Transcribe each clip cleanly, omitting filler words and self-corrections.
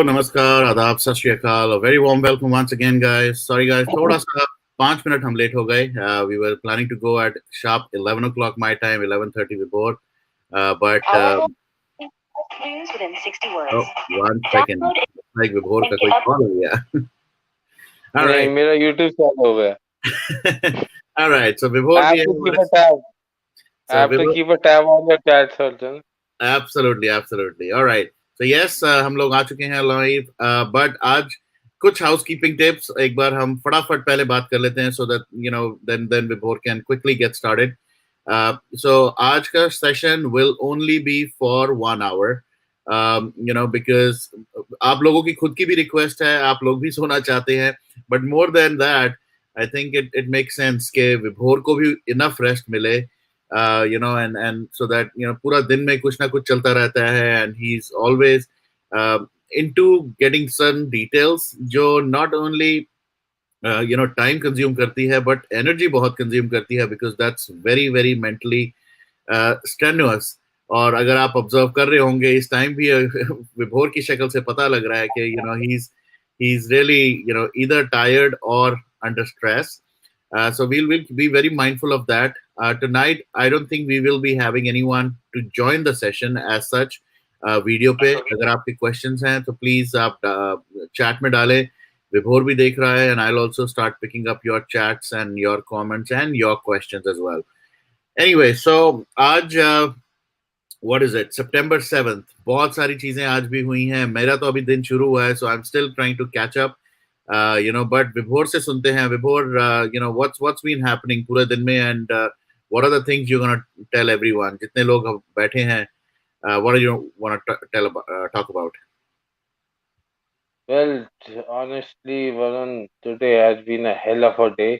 नमस्कार, आदाब, सत श्री अकाल. A very warm welcome once again, guys. Sorry, guys, थोड़ा सा 5 मिनट हम लेट हो गए. We were planning to go at sharp 11 o'clock my time, 11:30 before. But within 60 words. oh, 1 second. Like Vibhor का कोई call हो गया. All नहीं, right. मेरा YouTube चालू हो गया. All right. So Vibhor I have to keep a tab. I have to keep a tab on the chat, Sultan. Absolutely, absolutely. All right. So yes, हम लोग आ चुके हैं live. But आज कुछ housekeeping tips एक बार हम फटाफट पहले बात कर लेते हैं, so that then Vibhor can quickly get started. So आज का session will only be for 1 hour. Because आप लोगों की खुद की भी request है, आप लोग भी सोना चाहते हैं. But more than that, I think it makes sense कि Vibhor को भी enough rest मिले. And so that पूरा दिन में कुछ ना कुछ चलता रहता है, and he's always into getting certain details जो not only time consume करती है, but energy बहुत consume करती है, because that's very very mentally strenuous. और अगर आप observe कर रहे होंगे इस time भी विभोर की शक्ल से पता लग रहा है कि he's really either tired or under stress. So we'll be very mindful of that. Tonight, I don't think we will be having anyone to join the session as such. Video पे अगर आपके questions हैं तो please आप chat में डालें. विभोर भी देख रहा है, and I'll also start picking up your chats and your comments and your questions as well. Anyway, so आज what is it? September 7th. बहुत सारी चीजें आज भी हुई हैं. मेरा तो अभी दिन शुरू हुआ है, so I'm still trying to catch up. But Vibhor से सुनते हैं. Vibhor, what's been happening पूरे दिन में, and what are the things you're gonna tell everyone? जितने लोग बैठे हैं, what do you want to talk about? Well, honestly, Varun, today has been a hell of a day.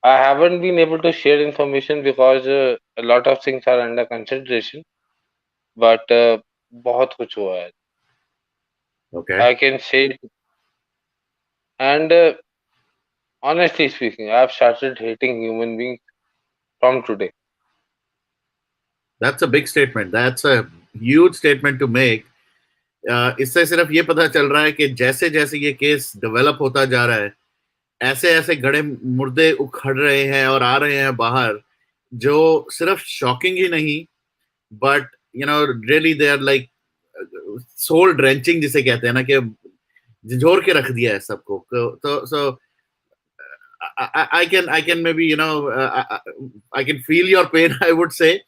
I haven't been able to share information because a lot of things are under consideration. But बहुत कुछ हुआ है. Okay. I can say, and honestly speaking, I've started hating human beings from today. That's a big statement. That's a huge statement to make. इससे सिर्फ ये पता चल रहा है कि जैसे जैसे ये केस डेवलप होता जा रहा है, ऐसे ऐसे गड़े मुर्दे उखड़ रहे हैं और आ रहे हैं बाहर, जो सिर्फ शॉकिंग ही नहीं, but really they are like soul drenching, जिसे कहते हैं ना, कि झिझोर के रख दिया है सबको. तो सो I can maybe I can feel your pain, I would say,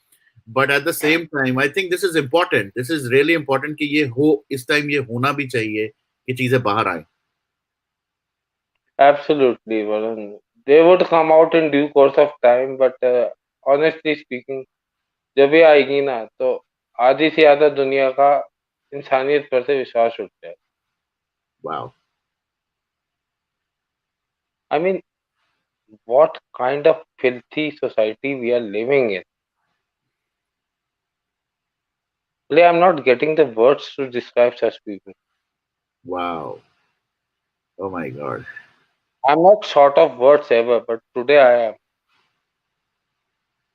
but at the same time I think this is important. This is really important कि ये हो, इस टाइम ये होना भी चाहिए कि चीजें बाहर आए. Absolutely, Varun. They would come out in due course of time, but honestly speaking, जब ये आएगी ना तो आधी से ज्यादा दुनिया का इंसानियत पर से विश्वास उठ जाए. Wow. I mean, what kind of filthy society we are living in? Really, I'm not getting the words to describe such people. Wow. Oh my God. I'm not short of words ever, but today I am.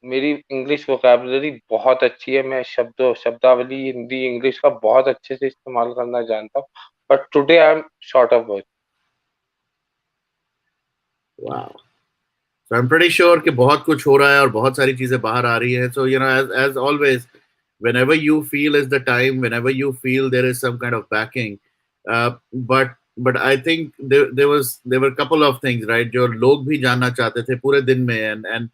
मेरी English vocabulary बहुत अच्छी है. मैं शब्दावली Hindi English का बहुत अच्छे से इस्तेमाल करना जानता हूँ, but today I am short of words. Wow. So I'm pretty sure कि बहुत कुछ हो रहा है और बहुत सारी चीजें बाहर आ रही हैं. So as always, whenever you feel is the time, whenever you feel there is some kind of backing, but I think there were a couple of things, right, जो लोग भी जानना चाहते थे पूरे दिन में, and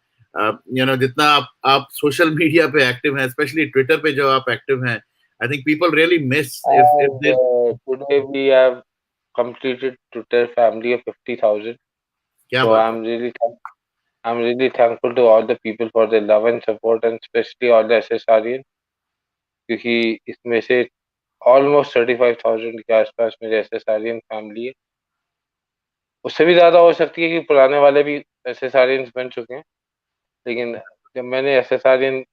जितना आप सोशल मीडिया पे एक्टिव हैं, स्पेशली ट्विटर पे जो आप एक्टिव हैं, I think people really miss if they... Today we have completed Twitter family of 50,000. So I'm really thankful to all the people for their love and support, and especially all the SSRians, क्योंकि इसमें से almost 35,000 के आसपास मेरे SSRian family है. उससे भी ज्यादा हो सकती है कि पुराने वाले भी SSRians बन चुके हैं, लेकिन जब मैंने SSRian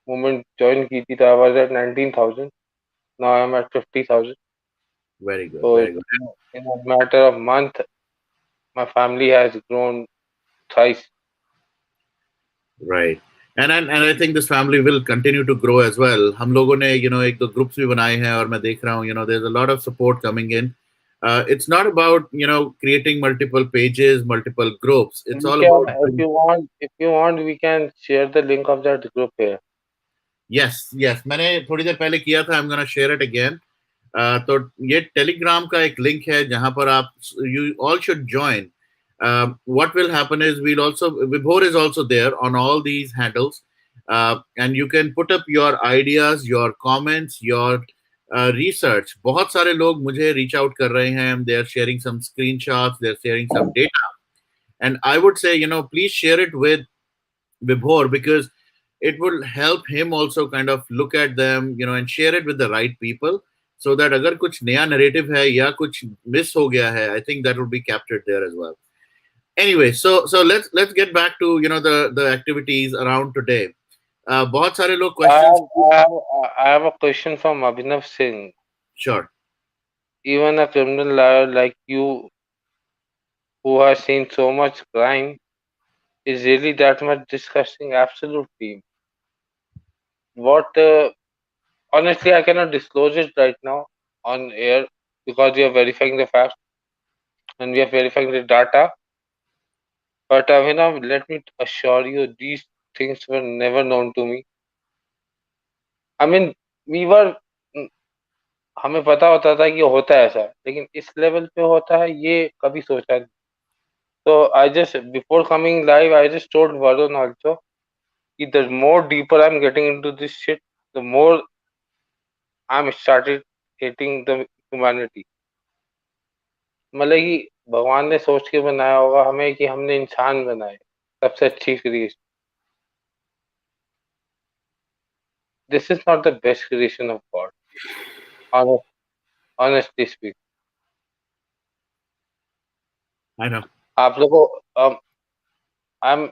मूवमेंट ज्वाइन की थी तो I was at 19,000. Now I'm at 50,000. Very good. So Very good. in a matter of month, my family has grown thrice. Right. and I think this family will continue to grow as well. हम लोगों ने एक दो groups भी बनाए हैं और मैं देख रहा हूँ there's a lot of support coming in. It's not about creating multiple pages, multiple groups. It's We all can, about if you want, we can share the link of that group here. yes मैंने थोड़ी देर पहले किया था. I'm gonna share it again. तो ये Telegram का एक link है जहां पर आप you all should join. What will happen is we'll also Vibhor is also there on all these handles, and you can put up your ideas, your comments, your research. बहुत सारे लोग मुझे reach out कर रहे हैं. They are sharing some screenshots, they are sharing some data, and I would say please share it with Vibhor, because it will help him also kind of look at them, and share it with the right people, so that अगर कुछ नया narrative है या कुछ miss हो गया है, I think that will be captured there as well. Anyway, so let's get back to the activities around today. बहुत सारे लोग I questions. have, I have, I have a question from Abhinav Singh. Sure. Even a criminal lawyer like you, who has seen so much crime, is really that much disgusting? Absolutely. What? Honestly, I cannot disclose it right now on air because we are verifying the facts and we are verifying the data. But Abhinav, let me assure you, these things were never known to me. I mean, we were हमें पता होता था कि होता है ऐसा, लेकिन इस लेवल पे होता है ये कभी सोचा नहीं. So I just, before coming live, I just told Varun also that the more deeper I'm getting into this shit, the more I'm started hating the humanity. मतलब कि भगवान ने सोच के बनाया होगा हमें कि हमने इंसान बनाए सबसे अच्छी creation. This is not the best creation of God. Honestly speaking. I know. आप लोगों I'm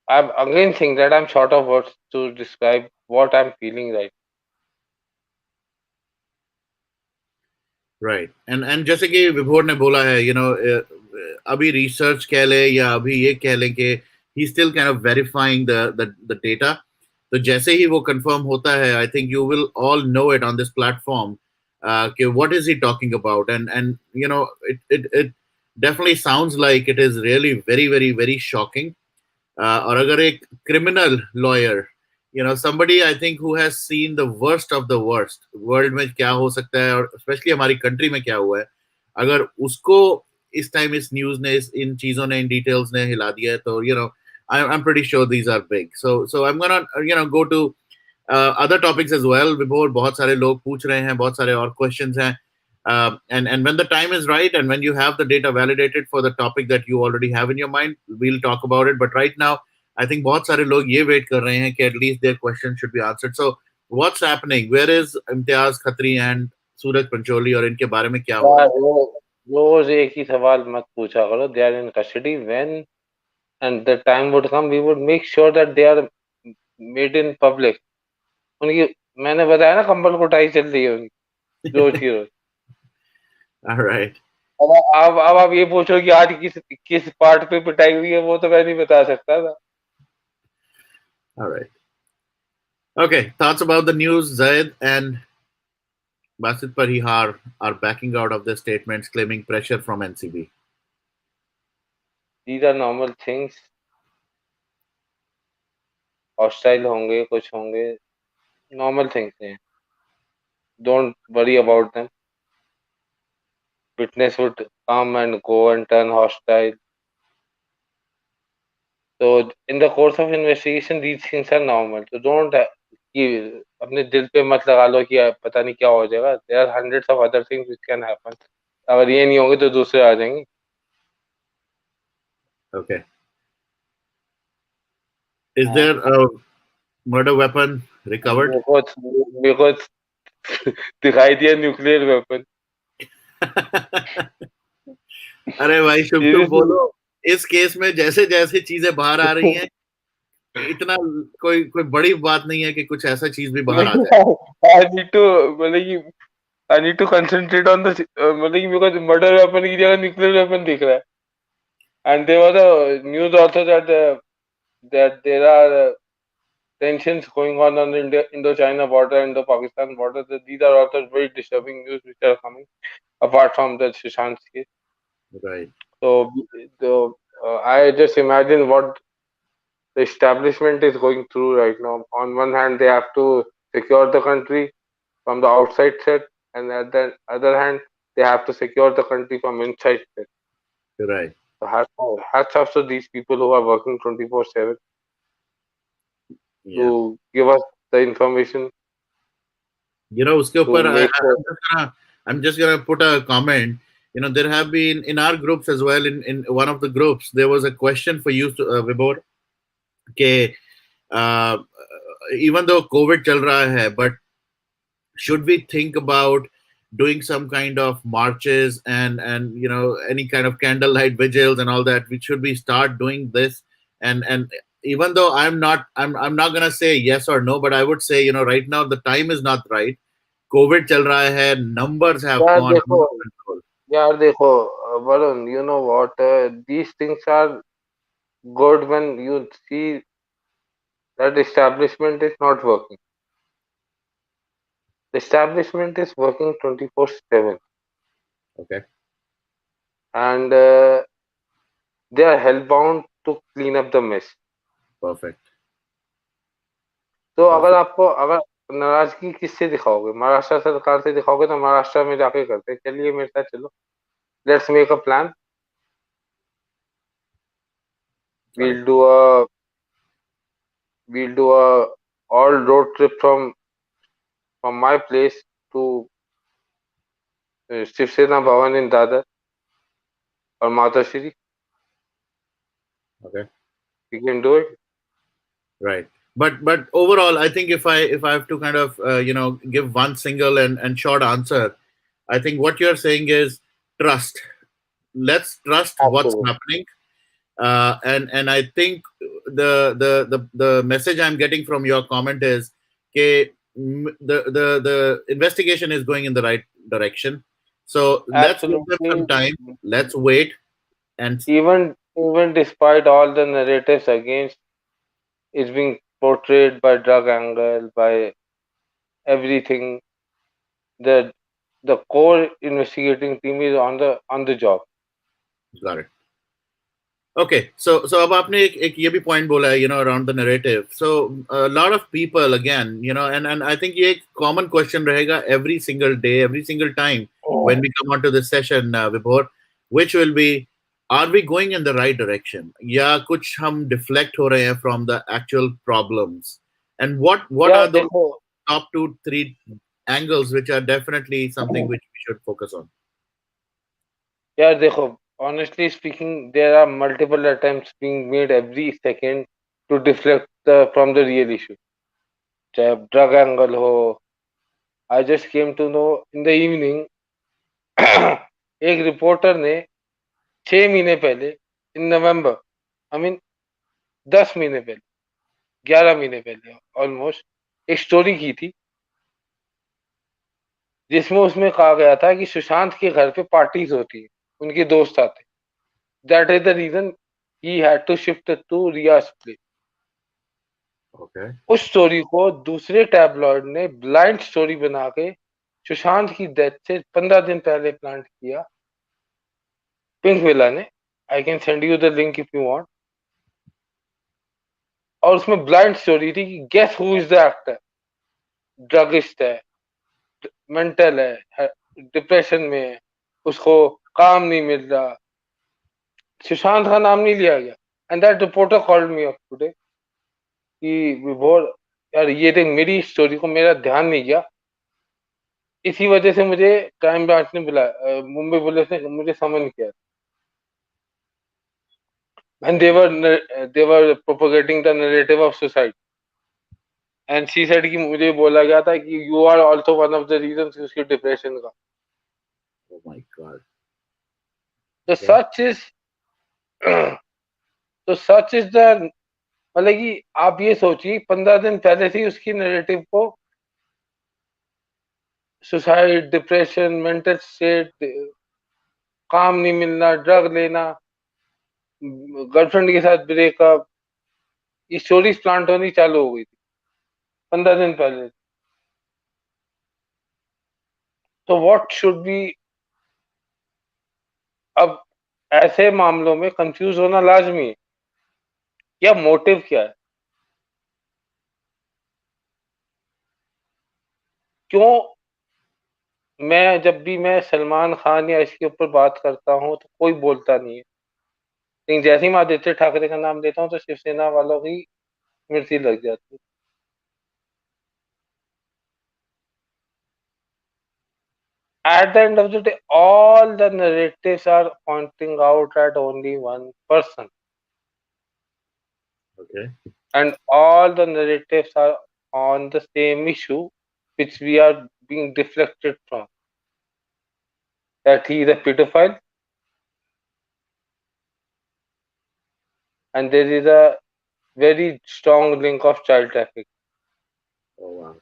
I'm again think that I'm short of words to describe what I'm feeling right. Right. And जैसे कि विभोर ने बोला है, अभी रिसर्च कह ले या अभी ये कह लें कि he still kind of verifying the data. तो जैसे ही वो कंफर्म होता है, I think you will all know it on this platform. कि what is he talking about? And it definitely sounds like it is really very very very shocking. और अगर एक criminal lawyer, somebody I think who has seen the worst of the worst, world में क्या हो सकता है और especially हमारी country में क्या हुआ है, अगर उसको इस टाइम इस न्यूज ने इन चीजों ने इन डिटेल्स ने हिला दिया है, तो I'm pretty sure these are big. So I'm gonna go to other topics as well. Before बहुत सारे लोग पूछ रहे हैं, बहुत सारे और questions हैं. And when the time is right and when you have the data validated for the topic that you already have in your mind, we'll talk about it. But right now, I think बहुत सारे लोग ये wait कर रहे हैं कि at least their question should be answered. So what's happening? Where is Imtiaz Khatri and सूरज पंचोली और इनके बारे में क्या हो रहा है? रोज एक ही सवाल मत पूछा करो. They are in custody. When and the time would come, we would make sure that they are made in public. उनकी मैंने बताया ना कंबल कुटाई चल रही है उनकी रोज की रोज. All right. अब आप ये पूछो कि आज किस पार्ट पे पिटाई हुई है, वो तो मैं नहीं बता सकता था. All right. Okay. Thoughts about the news? Zaid and Basit Parihar are backing out of their statements, claiming pressure from NCB. These are normal things. Hostile होंगे, कुछ होंगे, normal things हैं. Don't worry about them. Witness would come and go and turn hostile. So in the course of investigation, these things are normal. So don't कि अपने दिल पे मत लगा लो कि पता नहीं क्या हो जाएगा. There are hundreds of other things which can happen. अगर ये नहीं होंगे तो दूसरे आ जाएंगे. Okay. Is there a murder weapon recovered? मेरे को दिखाई दिया न्यूक्लियर वेपन. अरे भाई शुभ तुम बोलो, इस केस में जैसे जैसे चीजें बाहर आ रही हैं, इतना कोई बड़ी बात नहीं है कि कुछ ऐसा चीज भी बाहर आ जाए. I need to concentrate on the मतलब because murder weapon की जगह nuclear weapon दिख रहा है. And there was a news also that that there are tensions going on the Indo-China border, Indo-Pakistan border. These are also very disturbing news which are coming apart from the Sushant case. Right. So I just imagine what the establishment is going through right now. On one hand, they have to secure the country from the outside threat, and at the other hand, they have to secure the country from inside threat. Right. So hats off to these people who are working 24/7 Yeah. to give us the information उसके to ऊपर make sure. I'm just gonna put a comment. There have been in our groups as well. In one of the groups, there was a question for you, Vibor. Okay, even though COVID chal raha hai, but should we think about doing some kind of marches and any kind of candlelight vigils and all that? Should we start doing this? And even though I'm not gonna say yes or no, but I would say right now the time is not right. COVID chal raha hai, numbers have यार gone देखो out of control. यार देखो Varun, you know what? These things are good when you see that establishment is not working. The establishment is working 24/7, Okay, and they are hellbound to clean up the mess. perfect, तो perfect. अगर नाराजगी किससे दिखाओगे, महाराष्ट्र सरकार से दिखाओगे तो महाराष्ट्र में जाके करते हैं। चलिए मेरे साथ चलो, let's make a plan, Right. we'll do a we'll do a all road trip from my place to Shiv Sena Bhavan in Dadar or Matashri. Okay. We can do it. Right. But overall, I think if I have to kind of give one single and short answer, I think what you're saying is trust. Let's trust what's Absolutely. happening. And I think the message I'm getting from your comment is okay, the investigation is going in the right direction. So let's give them some Absolutely. time. Let's wait and Even despite all the narratives against, it's being portrayed by drug angle, by everything. The the core investigating team is on the job. got it. Okay, so अब आपने एक ये भी point बोला है, around the narrative. So a lot of people again, and I think ये एक common question रहेगा every single day, every single time when we come onto this session, Vibhor, which will be, are we going in the right direction? या कुछ हम deflect हो रहे हैं from the actual problems? And what यार are those देखो top 2-3 angles which are definitely something which we should focus on? यार देखो honestly speaking, there are multiple attempts being made every second to deflect from the real issue. चाहे drug angle हो, I just came to know in the evening एक reporter ने 6 महीने पहले इन नवंबर, I mean 10 महीने पहले, 11 महीने पहले ऑलमोस्ट एक स्टोरी की थी जिसमें उसमें कहा गया था कि सुशांत के घर पे पार्टीज होती है, उनके दोस्त आते, that is the reason he had to shift to Riaz place. Okay. उस स्टोरी को दूसरे टैबलॉइड ने ब्लाइंड स्टोरी बना के सुशांत की डेथ से 15 दिन पहले प्लांट किया पिंक विला ने। I can send you the link if you want. और उसमें ब्लाइंड स्टोरी थी कि guess who is the actor, druggist है, मेंटल है, डिप्रेशन में है, उसको काम नहीं मिल रहा, सुशांत का नाम नहीं लिया गया। And that reporter called me up today कि विभोर यार ये देख मेरी स्टोरी को मेरा ध्यान नहीं गया, इसी वजह से मुझे क्राइम ब्रांच ने बुलाया, मुंबई पुलिस ने मुझे समन किया। And they were propagating the narrative of suicide. And she said कि मुझे बोला गया था कि you are also one of the reasons उसकी डिप्रेशन का। Oh my God. तो Okay. सच इज द, मतलब कि आप ये सोचिए 15 दिन पहले से ही उसकी नैरेटिव को सुसाइड, डिप्रेशन, मेंटल स्टेट, काम नहीं मिलना, ड्रग लेना, गर्लफ्रेंड के साथ ब्रेकअप, ये स्टोरीज प्लांट होनी चालू हो गई थी। 15 दिन पहले। तो व्हाट शुड बी, अब ऐसे मामलों में कंफ्यूज होना लाजमी है, या मोटिव क्या है, क्यों। मैं जब भी मैं सलमान खान या इसके ऊपर बात करता हूँ तो कोई बोलता नहीं है, लेकिन जैसे ही मैं आदित्य ठाकरे का नाम लेता हूँ तो शिवसेना वालों की मिर्ची लग जाती है। At the end of the day, all the narratives are pointing out at only one person, Okay. and all the narratives are on the same issue, which we are being deflected from. That he is a pedophile, and there is a very strong link of child trafficking. Oh wow.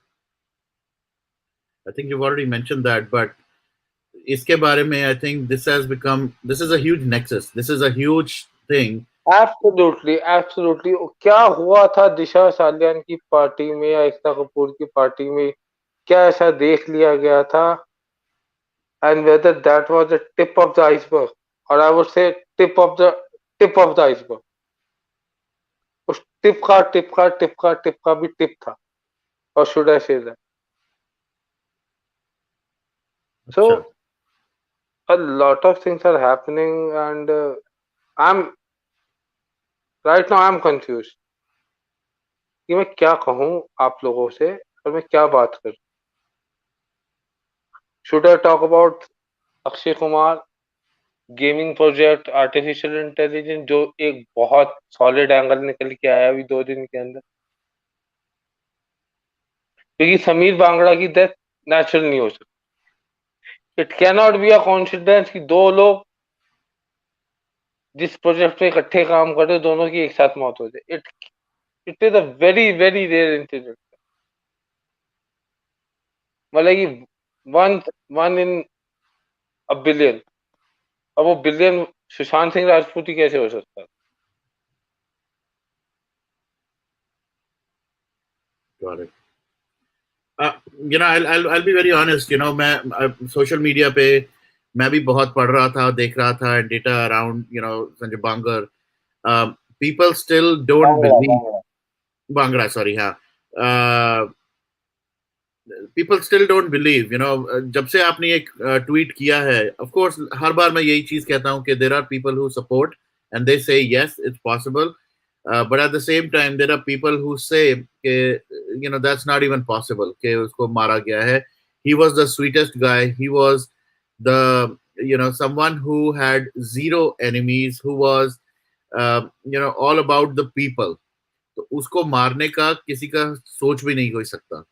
I think you've already mentioned that, but इसके बारे में I think this is a huge nexus. This is a huge thing. Absolutely, absolutely. क्या हुआ था दिशा सालियान की party में या एकता कपूर की पार्टी में, क्या ऐसा देख लिया गया था, and whether that was the tip of the iceberg, or I would say tip of the iceberg. उस टिप का भी टिप था, or should I say that? अच्छा. So a lot of things are happening, and I'm right now I'm confused कि मैं क्या कहूँ आप लोगों से और मैं क्या बात करूँ. Should I talk about Akshay Kumar gaming project artificial intelligence, जो एक बहुत सॉलिड एंगल निकल के आया अभी 2 दिन के अंदर, क्योंकि समीर बांगड़ा की डेथ नेचुरल नहीं हो सकती. It can not be a coincidence कि दो लोग जिस प्रोजेक्ट पे इकट्ठे काम कर रहे हो दोनों की एक साथ मौत हो जाए. It is a very very rare incident. मतलब कि one one in a billion. अब वो बिलियन सुशांत सिंह राजपूत ही कैसे हो सकता है. Got it. I'll be very honest. मैं social media पे मैं भी बहुत पढ़ रहा था, देख रहा था, data around, Sanjay Bangar. People still don't bangda believe. Bangda Bangra, sorry, हाँ. People still don't believe. जब से आपने एक ट्वीट किया है, of course हर बार मैं यही चीज कहता हूँ कि there are people who support and they say yes, it's possible. But at the same time, there are people who say कि that's not even possible कि उसको मारा गया है. He was the sweetest guy. He was the someone who had zero enemies, who was all about the people. तो उसको मारने का किसी का सोच भी नहीं हो सकता.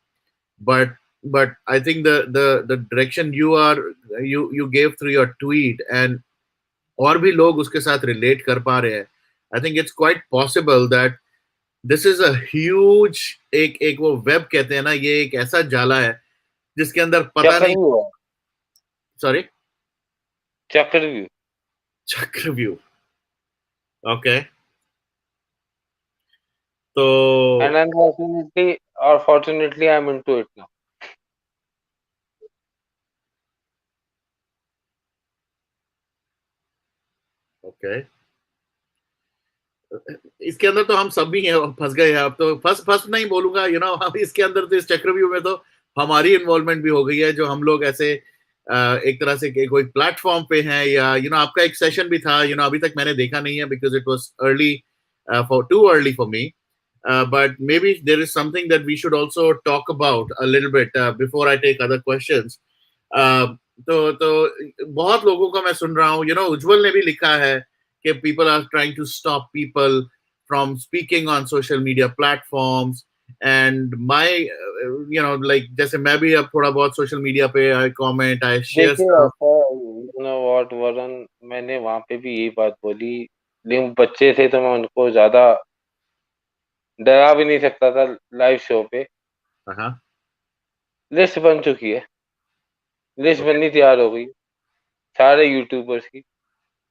But I think the direction you gave through your tweet, and और भी लोग उसके साथ relate कर पा रहे हैं. I think it's quite possible that this is a huge, एक वो वेब कहते हैं ना, ये एक ऐसा जाला है जिसके अंदर पता नहीं. चक्रव्यूह है. सॉरी. चक्रव्यूह. चक्रव्यूह. ओके. तो And unfortunately or fortunately I'm into it now. Okay. इसके अंदर तो हम सब भी हैं, फंस गए हैं. अब तो फंस फंस नहीं बोलूंगा, हम इसके अंदर तो इस चक्रव्यूह में तो हमारी इन्वॉल्वमेंट भी हो गई है, जो हम लोग ऐसे एक तरह से कोई प्लेटफॉर्म पे हैं, या आपका एक सेशन भी था, अभी तक मैंने देखा नहीं है because it was early, for too early for me. But maybe there is something that we should also talk about a little bit before I take other questions. Uh, तो बहुत लोगों का मैं सुन रहा हूँ. उज्जवल ने भी लिखा है कि people are trying to stop people from speaking on social media platforms. And my like जैसे मैं भी अब थोड़ा बहुत social media पे I comment, I share देखिए stuff. ऐसा, यू नो व्हाट वरुण, मैंने वहां पे भी यही बात बोली, लेकिन बच्चे थे तो मैं उनको ज्यादा डरा भी नहीं सकता था लाइव शो पे. Uh-huh. लिस्ट बन चुकी है, लिस्ट Okay. बननी तैयार हो गई, सारे यूट्यूबर्स की,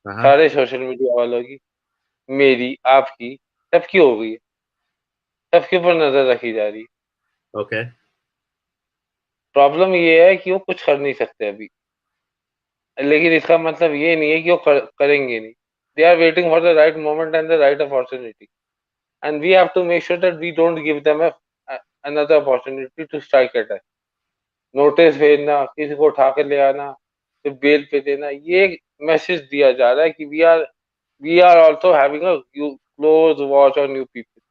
Uh-huh. सारे सोशल मीडिया वालों की, मेरी, आपकी, सबकी हो गई है. सबके ऊपर नजर रखी जा रही है. Okay. प्रॉब्लम ये है कि वो कुछ कर नहीं सकते अभी, लेकिन इसका मतलब ये नहीं है कि वो करेंगे नहीं. They are waiting for the right moment and the right opportunity, and we have to make sure that we don't give them another opportunity to strike at us. Notice भेजना, किसी को उठा के ले आना, फिर बेल पे देना, ये मैसेज दिया जा रहा है कि we are also having a close watch on you people.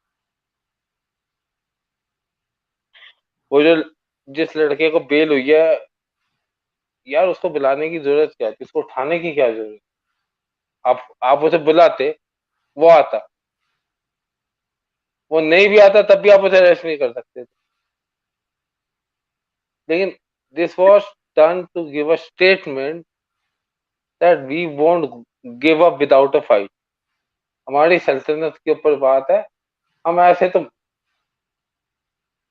वो जो जिस लड़के को बेल हुई है यार, उसको बुलाने की जरूरत क्या थी, उसको उठाने की क्या जरूरत. आप उसे बुलाते, वो आता. वो नहीं भी आता तब भी आप उसे अरेस्ट नहीं कर सकते थे. लेकिन this was done to give a statement that we won't give up without a fight. हमारी सल्तनत के ऊपर बात है, हम ऐसे तो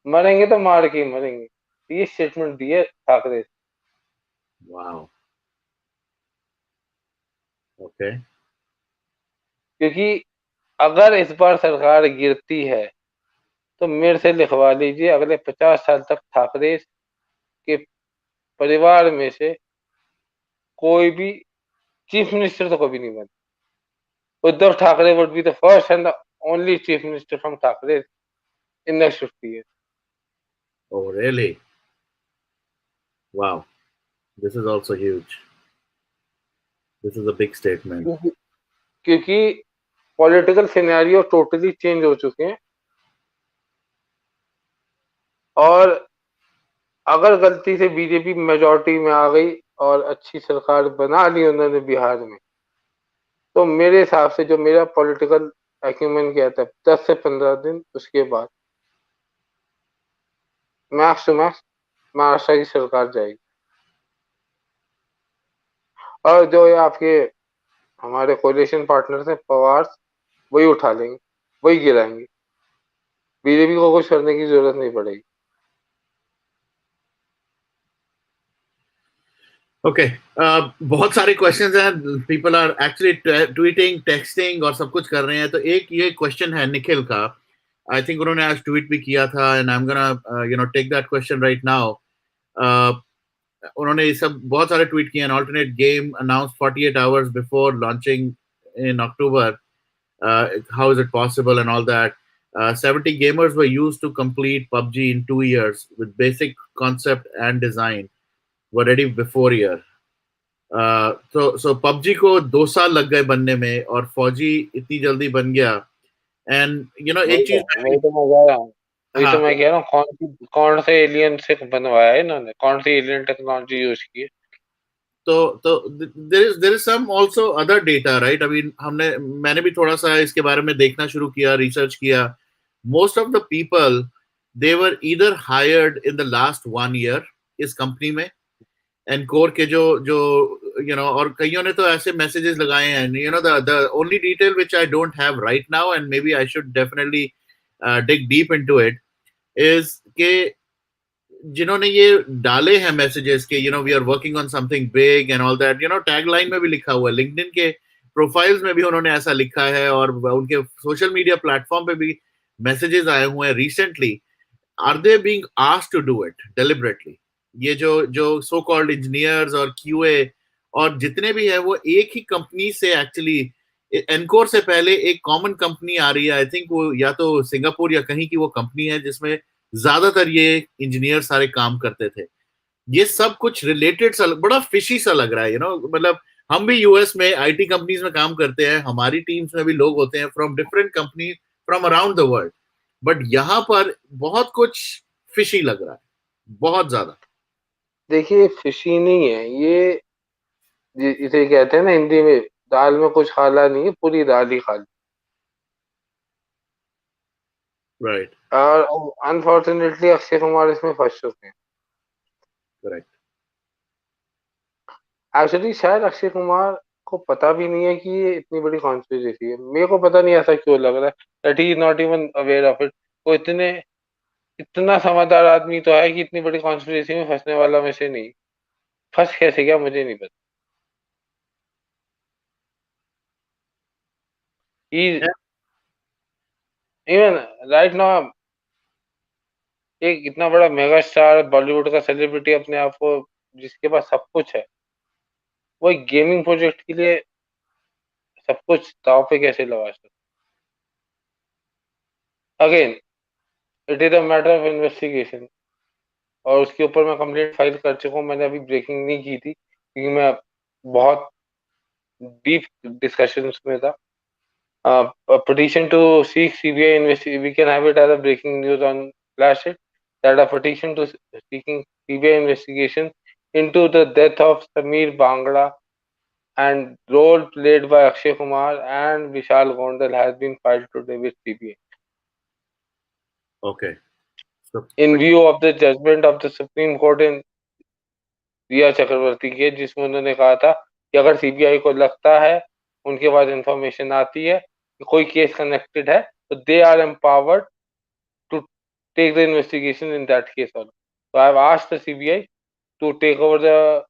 मरेंगे तो मार के ही मरेंगे. ये स्टेटमेंट दी है ठाकरे. Wow. Okay. क्योंकि अगर इस बार सरकार गिरती है तो मेरे से लिखवा लीजिए, अगले 50 साल तक ठाकरे के परिवार में से कोई भी चीफ मिनिस्टर तो कभी नहीं बना. Uddhav Thackeray would be the first and the only chief minister from Thackeray in next 50 years. Oh, really? Wow. This is also huge. This is a big statement. क्योंकि पॉलिटिकल सिनेरियो टोटली चेंज हो चुके हैं. और अगर गलती से बीजेपी मेजोरिटी में आ गई और अच्छी सरकार बना ली उन्होंने बिहार में, तो मेरे हिसाब से जो मेरा पॉलिटिकल एक्यूमेंट कहता है 10 से 15 दिन उसके बाद मैक्स टू मैक्स महाराष्ट्र की सरकार जाएगी. और जो ये आपके हमारे कोलिशन पार्टनर्स हैं पवार, वही उठा लेंगे, वही गिराएंगे. बीजेपी को कुछ करने की जरूरत नहीं पड़ेगी. ओके. बहुत सारे क्वेश्चंस हैं. People are actually tweeting, texting और सब कुछ कर रहे हैं. तो एक ये क्वेश्चन है निखिल का. आई थिंक उन्होंने आज ट्वीट भी किया था and I am gonna take that question right now. उन्होंने ये सब बहुत सारे ट्वीट किए. An alternate game announce 48 hours before launching in October. How is it possible and all that. 70 gamers were used to complete PUBG in 2 years with basic concept and design were ready before year. तो PUBG को 2 साल लग गए बनने में और फौजी इतनी जल्दी बन गया. एंड वही एक तो चीज वही तो मैं कह रहा हूँ वही तो हाँ. मैं कह रहा हूँ कौन से एलियन से बनवाया है इन्होंने, कौन सी एलियन टेक्नोलॉजी यूज की है. तो there is some also other data right. I mean मैंने भी थोड़ा सा इसके बारे में देखना शुरू किया, रिसर्च किया. Most of the people they were either hired in the last 1 year इस कंपनी में. एनकोर के जो जो और कईयों ने तो ऐसे मैसेजेस लगाए हैं. The only detail which I don't have right now and maybe I should definitely dig deep into it is के जिन्होंने ये डाले हैं मैसेजेस के we are working on something big and all that. Tagline में भी लिखा हुआ है, लिंक्डइन के प्रोफाइल्स में भी उन्होंने ऐसा लिखा है और उनके सोशल मीडिया प्लेटफॉर्म पे भी मैसेजेस आए हुए हैं recently. Are they being asked to do it deliberately? ये जो जो सो कॉल्ड इंजीनियर्स और क्यूए और जितने भी है वो एक ही कंपनी से एक्चुअली. एनकोर से पहले एक कॉमन कंपनी आ रही है. आई थिंक वो या तो सिंगापुर या कहीं की वो कंपनी है जिसमें ज्यादातर ये इंजीनियर सारे काम करते थे. ये सब कुछ रिलेटेड सा बड़ा फिशी सा लग रहा है. मतलब हम भी यूएस में आईटी कंपनीज में काम करते हैं, हमारी टीम्स में भी लोग होते हैं from different company from around the world. But यहाँ पर बहुत कुछ फिशी लग रहा है, बहुत ज्यादा. देखिए फिशी नहीं है ये, इसे कहते हैं ना हिंदी में, दाल में कुछ खाला नहीं है, पूरी दाल ही खाली. राइट. और अनफॉर्चुनेटली अक्षय कुमार इसमें फंस चुके हैं. करेक्ट. एक्चुअली शायद अक्षय कुमार को पता भी नहीं है कि ये इतनी बड़ी कॉन्स्पिरेसी है. मेरे को पता नहीं ऐसा क्यों लग रहा है that he is not even aware of it. वो इतना समझदार आदमी तो है कि इतनी बड़ी कॉन्स्पिरेसी में फंसने वाला में से नहीं. फंस कैसे गया मुझे नहीं पता. ही इवन राइट नाउ एक इतना बड़ा मेगा स्टार बॉलीवुड का सेलिब्रिटी अपने आप को, जिसके पास सब कुछ है, वो एक गेमिंग प्रोजेक्ट के लिए सब कुछ दांव पे कैसे लगा सकते? Again it is a matter of investigation, और उसके ऊपर मैं कंप्लेंट फाइल कर चुका हूँ। मैंने अभी ब्रेकिंग नहीं की थी क्योंकि मैं बहुत डीप डिस्कशंस में था. A petition to seek CBI investigation. We can have it as a breaking news on Flash It, that a petition to seeking CBI investigation into the death of Samir Bangara and role played by Akshay Kumar and Vishal Gondal has been filed today with CBI. Okay. So, In view of the judgment of the Supreme Court in रिया चक्रवर्ती के, जिसमें उन्होंने कहा था कि अगर CBI को लगता है, उनके पास इंफॉर्मेशन आती है कि कोई केस कनेक्टेड है, तो they are empowered to take the investigation in that case also. So I have asked the CBI to take over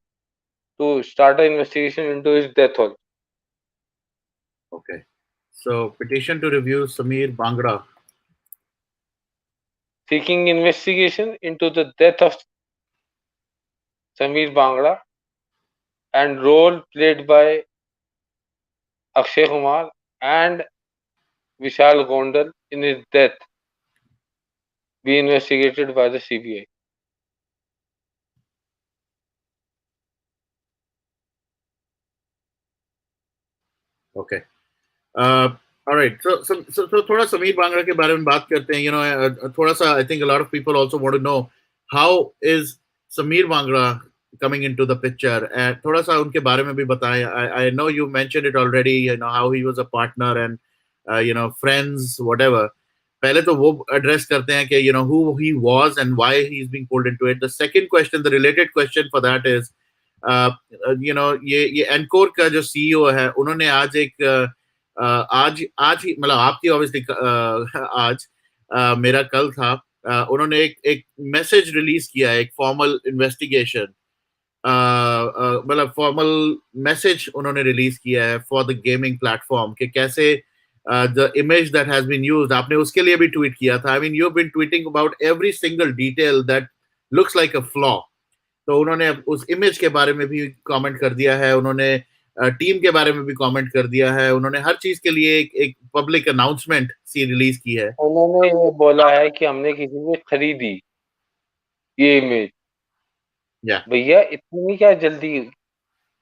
to start an investigation into his death also. okay. So, petition to review Samir Bangara. Seeking investigation into the death of Samir Bangara and role played by Akshay Kumar and Vishal Gondal in his death be investigated by the CBI. Okay. All right. So थोड़ा समीर बांगड़ा के बारे में बात करते हैं. थोड़ा सा I think a lot of people also want to know how is Samir Bangra coming into the picture, and थोड़ा सा उनके बारे में भी बताएं. I know you mentioned it already. How he was a partner and friends, whatever. पहले तो वो address करते हैं कि who he was and why he's being pulled into it. The second question, the related question for that is, ये encore का जो CEO है, उन्होंने आज एक आज ही मतलब आपकी ऑब्वियसली आज मेरा कल था. उन्होंने एक मैसेज रिलीज किया है, एक फॉर्मल इन्वेस्टिगेशन, मतलब फॉर्मल मैसेज उन्होंने रिलीज किया है फॉर द गेमिंग प्लेटफॉर्म कि कैसे the image that has been used. आपने उसके लिए भी ट्वीट किया था. I mean you have been tweeting about every single detail that looks like a flaw. तो उन्होंने उस इमेज के बारे में भी कमेंट कर दिया है, उन्होंने टीम के बारे में भी कमेंट कर दिया है, उन्होंने हर चीज के लिए एक पब्लिक अनाउंसमेंट सी रिलीज की है. उन्होंने ये बोला है कि हमने किसी से खरीदी ये इमेज. या भैया इतनी क्या जल्दी?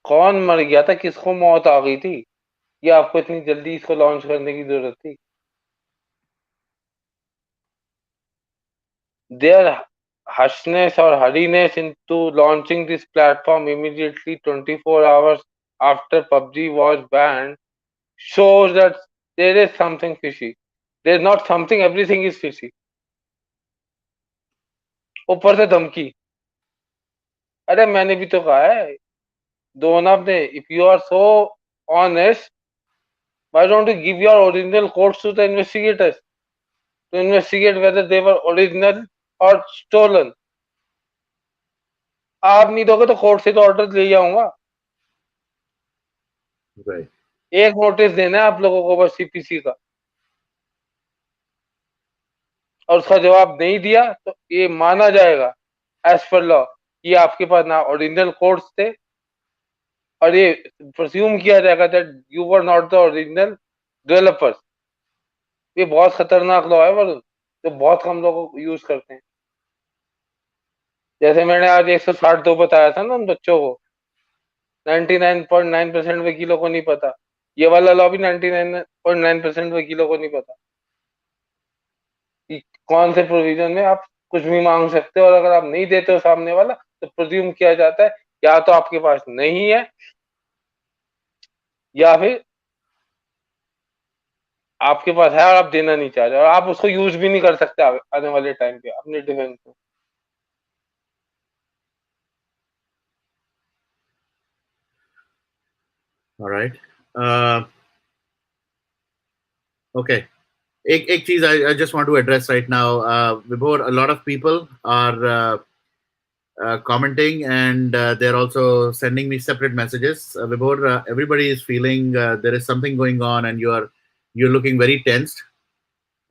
कौन मर गया था, किसको मौत आ गई थी, ये आपको इतनी जल्दी इसको लॉन्च करने की जरूरत थी? Their harshness or hurriness into launching this platform immediately 24 hours after PUBG was banned shows that there is something fishy. There's not something, everything is fishy. ऊपर से धमकी. अरे मैंने भी तो कहा है दोनों ने, if you are so honest, why don't you give your original codes to the investigators to investigate whether they were original or stolen? आप नहीं दोगे तो कोर्ट से तो ऑर्डर ले जाऊंगा. राइट. एक नोटिस देना है आप लोगों को बस सीपीसी का, और उसका जवाब नहीं दिया तो ये माना जाएगा एज पर लॉ कि आपके पास ना ओरिजिनल कोड्स थे, और ये प्रिज्यूम किया जाएगा that you were not the original developers. ये बहुत खतरनाक लॉ है वरुण, तो बहुत कम लोग यूज करते हैं. जैसे मैंने आज 162 बताया था ना उन बच्चों को, 99.9% वकीलों को नहीं पता. ये वाला लॉ भी 99.9% वकीलों को नहीं पता कि कौन से प्रोविजन में आप कुछ भी मांग सकते हो, और अगर आप नहीं देते हो सामने वाला तो प्रिज्यूम किया जाता है या तो आपके पास नहीं है या फिर आपके पास है और आप देना नहीं चाह रहे, और आप उसको यूज भी नहीं कर सकते आने वाले टाइम पे अपने डिफेंस में. ऑलराइट. ओके. एक चीज I just want to address right now. Before a lot of people are commenting, and they're also sending me separate messages. Before everybody is feeling there is something going on, and you're looking very tensed,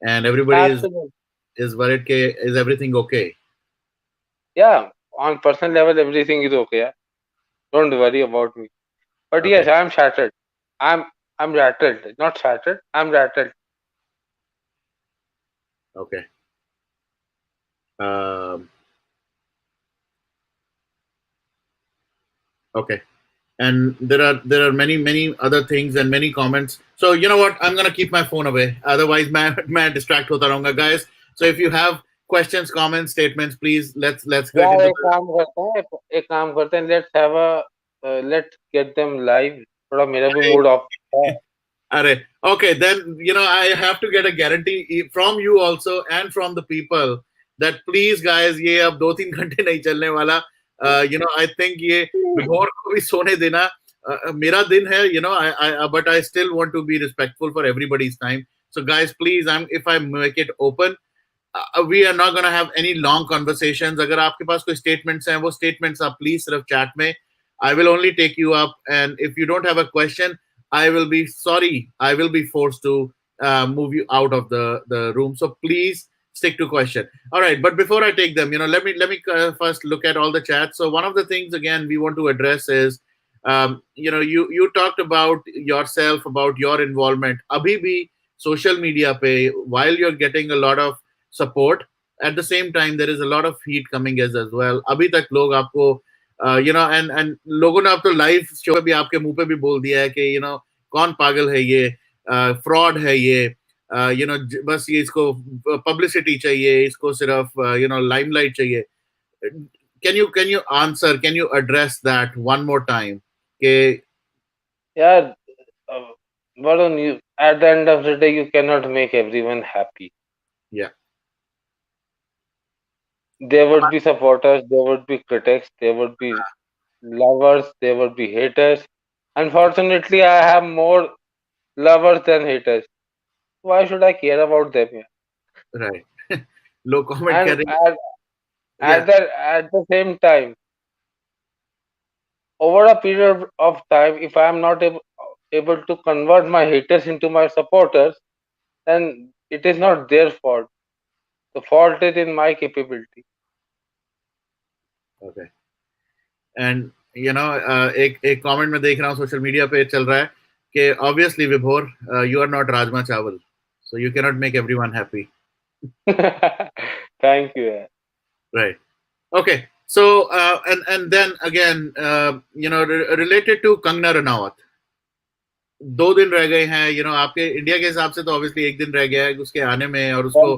and everybody is Absolutely. is worried ke is everything okay? Yeah, on personal level, everything is okay. Yeah? Don't worry about me. But yes, Okay. I'm shattered. I'm rattled, not shattered. I'm rattled. Okay. Um, okay. And there are many other things and many comments. So you know what? I'm gonna keep my phone away. Otherwise, मैं distract hota rahunga, guys. So if you have questions, comments, statements, please let's get यार into एक काम करते हैं एक काम करते हैं लेट्स गेट देम लाइव थोड़ा मेरा भी the. मूड ऑफ है. Okay, then I have to get a guarantee from you also and from the people that please guys ये अब 2-3 घंटे नहीं चलने वाला. I think ये विभोर को भी सोने देना. मेरा दिन है, but I still want to be respectful for everybody's time. So guys, please, if I make it open, we are not going to have any long conversations. अगर आपके पास कोई statements हैं, वो statements आप please सिर्फ chat में. I will only take you up, and if you don't have a question, I will be sorry. I will be forced to move you out of the room. So please stick to question. All right, but before I take them, let me first look at all the chats. So one of the things again we want to address is, you talked about yourself, about your involvement. Abhi bhi social media pe, while you're getting a lot of support, at the same time there is a lot of heat coming as well. Abhi tak log aapko and लोगों ने अब तो live show पे भी आपके मुंह पे भी बोल दिया है कि कौन पागल है ये, फ्रॉड है ये, बस ये इसको पब्लिसिटी चाहिए, इसको सिर्फ लाइमलाइट चाहिए. Can you answer, can you address that one more time कि यार Varun, you at the end of the day you cannot make everyone happy. yeah, There would be supporters, there would be critics, there would be lovers, there would be haters. Unfortunately, I have more lovers than haters. Why should I care about them? Yeah? right. लोग comment कर And रहे at, हैं. Yeah, at the same time, over a period of time, if I am not able to convert my haters into my supporters, then it is not their fault. The fault is in my capability. okay. And एक comment में देख रहा हूँ social media पे चल रहा है कि ऑब्वियसली विभोर, यू आर नॉट राजमा चावल, so you cannot make everyone happy. Thank you. Yeah. Right. Okay. So and then again, related to Kangna Ranaut, 2 दिन रह गए हैं. आपके इंडिया के हिसाब से तो ऑब्वियसली एक दिन रह गया है उसके आने में, और उसको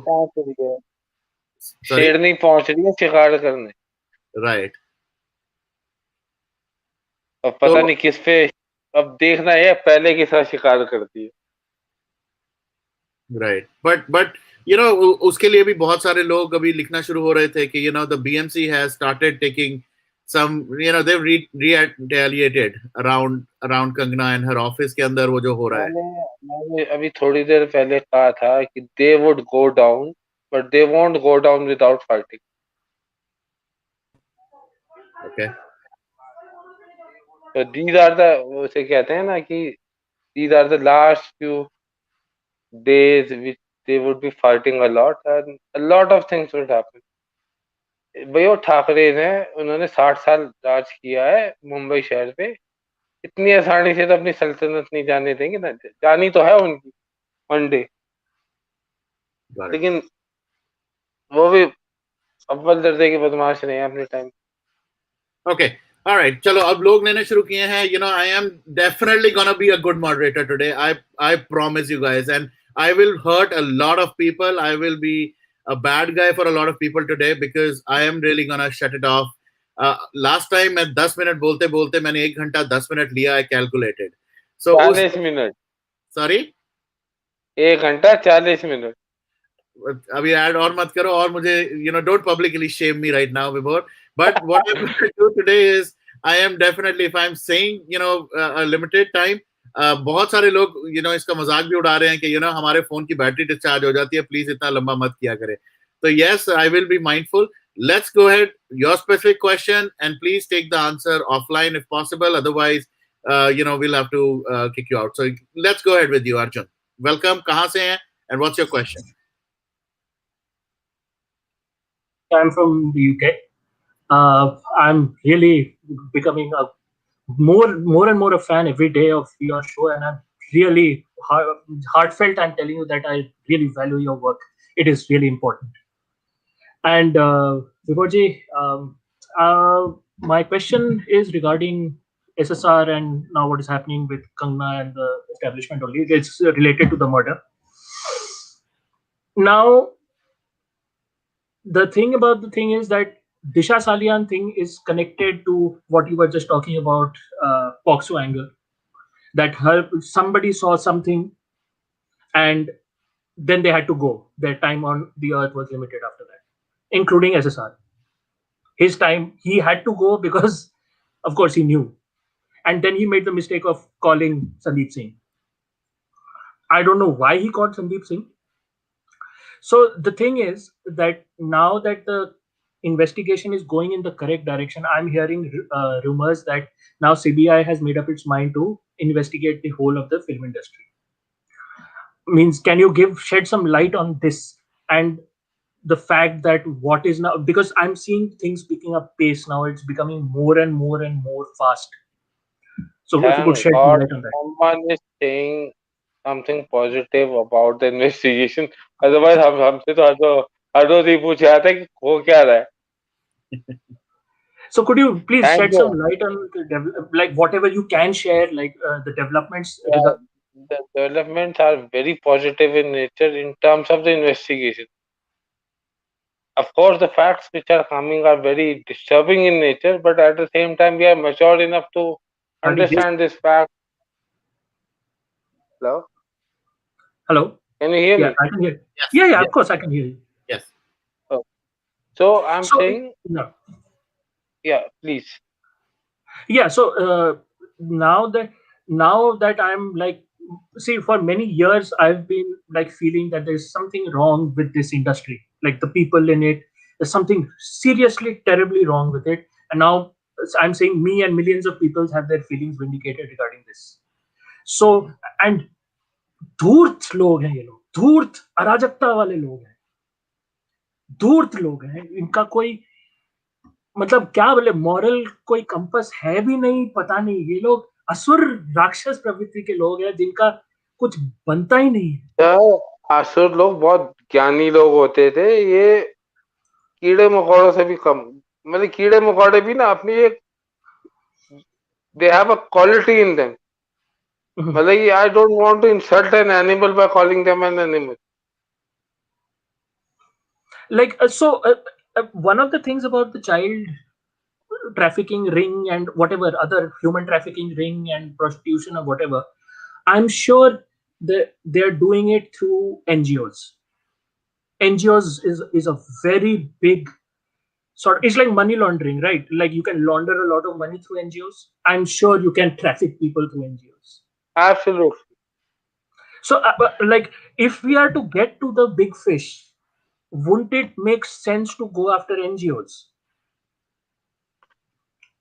सॉरी शेरनी पहुंच रही है शिकार करने. राइट. अब पता नहीं किस पे, अब देखना है पहले के साथ शिकार करती है. राइट. बट उसके लिए भी बहुत सारे लोग अभी लिखना शुरू हो रहे थे कि the BMC has started taking some, they've retaliated around Kangna and her office के अंदर वो जो हो रहा है. मैंने अभी थोड़ी देर पहले कहा था कि they would go down, but they won't go down without fighting. Okay. So these are the, उसे कहते हैं ना कि these are the last few days which they would be fighting a lot and a lot of things would happen. भैया ठाकरे ने उन्होंने 60 साल राज किया है मुंबई शहर पे. इतनी आसानी से तो अपनी सल्तनत नहीं जाने देंगे ना. जानी तो है उनकी वन डे, लेकिन वो भी अव्वल दर्जे के बदमाश रहे हैं अपने टाइम. Okay. All right. चलो अब लोग लेने शुरू किए हैं. I am definitely gonna be a good moderator today. I promise you guys, and I will hurt a lot of people. I will be a bad guy for a lot of people today because I am really gonna shut it off. Last time मैं 10 minute बोलते बोलते मैंने 1 घंटा 10 minute लिया. I calculated. So 40 minute. Sorry. 1 घंटा 40 minute. अभी add और मत करो और मुझे don't publicly shame me right now, Vibhor. But what I'm going to do today is I am definitely, if I'm saying a limited time, बहुत सारे लोग इसका मजाक भी उड़ा रहे हैं कि हमारे फोन की बैटरी डिस्चार्ज हो जाती है, प्लीज इतना लंबा मत किया करें. तो yes, I will be mindful. Let's go ahead, your specific question, and please take the answer offline if possible. Otherwise, we'll have to kick you out. So let's go ahead with you, Arjun. Welcome. कहाँ से हैं and what's your question? I'm from the UK. I'm really becoming a more and more a fan every day of your show, and I'm really heartfelt. I'm telling you that I really value your work. It is really important. And Vibhoji, my question is regarding SSR and now what is happening with Kangna and the establishment only. It's related to the murder. Now, the thing is that Disha Salian thing is connected to what you were just talking about, Poxo anger. That somebody saw something and then they had to go. Their time on the earth was limited after that, including SSR. His time, he had to go because, of course, he knew. And then he made the mistake of calling Sandeep Singh. I don't know why he called Sandeep Singh. So the thing is that now that the investigation is going in the correct direction, I'm hearing rumors that now CBI has made up its mind to investigate the whole of the film industry. Means, can you shed some light on this and the fact that what is now, because I'm seeing things picking up pace now, it's becoming more and more and more fast. So if you could Thank shed some God light on that. someone is saying something positive about the investigation. Otherwise, हम हमसे तो हर रोज ही पूछ रहा था कि हो क्या रहा है. So could you please Thank shed some God. light on like whatever you can share, like the developments Yeah, the developments are very positive in nature in terms of the investigation. Of course, the facts which are coming are very disturbing in nature, but at the same time, we are mature enough to regarding this? understand this fact. Hello, Hello? can you hear Yeah, me? I can hear. Yes, Yeah, yeah, yes, of course I can hear you. yes. Oh, so I'm So saying, yeah, yeah, please. yeah. So now that I'm like, see, for many years I've been like feeling that there's something wrong with this industry, like the people in it. There's something seriously, terribly wrong with it, and now I'm saying me and millions of people have their feelings vindicated regarding this. So and धूर्त लोग हैं ये लोग, धूर्त अराजकता वाले लोग हैं, धूर्त लोग हैं, इनका कोई मतलब क्या बोले, मॉरल कोई कंपस है भी नहीं, पता नहीं, ये लोग असुर राक्षस प्रवृत्ति के लोग हैं जिनका कुछ बनता ही नहीं है. असुर लोग बहुत ज्ञानी लोग होते थे. ये कीड़े मकोड़ों से भी कम, मतलब कीड़े मकोड़े भी ना अपनी एक, they have a quality in them. मतलब I don't want to insult an animal by calling them an animal. Like one of the things about the child trafficking ring and whatever other human trafficking ring and prostitution or whatever, I'm sure that they're doing it through NGOs. NGOs is a very big sort, it's like money laundering, right? Like you can launder a lot of money through NGOs. I'm sure you can traffic people through NGOs. Absolutely. So like if we are to get to the big fish, wouldn't it make sense to go after NGOs?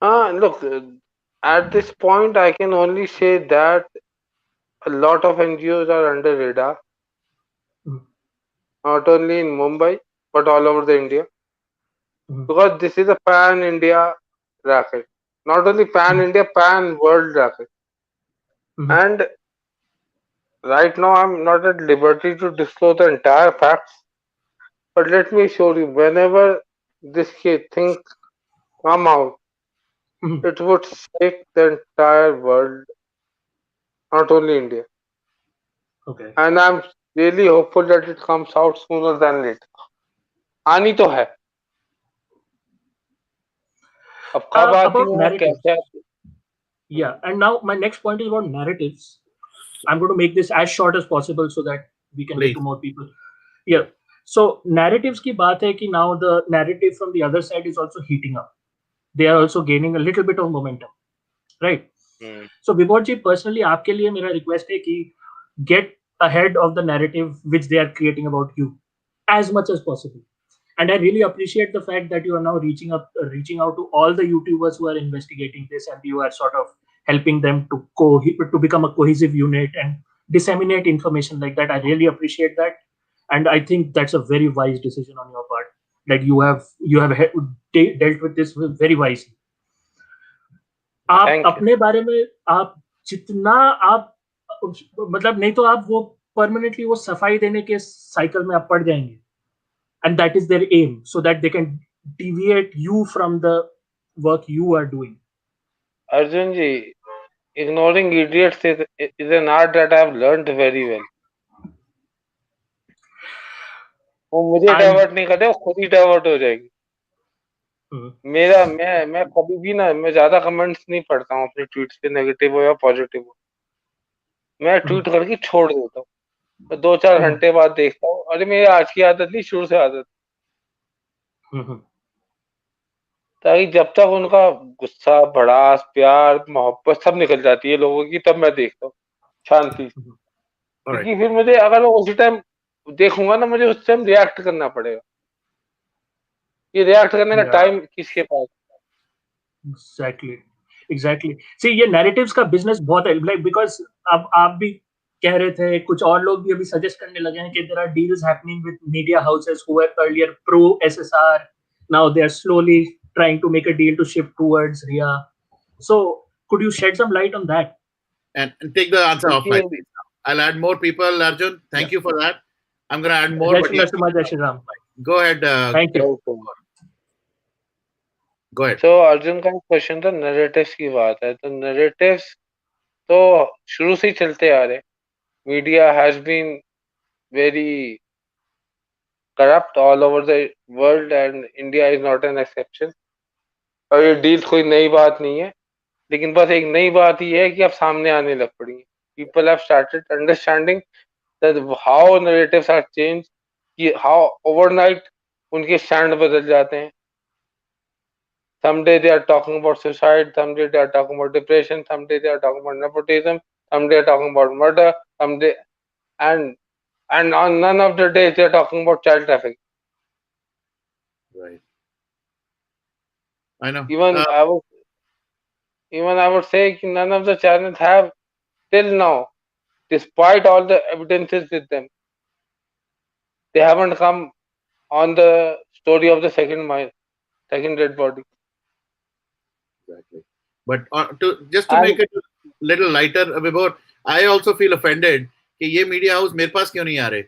Look, at this point, I can only say that a lot of NGOs are under radar, Mhm. not only in Mumbai, but all over the India. Mhm. Because this is a pan-India racket. Not only pan-India, pan-world racket. Mhm. And right now, I'm not at liberty to disclose the entire facts. But let me assure you, whenever this thing come out, Mhm. it would shake the entire world, not only India. Okay. And I'm really hopeful that it comes out sooner than later. आनी तो है. अब कब आती About है और कैसे narratives. आती है? Yeah. And now my next point is about narratives. I'm going to make this as short as possible so that we can get Please. to more people. Yeah. So narratives की बात है कि now the narrative from the other side is also heating up. They are also gaining a little bit of momentum, right? Hmm. So Vibhor ji, personally आपके लिए मेरा request है कि get ahead of the narrative which they are creating about you as much as possible. And I really appreciate the fact that you are now reaching out to all the YouTubers who are investigating this, and you are sort of helping them to become a cohesive unit and disseminate information like that. I really appreciate that, and I think that's a very wise decision on your part. that you have dealt with this very wisely. आप Thank you. अपने बारे में आप जितना आप मतलब नहीं तो आप वो परमानेंटली वो सफाई देने के साइकिल में आप पड़ जाएंगे, and that is their aim, so that they can deviate you from the work you are doing. Arjun ji, ignoring idiots is an art that I have learned very well. वो मुझे divert नहीं करते, वो खुद ही divert हो जाएगी. मेरा मैं कभी भी ना, मैं ज्यादा कमेंट्स नहीं पढ़ता हूँ अपने ट्वीट्स पे, नेगेटिव हो या पॉजिटिव हो. मैं ट्वीट करके छोड़ देता हूँ. मैं 2-4 घंटे बाद देखता हूँ, अरे मेरी आज की आदत नहीं, शुरू से आदत. ताकि जब तक उनका गुस्सा, भड़ास, प्यार, मोहब्बत सब निकल जाती है लोगों की, तब मैं देखता हूँ शांति से. क्योंकि फिर मुझे, अगर मैं उसी टाइम देखूंगा ना, मुझे उस टाइम रिएक्ट करना पड़ेगा. ये रिएक्ट करने का टाइम किसके पास? एग्जैक्टली. सी ये नैरेटिव्स का बिजनेस बहुत है, लाइक बिकॉज अब आप भी कह रहे थे, कुछ और लोग भी अभी सजेस्ट करने लगे हैं कि there are deals happening with media houses who were earlier pro SSR, now they are slowly trying to make a deal to shift towards Rhea. So could you shed some light on that? And take the answer off my please. I'll add more people, Arjun. Thank you for that. I'm going to add more. Go ahead. Thank you. Go ahead. So Arjun का question था narratives की बात है, तो narratives तो शुरू से ही चलते आ रहे. Media has been very corrupt all over the world and India is not an exception. और ये डील कोई नई बात नहीं है, लेकिन बस एक नई बात ये है कि अब सामने आने लग पड़ी है. People have started understanding that how narratives are changed, कि how overnight उनके स्टैंड बदल जाते हैं. Someday they are talking about suicide, someday they are talking about depression, someday they are talking about nepotism, someday they are talking about murder, someday and on none of the days they are talking about child trafficking. Right. I know. Even I would say none of the channels have till now, despite all the evidences with them, they haven't come on the story of the second dead body. Exactly. But to make it a little lighter, Vibhor, I also feel offended कि ये media house मेरे पास क्यों नहीं आ रहे.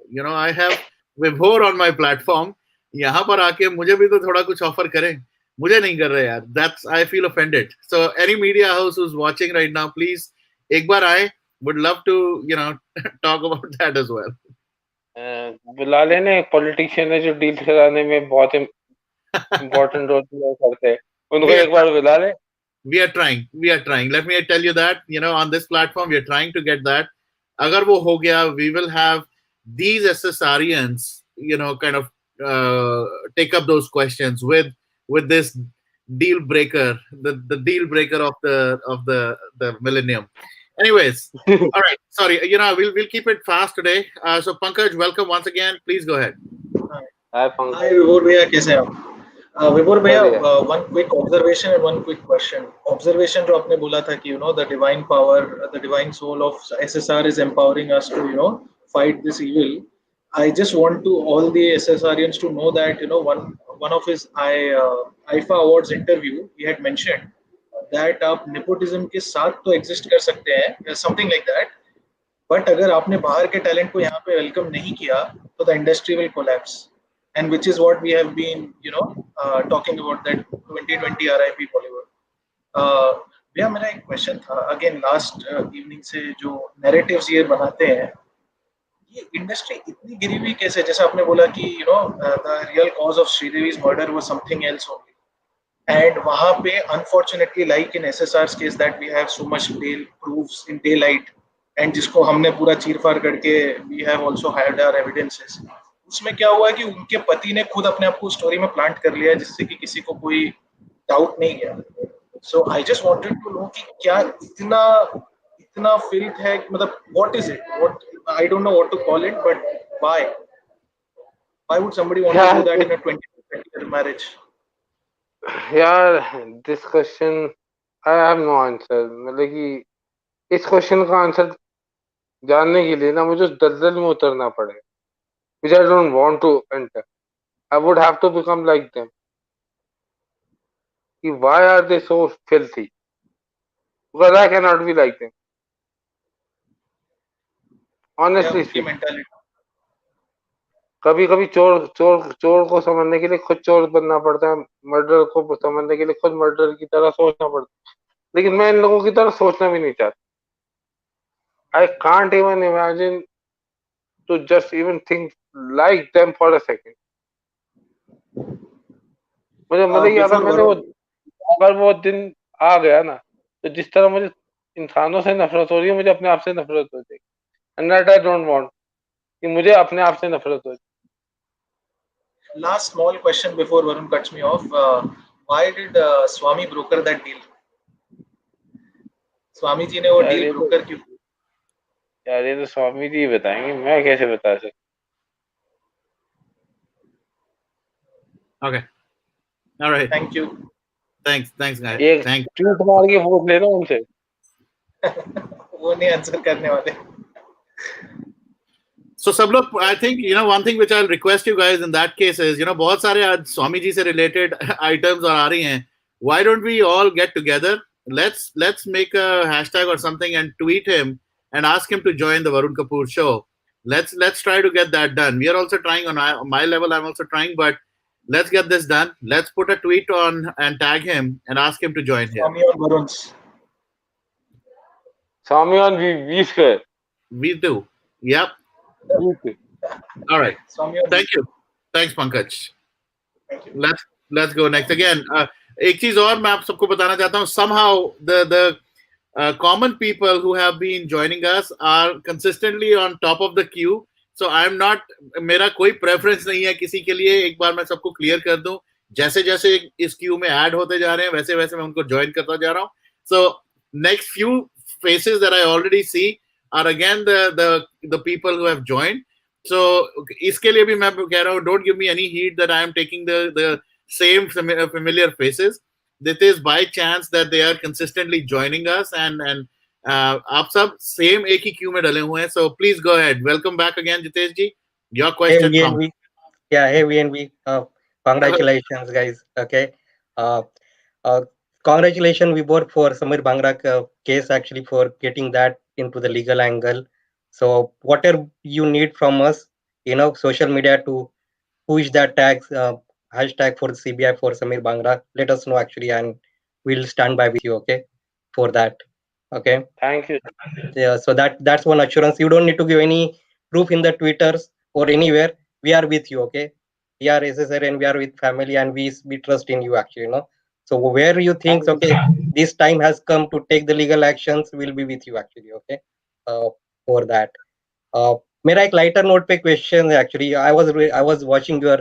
You know, I have Vibhor on my platform. यहाँ पर आके मुझे भी तो थोड़ा कुछ ऑफर करें. मुझे नहीं कर रहे यार. That's, I feel offended. So any media house who's watching right now, please एक बार आए. Would love to, you know, talk about that as well. बुला लेने पॉलिटिशियन है जो डील कराने में बहुत इम्पोर्टेंट रोल प्ले करते हैं, उनको एक बार बुला ले. We are trying. Let me tell you that, you know, on this platform, we are trying to get that. Agar wo ho gaya, we will have these SSRians, you know, kind of take up those questions with this deal breaker, the deal breaker of the millennium. Anyways, all right. Sorry, you know, we'll keep it fast today. So Pankaj, welcome once again. Please go ahead. Hi Pankaj. Hi Vibhor bhaiya, kaise hain aap? Vibhor bhaiya, one quick observation and one quick question. Observation जो आपने बोला था कि you know the divine power, the divine soul of SSR is empowering us to, you know, fight this evil. I just want to all the SSRians to know that, you know, one of his IFA Awards interview, he had mentioned that आप nepotism के साथ तो exist कर सकते हैं, something like that. But अगर आपने बाहर के talent को यहाँ पे welcome नहीं किया, तो the industry will collapse. And which is what we have been, you know, talking about that 2020 RIP Bollywood. भैया मेरा एक क्वेश्चन था, अगेन लास्ट इवनिंग से जो नैरेटिव्स ये बनाते हैं, ये इंडस्ट्री इतनी गिरी हुई कैसे? जैसे आपने बोला कि you know the real cause of Sridevi's murder was something else only, and वहां पे unfortunately like in SSR's case that we have so much bail proofs in daylight, and जिसको हमने पूरा चीरफाड़ करके we have also hired our evidences. उसमें क्या हुआ कि उनके पति ने खुद अपने आप को स्टोरी में प्लांट कर लिया जिससे कि किसी को कोई डाउट नहीं गया. So I just wanted to know कि क्या इतना फिल्थ है, मतलब what is it, what I don't know what to call it, but why would somebody want to do that in a 20 marriage? यार this question I have no answer. मतलब कि इस question का आंसर जानने के लिए ना मुझे उस दलदल में उतरना पड़ेगा which I don't want to enter. I would have to become like them. Why are they so filthy? Because I cannot be like them. Honestly speaking. कभी कभी चोर चोर चोर को समझने के लिए खुद चोर बनना पड़ता है, मर्डर को समझने के लिए खुद मर्डर की तरह सोचना पड़ता है, लेकिन मैं इन लोगों की तरह सोचना भी नहीं चाहता. I can't even imagine to just even think like them for a second. मुझे मतलब अगर वो दिन आ गया ना, तो जिस तरह मुझे इंसानों से नफरत हो रही है, मुझे अपने आप से नफरत हो जाएगी. And that I don't want. कि मुझे अपने आप से नफरत हो जाए. Last small question before Varun cuts me off. Why did Swami broker that deal? Swami ji ने वो डील ब्रोकर क्यों? यार ये तो स्वामी जी बताएंगे, मैं कैसे बता सकता. Okay. All right. Thank you. Thanks guys. Thank you. Tweet मार के वोट लेना उनसे. वो नहीं आंसर करने वाले. So सब लोग, I think, one thing which I'll request you guys in that case is, बहुत सारे आज स्वामी जी से related items और आ रही हैं. Why don't we all get together? Let's make a hashtag or something and tweet him and ask him to join the Varun Kapur show. Let's try to get that done. We are also trying on my level. I'm also trying, but let's get this done. Let's put a tweet on and tag him and ask him to join here. Swami on Varun's. Swami on we square. We do. Yep. Okay. All right. Thank you. Thanks, Pankaj. Thank you. Let's go next. Again, एक चीज और मैं आप सबको बताना चाहता हूँ. Somehow the common people who have been joining us are consistently on top of the queue. So I'm not, मेरा कोई preference नहीं है किसी के लिए. एक बार मैं सबको clear कर दूं. जैसे जैसे इस queue में add होते जा रहे हैं, वैसे वैसे मैं उनको join करता जा रहा हूँ. So next few faces that I already see are again the people who have joined. So इसके लिए भी मैं कह रहा हूँ, don't give me any heed that I am taking the same familiar faces. This is by chance that they are consistently joining us and आप सब same एक ही queue में डले हुए हैं. So please go ahead. Welcome back again, Jitesh ji. Your question. Hey VNV. Yeah, hey VNV. Congratulations, guys. Okay. Congratulations, we both for Samir Bangara case actually for getting that into the legal angle. So whatever you need from us, social media to push that hashtag for the CBI for Samir Bangara, let us know actually, and we'll stand by with you. Okay, for that. Okay. Thank you. Yeah. So that's one assurance. You don't need to give any proof in the Twitters or anywhere. We are with you. Okay. We are SSR and we are with family and we trust in you actually. So where you think, okay, this time has come to take the legal actions, we'll be with you actually, okay, for that. मेरा एक lighter note पे question है actually. I was watching your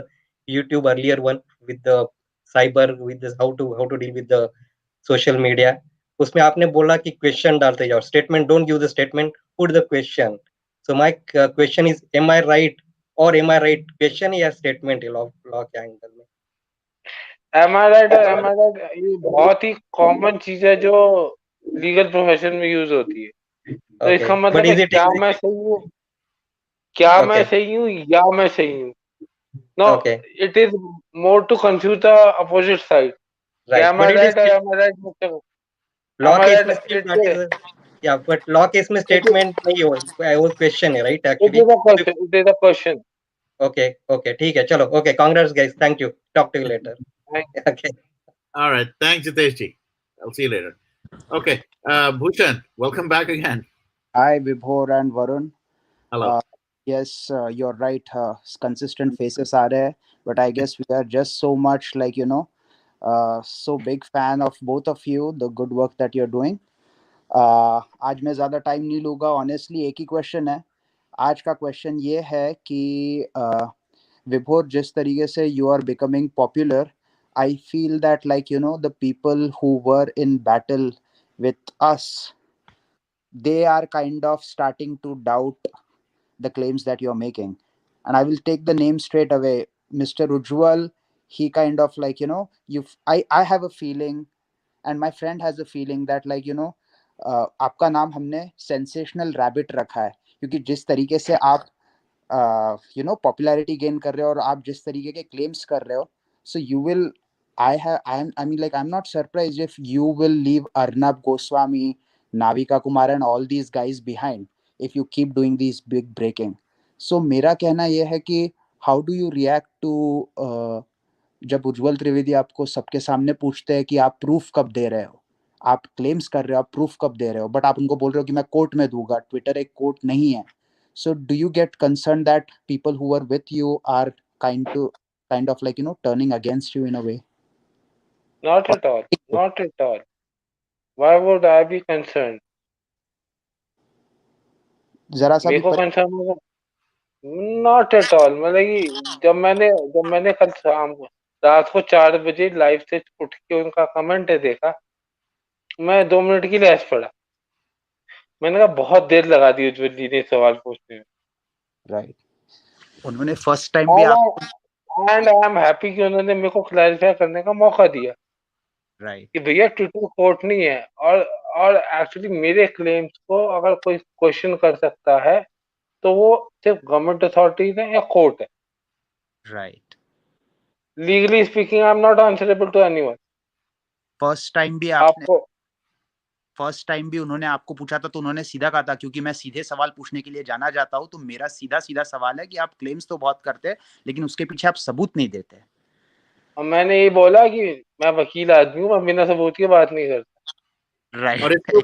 YouTube earlier one with the cyber, with this how to deal with the social media. उसमें आपने बोला कि question डालते जाओ. Statement, don't give the statement, put the question. So my question is, am I right or am I right? Question या statement law के angle में. Am I right or am I right? ये बहुत ही common चीज है जो legal profession में use होती है. तो इसका मतलब है क्या मैं सही हूँ, क्या मैं सही हूँ या मैं सही हूँ. No, it is more to confuse the opposite side. Right. Am I right or am I right? Law case में that is, yeah, but law case में statement नहीं हो, वो question है, right? Actually. It is a question. Okay, ठीक है, चलो, okay, congrats guys, thank you. Talk to you later. Okay. All right, thanks Jitesh ji. I'll see you later. Okay, Bhushan, welcome back again. Hi Vibhor and Varun. Hello. Yes, you're right. Consistent faces are there, but I guess we are just so much like so big fan of both of you. The good work that you're doing. आज मैं ज़्यादा time नहीं लूँगा. Honestly एक ही question है. आज का question ये है कि विभोर, जिस तरीके से you are becoming popular, I feel that like the people who were in battle with us, they are kind of starting to doubt the claims that you're making. And I will take the name straight away. Mr. Ujwal, he kind of like, I have a feeling, and my friend has a feeling that like, आपका नाम हमने sensational rabbit रखा है, क्योंकि जिस तरीके से आप पॉपुलैरिटी गेन कर रहे हो और आप जिस तरीके के क्लेम्स कर रहे हो, so you will, I mean, like, I'm not surprised if you will leave Arnab Goswami, Navika Kumar and all these guys behind if you keep doing these big breaking. So मेरा कहना ये है कि how do you react to जब उज्जवल त्रिवेदी आपको सबके सामने पूछते हैं कि आप प्रूफ कब दे रहे हो, आप क्लेम्स कर रहे हो, आप प्रूफ कब दे रहे हो, बट आप उनको बोल रहे हो कि मैं कोर्ट में दूंगा, ट्विटर एक कोर्ट नहीं है. So do you get concerned that people who are with you are kind of like, turning against you in a way? Not at all. Not at all. Why would I be concerned? जरा सा मेरे भी को concern होगा? Not at all. मतलब कि जब मैंने कल शाम को रात को 4 बजे लाइव से उठ के उनका कमेंट देखा, मैं 2 मिनट के लिए हंस पड़ा. मैंने कहा बहुत देर लगा दी उज्जवल जी ने सवाल पूछने में. राइट. उन्होंने फर्स्ट टाइम भी एंड आई एम हैप्पी कि उन्होंने मेरे को क्लैरिफाई करने का मौका दिया. राइट. कि भैया ट्विटर कोर्ट नहीं है. और एक्चुअली मेरे क्लेम्स को अगर कोई क्वेश्चन कर सकता है तो वो सिर्फ गवर्नमेंट अथॉरिटीज है या कोर्ट है. Right. Legally speaking I am not answerable to anyone. First time भी उन्होंने आपको पूछा था तो उन्होंने सीधा कहा था, क्योंकि मैं सीधे सवाल पूछने के लिए जाना जाता हूँ, तो मेरा सीधा सवाल है कि आप क्लेम्स तो बहुत करते हैं लेकिन उसके पीछे आप सबूत नहीं देते. और मैंने ये बोला कि मैं वकील आदमी हूँ, मैं बिना सबूत की बात नहीं करता. राइट. और इसके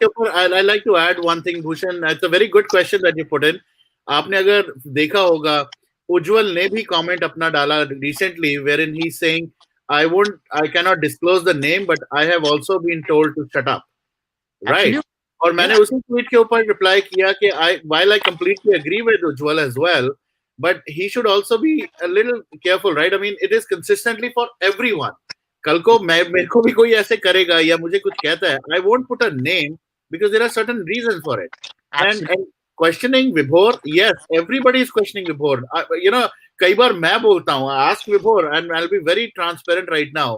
ऊपर I like to add one thing Bhushan, it's a very good question that you put in. आपने अगर देखा होगा उज्जवल ने भी कमेंट अपना डाला recently wherein he saying I can not disclose the name but I have also been told to shut up. Right. और मैंने उसी ट्वीट के ऊपर रिप्लाई किया कि while I completely agree with Ujjwal as well, but he should also be a little careful, right? I mean, it is consistently for everyone. कल को मेरे को भी कोई ऐसे करेगा या मुझे कुछ कहता है, I won't put a name because there are certain reasons for it. And questioning Vibhor, yes, everybody is questioning Vibhor. कई बार मैं बोलता हूँ, ask Vibhor, and I'll be very transparent right now.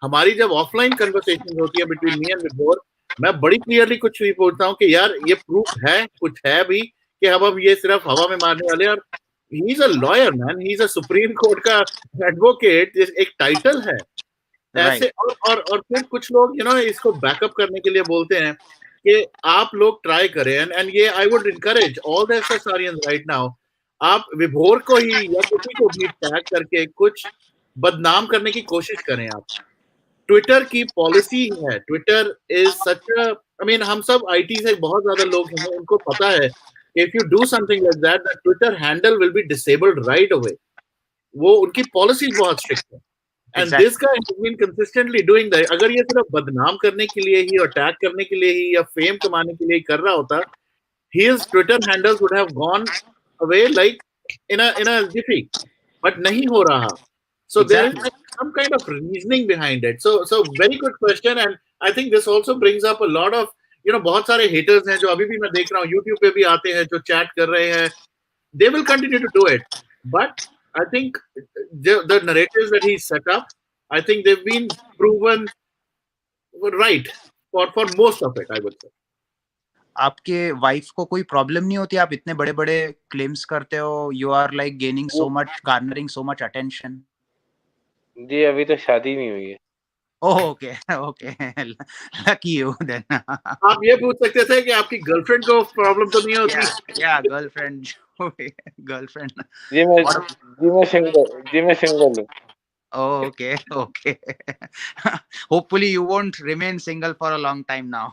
हमारी जब ऑफलाइन कन्वर्सेशन होती है between me and Vibhor, मैं बड़ी क्लियरली कुछ भी बोलता हूँ कि यार ये प्रूफ है, कुछ है भी कि अब ये सिर्फ हवा में मारने वाले. और he is a lawyer man, he is a supreme court का एडवोकेट, एक टाइटल है ऐसे. और फिर कुछ लोग इसको बैकअप करने के लिए बोलते हैं कि आप लोग ट्राई करें. एंड ये I would encourage all the एसएसआरियंस right now, आप विभोर को ही या किसी को भी टैग करके कुछ बदनाम करने की कोशिश करें. आप ट्विटर की पॉलिसी है, Twitter is such I mean हम सब आईटी से बहुत ज्यादा लोग हैं, उनको पता है if you do something like that the Twitter handle will be disabled right away. वो उनकी पॉलिसी बहुत स्ट्रिक्ट है. And this guy has been consistently doing that. अगर ये सिर्फ बदनाम करने के लिए ही और टैग करने के लिए ही या फेम कमाने के लिए कर रहा होता, his Twitter handles would have gone away like in a jiffy, but नहीं हो रहा. So there is some kind of reasoning behind it. So very good question, and I think this also brings up a lot of बहुत सारे haters हैं जो अभी भी मैं देख रहा हूँ YouTube पे भी आते हैं जो chat कर रहे हैं. They will continue to do it, but I think the narratives that he set up, I think they've been proven right for most of it, I would say. आपके वाइफ को कोई प्रॉब्लम नहीं होती, आप इतने बड़े बड़े क्लेम्स करते हो, you are like gaining so much, garnering so much attention? जी अभी तो शादी नहीं हुई है. Okay lucky you then. आप ये पूछ सकते थे कि आपकी गर्लफ्रेंड को प्रॉब्लम तो नहीं होती? या गर्लफ्रेंड जी मैं सिंगल हूँ. Okay. Hopefully you won't remain single for a long time now.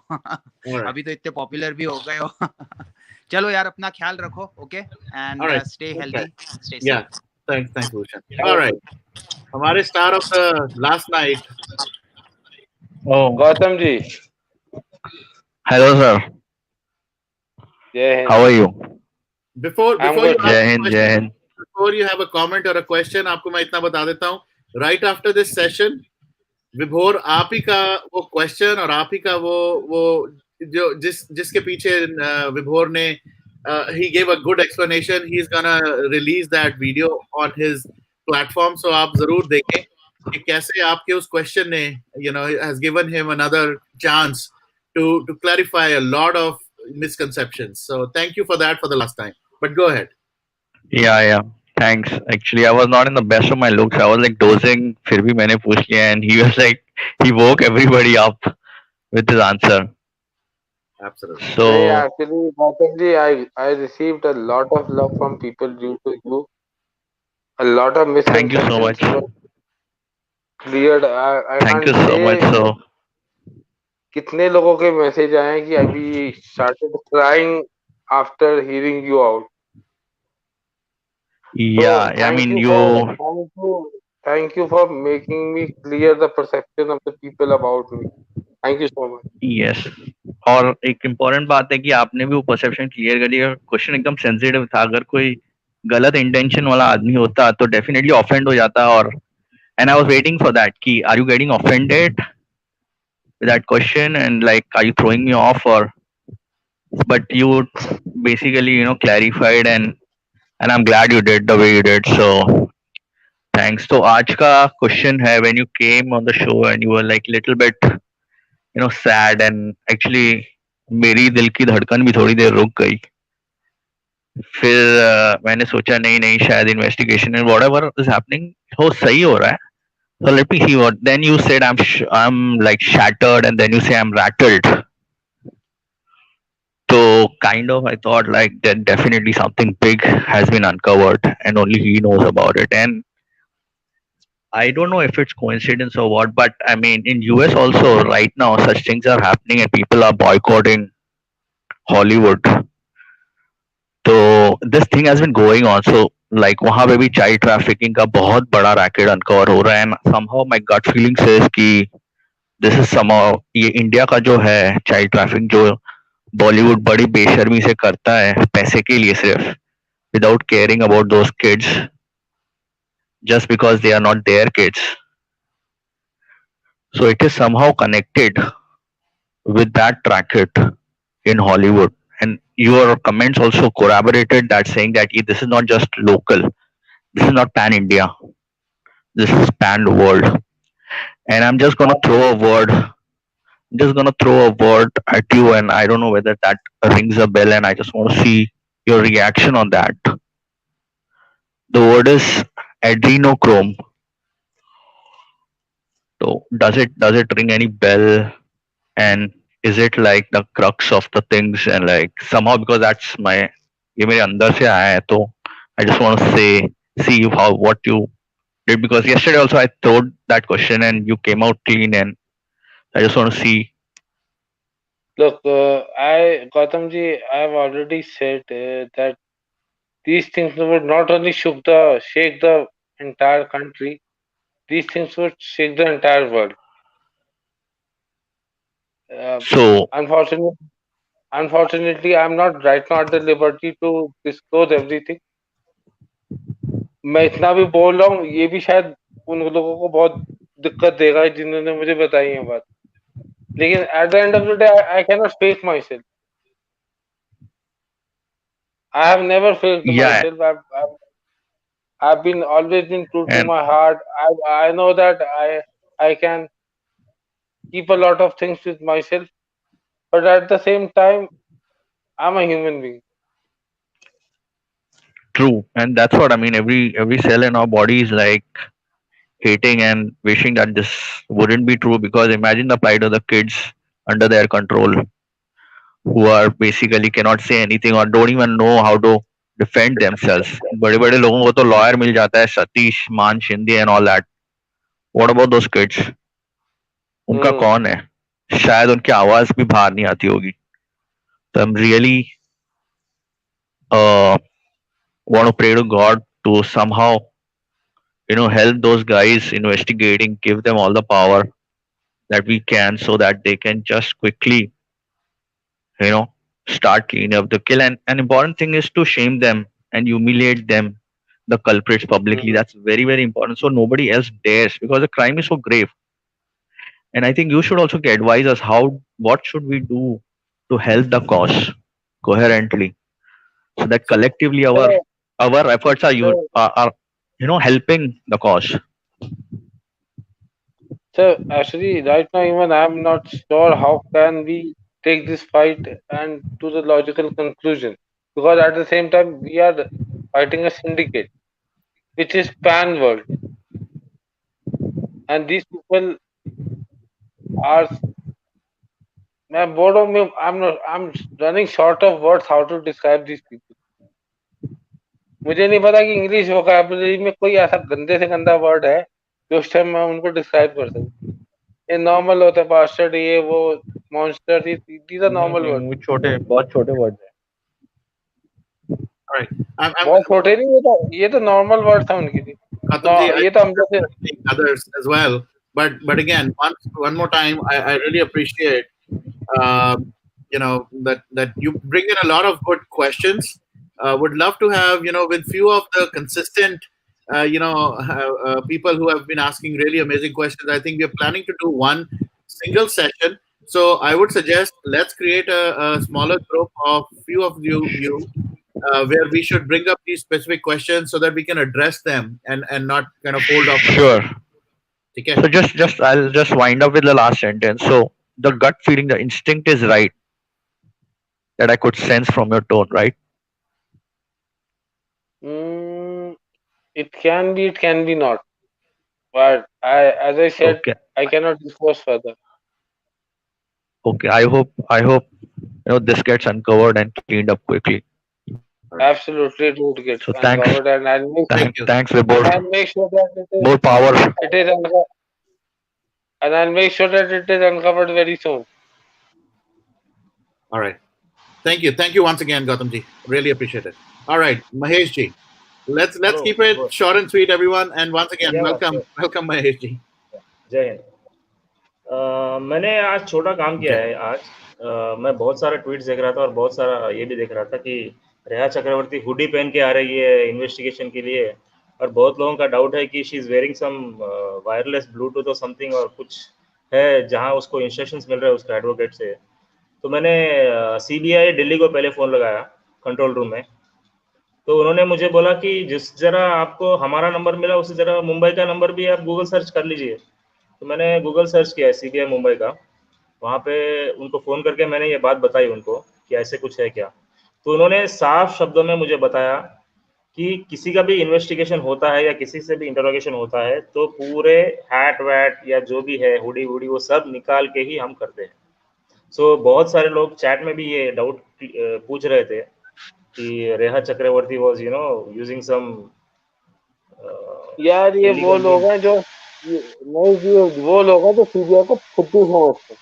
अभी तो इतने पॉपुलर भी हो गए हो. चलो यार अपना ख्याल रखो. Okay, and stay healthy, stay safe. Yeah, thanks Bhushan. All right, हमारे star of the last night. Gautam ji. Hello sir. जय Hind. How are you? Before जय Hind. Before you have a comment or a question, आपको मैं इतना बता देता हूँ. Right after this session, विभोर आप ही का वो क्वेश्चन और आप ही का वो जो जिसके पीछे विभोर ने he gave a good explanation. He's gonna release that video on his platform. So आप जरूर देखें कि कैसे आपके उस क्वेश्चन ने has given him another chance to clarify a lot of misconceptions. So thank you for that for the last time. But go ahead. Yeah, yeah. Thanks. Actually, I was not in the best of my looks. I was like dozing. फिर भी मैंने पूछ लिया, and he was like, he woke everybody up with his answer. Absolutely. नहीं, So actually, Gautam ji, I received a lot of love from people due to you. A lot of thank you so much. misconceptions were cleared. I Thank you can't so much. say So कितने लोगों के message आए हैं कि अभी started crying after hearing you out. So yeah, I mean you. thank you for making me clear the perception of the people about me. Thank you so much. Yes, और एक important बात है कि आपने भी वो परसेप्शन क्लियर कर दिया। क्वेश्चन एकदम सेंसिटिव था, अगर कोई गलत इंटेंशन वाला आदमी होता तो डेफिनेटली ऑफेंड हो जाता। और and I was waiting for that कि are you getting offended with that question and like are you throwing me off, और but you basically clarified, and I am glad you did the way you did, so thanks. तो आज का question है, when you came on the show and you were like little bit sad, and actually मेरी दिल की धड़कन भी थोड़ी देर रुक गई। फिर मैंने सोचा नहीं नहीं, शायद investigation and whatever is happening हो सही हो रहा है, so let me see what. Then you said I'm like shattered, and then you say I'm rattled. So kind of I thought like that definitely something big has been uncovered and only he knows about it. And I don't know if it's coincidence or what, but I mean in US also right now such things are happening and people are boycotting Hollywood. So this thing has been going on. So like वहाँ पे भी child trafficking का बहुत बड़ा racket uncover हो रहा है, and somehow my gut feeling says कि this is somehow ये इंडिया का जो है child trafficking जो बॉलीवुड बड़ी बेशर्मी से करता है पैसे के लिए सिर्फ, without caring about those kids just because they are not their kids. So it is somehow connected with that racket in Hollywood. And your comments also corroborated that, saying that this is not just local, this is not pan India, this is pan world. And I'm just gonna throw a word, at you, and I don't know whether that rings a bell, and I just want to see your reaction on that. The word is adrenochrome. So does it ring any bell? And is it like the crux of the things? And like somehow, because that's my, ये मेरे अंदर से आया है, तो I just want to see how what you did, because yesterday also I thrown that question and you came out clean, and I just want to see. Look, Gautam ji, I have already said that these things would not only shake the entire country, these things would shake the entire world. So Unfortunately, I'm not right now at the liberty to disclose everything. मैं इतना भी बोल रहा हूँ, ये भी शायद उन लोगों को बहुत दिक्कत देगा जिन्होंने मुझे बताई है बात। लेकिन at the end of the day, I cannot fake myself. I have never faked yeah, myself. I've been always been true to and my heart. I know that I can keep a lot of things with myself, but at the same time, I'm a human being. true, and that's what I mean. Every cell in our body is like hating and wishing that this wouldn't be true, because imagine the plight of the kids under their control, who are basically cannot say anything or don't even know how to defend themselves. बड़े बड़े लोगों को तो lawyer मिल जाता है, सतीश मान Shinde and all that. What about those kids? उनका कौन है? शायद उनकी आवाज भी बाहर नहीं आती होगी. So I'm really want to pray to God to somehow help those guys investigating, give them all the power that we can, so that they can just quickly you know start cleaning up the kill. And an important thing is to shame them and humiliate them, the culprits, publicly. That's very very important, so nobody else dares, because the crime is so grave. And I think you should also advise us what should we do to help the cause coherently, so that collectively our efforts are helping the cause. So actually, right now, even I'm not sure how can we take this fight and to the logical conclusion, because at the same time we are fighting a syndicate, which is pan world, and these people are. I'm bored of me. I'm running short of words how to describe these people. मुझे नहीं पता कि English vocabulary में कोई ऐसा गंदे से गंदा वर्ड है जो उस टाइम मैं उनको डिस्क्राइब कर सकूं. ये नॉर्मल होता है, बास्टर्ड, ये वो, monster, these are normal words. वो छोटे, बहुत छोटे वर्ड है. All right. बहुत छोटे नहीं, ये तो नॉर्मल वर्ड था उनके लिए. ये तो हम जैसे others as well. But again, one more time, I really appreciate that you bring in a lot of good questions. Would love to have with few of the consistent people who have been asking really amazing questions. I think we are planning to do one single session. So I would suggest let's create a smaller group of few of you where we should bring up these specific questions so that we can address them and not kind of hold off. Sure. Okay. So I'll just wind up with the last sentence. So the gut feeling, the instinct is right, that I could sense from your tone, right? It can be, it can be not. But as I said, Okay. I cannot disclose further. Okay. I hope this gets uncovered and cleaned up quickly. Absolutely, it would get So thanks. uncovered, and I'll make Thanks, Vibhor. I'll make sure that it is More power. It is uncovered, and I'll make sure that it is uncovered very soon. All right. Thank you once again, Gautam ji. Really appreciate it. All right, Mahesh ji. Let's keep it short and sweet, everyone. And once again, welcome Mahesh ji. जय हिंद. मैंने आज छोटा काम किया है. आज मैं बहुत सारे ट्वीट्स देख रहा था और बहुत सारा ये भी देख रहा था कि रेहा चक्रवर्ती हुडी पहन के आ रही है इन्वेस्टिगेशन के लिए, और बहुत लोगों का डाउट है कि she is wearing some wireless Bluetooth और समथिंग, और कुछ है जहां उसको इंस्ट्रक्शंस मिल रहे हैं उसके एडवोकेट से. तो मैंने CBI दिल्ली को पहले फ़ोन लगाया कंट्रोल रूम में, तो उन्होंने मुझे बोला कि जिस जरा आपको हमारा नंबर मिला उसी जरा मुंबई का नंबर भी आप गूगल सर्च कर लीजिए. तो मैंने गूगल सर्च किया CBI मुंबई का, वहाँ पे उनको फ़ोन करके मैंने ये बात बताई उनको कि ऐसे कुछ है क्या. तो उन्होंने साफ शब्दों में मुझे बताया कि किसी का भी इन्वेस्टिगेशन होता है या किसी से भी इंटरोगेशन होता है तो पूरे हैट वैट या जो भी है हुडी वुडी वो सब निकाल के ही हम करते हैं. सो बहुत सारे लोग चैट में भी ये डाउट पूछ रहे थे कि रेहा चक्रवर्ती वाज यूजिंग सम. यार ये वो लोग हैं जो वो लोग हैं जो CBI को फुद्दू समझते हैं.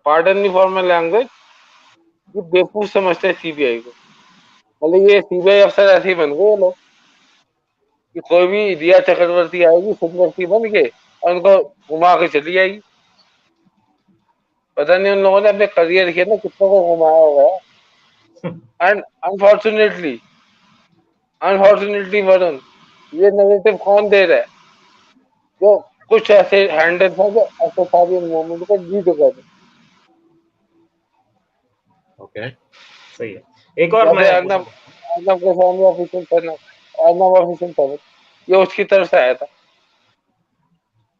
Pardon me for my language, ये बेवकूफ समझते हैं CBI को. मतलब ये CBI अफसर ऐसे ही बन गए लोग कि कोई भी रिया चक्रवर्ती आएगी सुंदरती बन के और उनको घुमा के चली जाएगी. पता नहीं उन लोगों ने अपने करियर के ना कितनों को घुमाया होगा. एंड अनफॉर्चुनेटली वरुण, ये नेगेटिव कौन दे रहा है? जो कुछ ऐसे हैंडल था जो ऐसे सारी मूवमेंट को लीड कर रहे. ओके, सही है. एक और मैं अर्नब ऑफिशियल था, ये उसकी तरफ से आया था.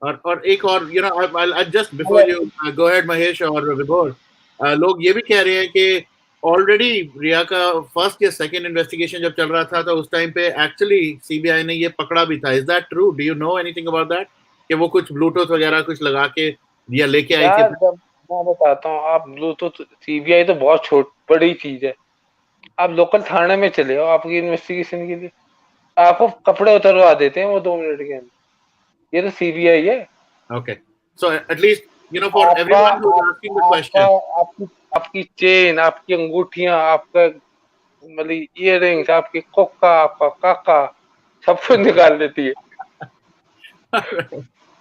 और एक और I'll just before you go ahead Mahesh और Vibhor, लोग ये भी कह रहे हैं कि ऑलरेडी रिया का फर्स्ट या सेकंड इन्वेस्टिगेशन जब चल रहा था तो उस टाइम पे एक्चुअली CBI ने ये पकड़ा भी था. Is that true? Do you know anything about that कि वो कुछ ब्लूटूथ वगैरह कुछ लगा के या लेके आई थी? मैं बताता हूँ. आप ब्लूटूथ, CBI तो बहुत बड़ी चीज है. आप लोकल थाने में चले हो आपकी इन्वेस्टिगेशन के लिए, आपको कपड़े उतरवा देते हैं वो 2 मिनट के अंदर. ये तो CBI है. Okay, so at least for everyone who's asking the question, आपकी चेन, आपकी अंगूठियां, आपका मतलब इयररिंग्स, आपकी कोका, आपका काका, सब कुछ निकाल देती है.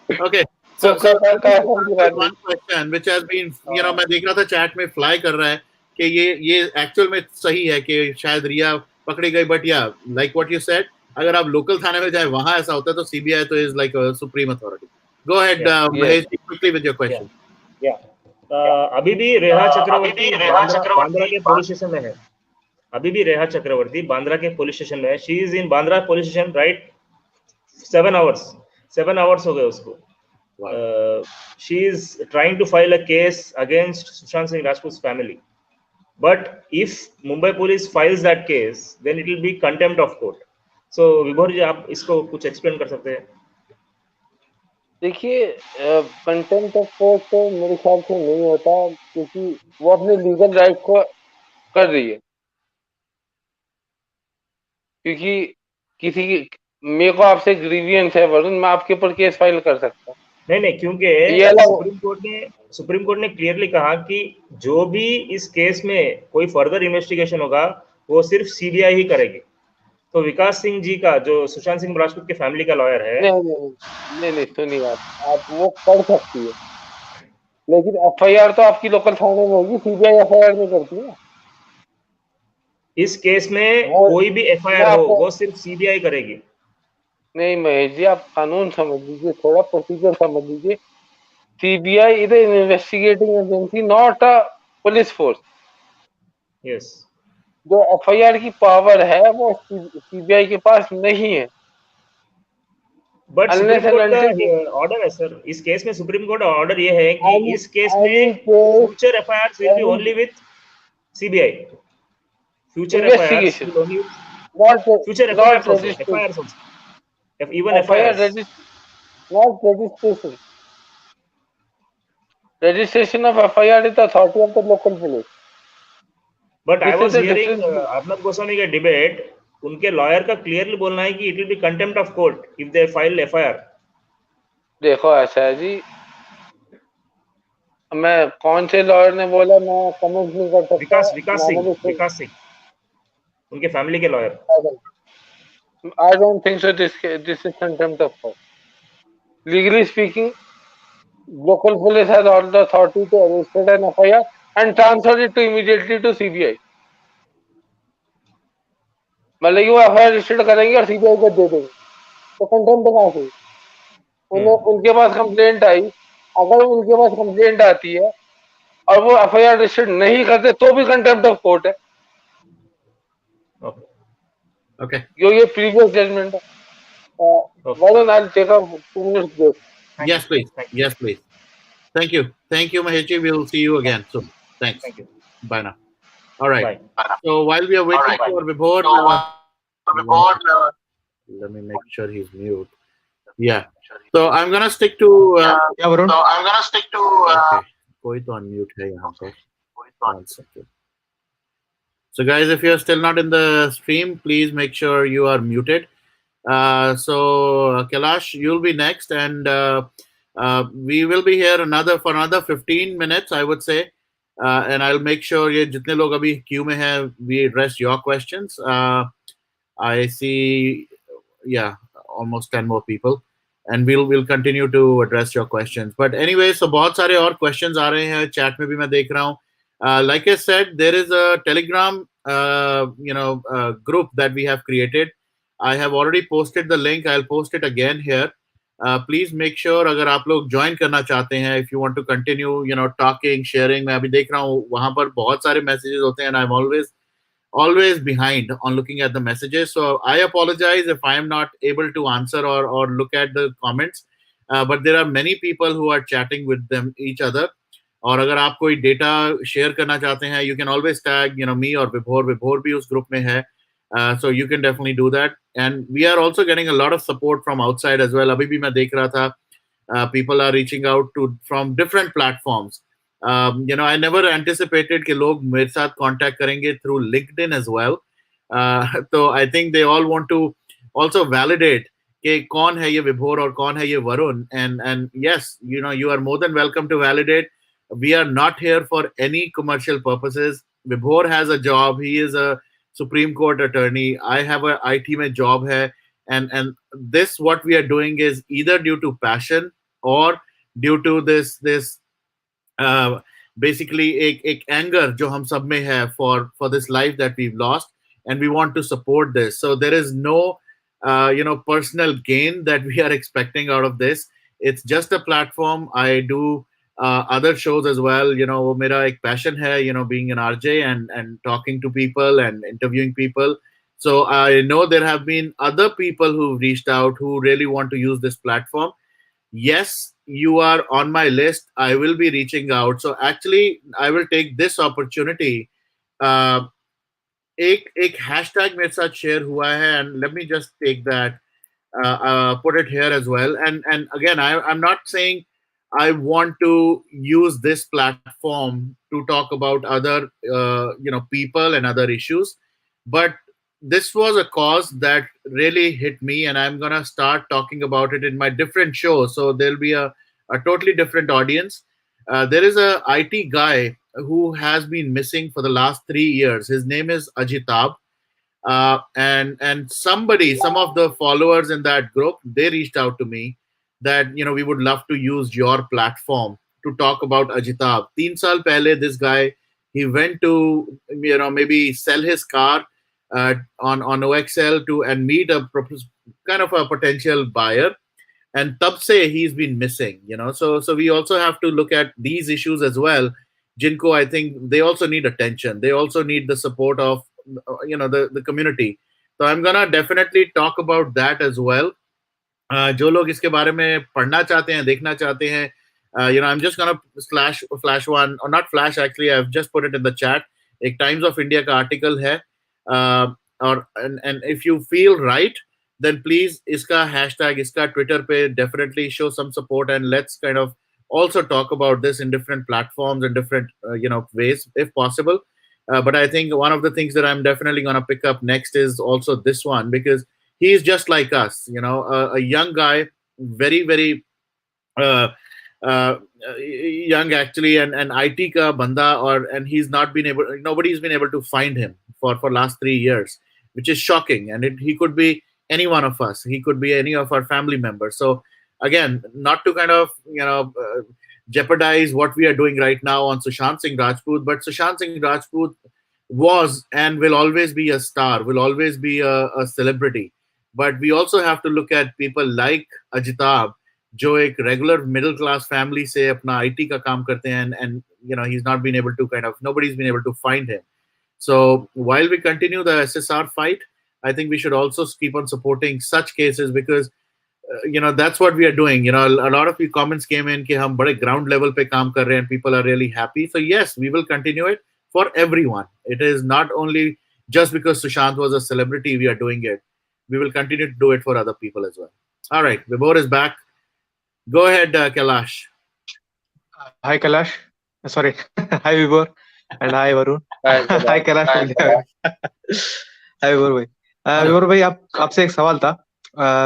Okay, so one question which has been मैं देख रहा था चैट में फ्लाई कर रहा है कि ये एक्चुअल में सही है कि शायद रिया पकड़ी गई, बट या लाइक व्हाट यू सेड, अगर आप लोकल थाने में जाए वहां ऐसा होता है तो CBI तो is like a supreme authority. Go ahead, Mahesh, quickly with your question. अभी भी रेहा चक्रवर्ती बांद्रा के पुलिस स्टेशन में है. अभी भी रेहा चक्रवर्ती बांद्रा के पुलिस स्टेशन में है. She is in Bandra police station right 7 hours हो गए उसको. She is trying to file a case against Sushant Singh Rajput family. But if Mumbai police files that case, then it will be contempt of court. So विभोर जी आप इसको कुछ explain कर सकते हैं? देखिए कंटेम्प्ट ऑफ कोर्ट तो मेरे ख्याल से नहीं होता, क्योंकि वो अपने लीगल राइट को कर रही है। क्योंकि किसी की, मेरे को आपसे ग्रीवियंस है वरुण, मैं आपके ऊपर केस फाइल कर सकता हूँ। नहीं, क्योंकि सुप्रीम कोर्ट ने क्लियरली कहा कि जो भी इस केस में कोई फर्दर इन्वेस्टिगेशन होगा वो सिर्फ सीबीआई ही करेगी। तो विकास सिंह जी का, जो सुशांत सिंह राजपूत के फैमिली का लॉयर है, नहीं सुनिए, आप वो कर सकती है, लेकिन एफआईआर तो आपकी लोकल थाने में होगी, सीबीआई एफआईआर नहीं करती है। इस केस में कोई भी एफआईआर हो वो सिर्फ सीबीआई करेगी। नहीं महेश जी, आप कानून समझ लीजिए, थोड़ा प्रोसीजर समझ लीजिए। CBI is an investigating agency, not a police force. Yes, जो एफआईआर की पावर है वो सीबीआई के पास नहीं है। बट सुप्रीम कोर्ट का ऑर्डर है सर, इस केस में सुप्रीम कोर्ट ऑर्डर ये है कि इस केस में future FIR will be only with CBI. Future FIR will only future FIR also, even FIRs. Not registration. Registration of FIR is the authority of the local police. But I was hearing Arnab Goswami का debate, उनके lawyer का clearly बोलना है कि it will be contempt of court if they file FIR. देखो ऐसा है जी, मैं कौन से लॉयर ने बोला मैं कमेंट नहीं कर सकता। विकास सिंह उनके फैमिली के lawyer. I don't think so. This is contempt of court. Legally speaking, local police has all the authority to register an FIR and transfer it immediately to CBI. मतलब कि वो FIR रजिस्टर करेंगे और CBI को दे देंगे, तो contempt कहाँ से? उनके पास कंप्लेंट आई, अगर उनके पास कंप्लेंट आती है और वो FIR रजिस्टर नहीं करते तो भी कंटेम्प्ट ऑफ कोर्ट है। Okay. ये previous judgment है। Varun, I'll take a 2 minutes break. Yes, please. Yes, please. Thank you, Mahesh. We'll see you again soon. Thanks. Thank you. Bye now. All right. Bye. So while we are waiting for Vibhor, let me make sure he's mute. Yeah. So I'm gonna stick to. Varun. Okay. कोई तो unmute है यहाँ पर. 1 second. So guys, if you're still not in the stream, please make sure you are muted. So Kailash, you'll be next, and we will be here for another 15 minutes, I would say. And I'll make sure ये जितने लोग अभी queue में हैं, we address your questions. I see, yeah, almost 10 more people, and we'll continue to address your questions. But anyway, so बहुत सारे और questions आ रहे हैं, chat में भी मैं देख रहा हूँ. Like I said, there is a Telegram, group that we have created. I have already posted the link. I'll post it again here. Please make sure अगर आप लोग join करना चाहते हैं, if you want to continue, talking, sharing. मैं अभी देख रहा हूँ वहाँ पर बहुत सारे messages होते हैं, and I'm always behind on looking at the messages. So I apologize if I am not able to answer or look at the comments. But there are many people who are chatting with each other. और अगर आप कोई data share करना चाहते हैं, you can always tag me और विभोर भी उस ग्रुप में है, so you can definitely do that. And we are also getting a lot of support from outside as well. अभी भी मैं देख रहा था, people are reaching out from different platforms. I never anticipated कि लोग मेरे साथ contact करेंगे through LinkedIn as well. So I think they all want to also validate कि कौन है ये विभोर और कौन है ये Varun. And yes, you are more than welcome to validate. We are not here for any commercial purposes. Vibhor has a job. He is a Supreme Court attorney. I have a IT में job है. And this, what we are doing is either due to passion or due to this basically एक anger जो हम सब में है for this life that we've lost, and we want to support this. So there is no personal gain that we are expecting out of this. It's just a platform. I do other shows as well. वो मेरा एक passion है, being an RJ and talking to people and interviewing people. So I know there have been other people who reached out who really want to use this platform. Yes, you are on my list. I will be reaching out. So actually, I will take this opportunity एक hashtag मेरे साथ share हुआ है, and let me just take that, put it here as well. And again, I'm not saying I want to use this platform to talk about other people and other issues, but this was a cause that really hit me, and I'm gonna start talking about it in my different shows. So there'll be a totally different audience. There is a IT guy who has been missing for the last 3 years. His name is Ajitab. And some of the followers in that group, they reached out to me that we would love to use your platform to talk about Ajitab. 3 saal pehle, this guy, he went to maybe sell his car on OXL to and meet a kind of a potential buyer, and tab se he's been missing. So we also have to look at these issues as well. Jinko, I think they also need attention. They also need the support of the community. So I'm gonna definitely talk about that as well. जो लोग इसके बारे में पढ़ना चाहते हैं, देखना चाहते हैं, I'm just gonna flash one, or not flash, actually I've just put it in the chat. एक टाइम्स ऑफ इंडिया का आर्टिकल है, और and if you feel right, then please इसका hashtag, इसका Twitter पे definitely show some support, and let's kind of also talk about this in different platforms and different ways if possible. But I think one of the things that I'm definitely going to pick up next is also this one, because he is just like us, a young guy, very, very young actually, and IT ka banda, and nobody's been able to find him for last 3 years, which is shocking. And he could be any one of us. He could be any of our family members. So again, not to kind of, jeopardize what we are doing right now on Sushant Singh Rajput, but Sushant Singh Rajput was and will always be a star, will always be a celebrity. But we also have to look at people like Ajitab, जो एक regular middle class family से अपना IT का काम करते हैं, and he's not been able to nobody's been able to find him. So while we continue the SSR fight, I think we should also keep on supporting such cases, because that's what we are doing. A lot of comments came in कि हम बड़े ground level पे काम कर रहे हैं, and people are really happy. So yes, we will continue it for everyone. It is not only just because Sushant was a celebrity we are doing it. We will continue to do it for other people as well. All right, Vibhor is back. Go ahead, Kailash. Hi, Kailash. Sorry. Hi, Vibhor. And hi, Varun. Hi, Kailash. Hi, Vibhor भाई. Vibhor भाई, आपसे एक सवाल था.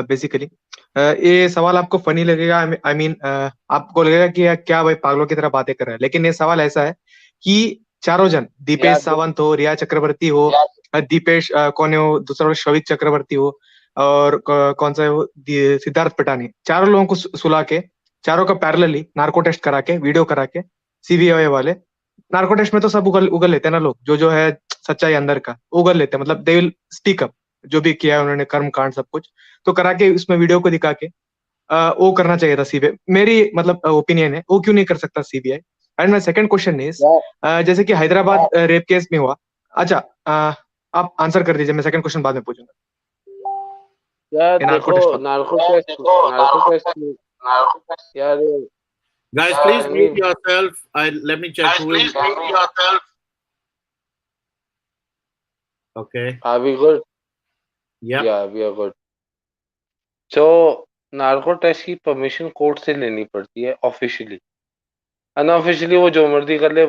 Basically ये सवाल आपको funny लगेगा, आई मीन आपको लगेगा कि क्या भाई पागलों की तरह बातें कर रहे हैं, लेकिन ये सवाल ऐसा है कि चारों जन, दीपेश सावंत हो, रिया चक्रवर्ती हो, दीपेश कौन है वो दूसरा, शविक चक्रवर्ती हो, और कौन सा है वो सिद्धार्थ पटानी, चारों लोगों को सुला के, चारों का पैरेलली नार्को टेस्ट करा के, वीडियो करा के, सीबीआई वाले नार्को टेस्ट में तो सब उगल लेते हैं ना लोग, जो है सच्चाई अंदर का उगल लेते हैं, मतलब दे विल स्पीक अप, जो भी किया है उन्होंने कर्म कांड सब कुछ तो करा के उसमें वीडियो को दिखा के वो करना चाहिए था सीबीआई, मेरी मतलब ओपिनियन है, वो क्यों नहीं कर सकता CBI. And my second question is, जैसे कि हैदराबाद रेप केस में हुआ, अच्छा आप आंसर कर दीजिए, मैं सेकंड क्वेश्चन बाद में पूछूंगा। यार देखो नार्को टेस्ट यार, guys please mute yourself. Let me check who is. Okay, are we good? Yeah, we are good. So narco test की परमिशन कोर्ट से लेनी पड़ती है ऑफिशियली, अनऑफिशियली वो जो मर्जी कर ले,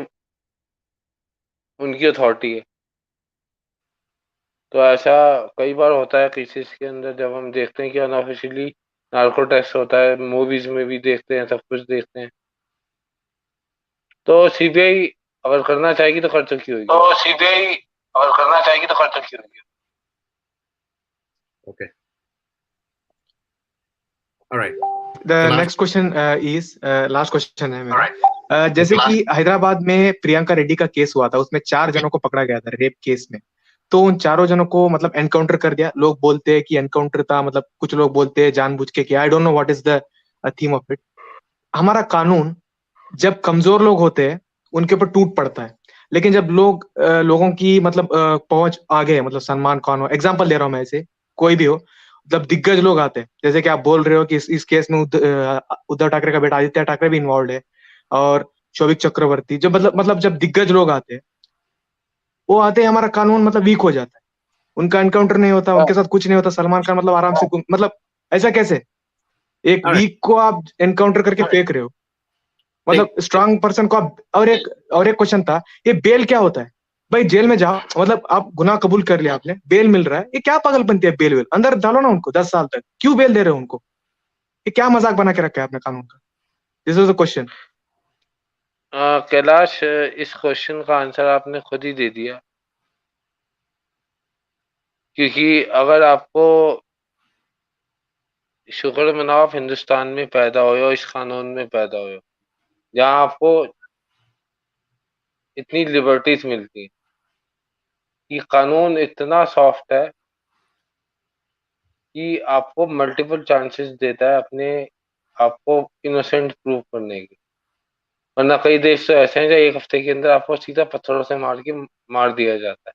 उनकी अथॉरिटी है। तो ऐसा कई बार होता है केसेस के अंदर, जब हम देखते हैं कि अनऑफिशियली नार्को टेस्ट होता है, मूवीज में भी देखते हैं, सब कुछ देखते हैं। तो सीबीआई अगर करना चाहेगी तो कर सकती होगी। Okay. All right. The next question is last question है मेरा। जैसे कि हैदराबाद में प्रियंका रेड्डी का केस हुआ था, उसमें 4 जनों को पकड़ा गया था रेप केस में, तो उन 4 जनों को मतलब एनकाउंटर कर दिया। लोग बोलते हैं कि एनकाउंटर था, मतलब कुछ लोग बोलते हैं जानबूझ के किया। आई don't know what is the theme of it. हमारा कानून जब कमजोर लोग होते हैं उनके ऊपर टूट पड़ता है, लेकिन जब लोगों की मतलब पहुंच आगे, मतलब सलमान खान हो, एग्जाम्पल दे रहा हूं मैं, ऐसे कोई भी हो, मतलब दिग्गज लोग आते हैं, जैसे कि आप बोल रहे हो कि इस केस में उद्धव ठाकरे का बेटा आदित्य ठाकरे भी इन्वॉल्व है, और शौविक चक्रवर्ती, जो मतलब जब दिग्गज लोग आते हैं वो आते ही हमारा कानून मतलब वीक हो जाता है, उनका एनकाउंटर नहीं होता, उनके साथ कुछ नहीं होता, सलमान खान मतलब आराम से मतलब ऐसा कैसे एक वीक को आप एनकाउंटर करके फेंक रहे हो, मतलब स्ट्रांग पर्सन को आप। और एक क्वेश्चन था, ये बेल क्या होता है भाई? जेल में जाओ, मतलब आप गुनाह कबूल कर लिया आपने, बेल मिल रहा है, ये क्या पागलपंती है? बेल अंदर डालो ना उनको 10 साल तक, क्यों बेल दे रहे हो उनको? ये क्या मजाक बना के रखा है आपने कानून का? This is the question. Kailash, इस क्वेश्चन का आंसर आपने खुद ही दे दिया, क्योंकि अगर आपको शुक्र मनाओ आप हिंदुस्तान में पैदा हुए हो, इस कानून में पैदा हुए हो, जहाँ आपको इतनी लिबर्टीज मिलती है, कि कानून इतना सॉफ्ट है कि आपको मल्टीपल चांसेस देता है अपने आपको इनोसेंट प्रूव करने की। वरना कई देश तो ऐसे हैं जहाँ एक हफ्ते के अंदर आपको सीधा पत्थरों से मार दिया जाता है।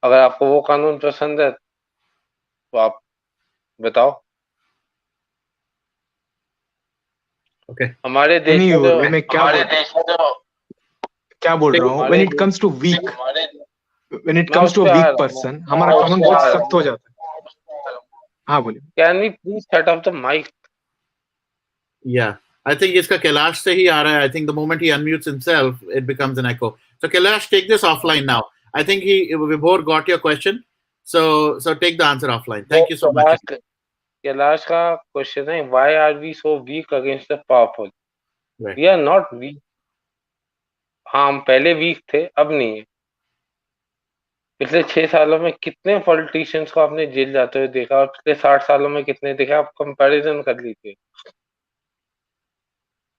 अगर आपको वो कानून पसंद है तो आप बताओ। हमारे देश में मैं क्या बोल रहा हूँ, when it comes to weak person, हमारा कानून बहुत सख्त हो जाता है। हाँ बोलिए। Can we please set up the mic? Yeah, I think इसका कैलाश से ही आ रहा है. I think the moment he unmutes himself, it becomes an echo. So Kailash, take this offline now. I think Vibhor got your question. So take the answer offline. Thank you so much. Kailash का question है, why are we so weak against the powerful? Right. We are not weak. हाँ, हम पहले week थे, अब नहीं है। पिछले 6 सालों में कितने पॉलिटिशियंस को आपने जेल जाते हुए देखा, और पिछले 60 सालों में कितने देखा? आप कंपैरिजन कर लीजिए।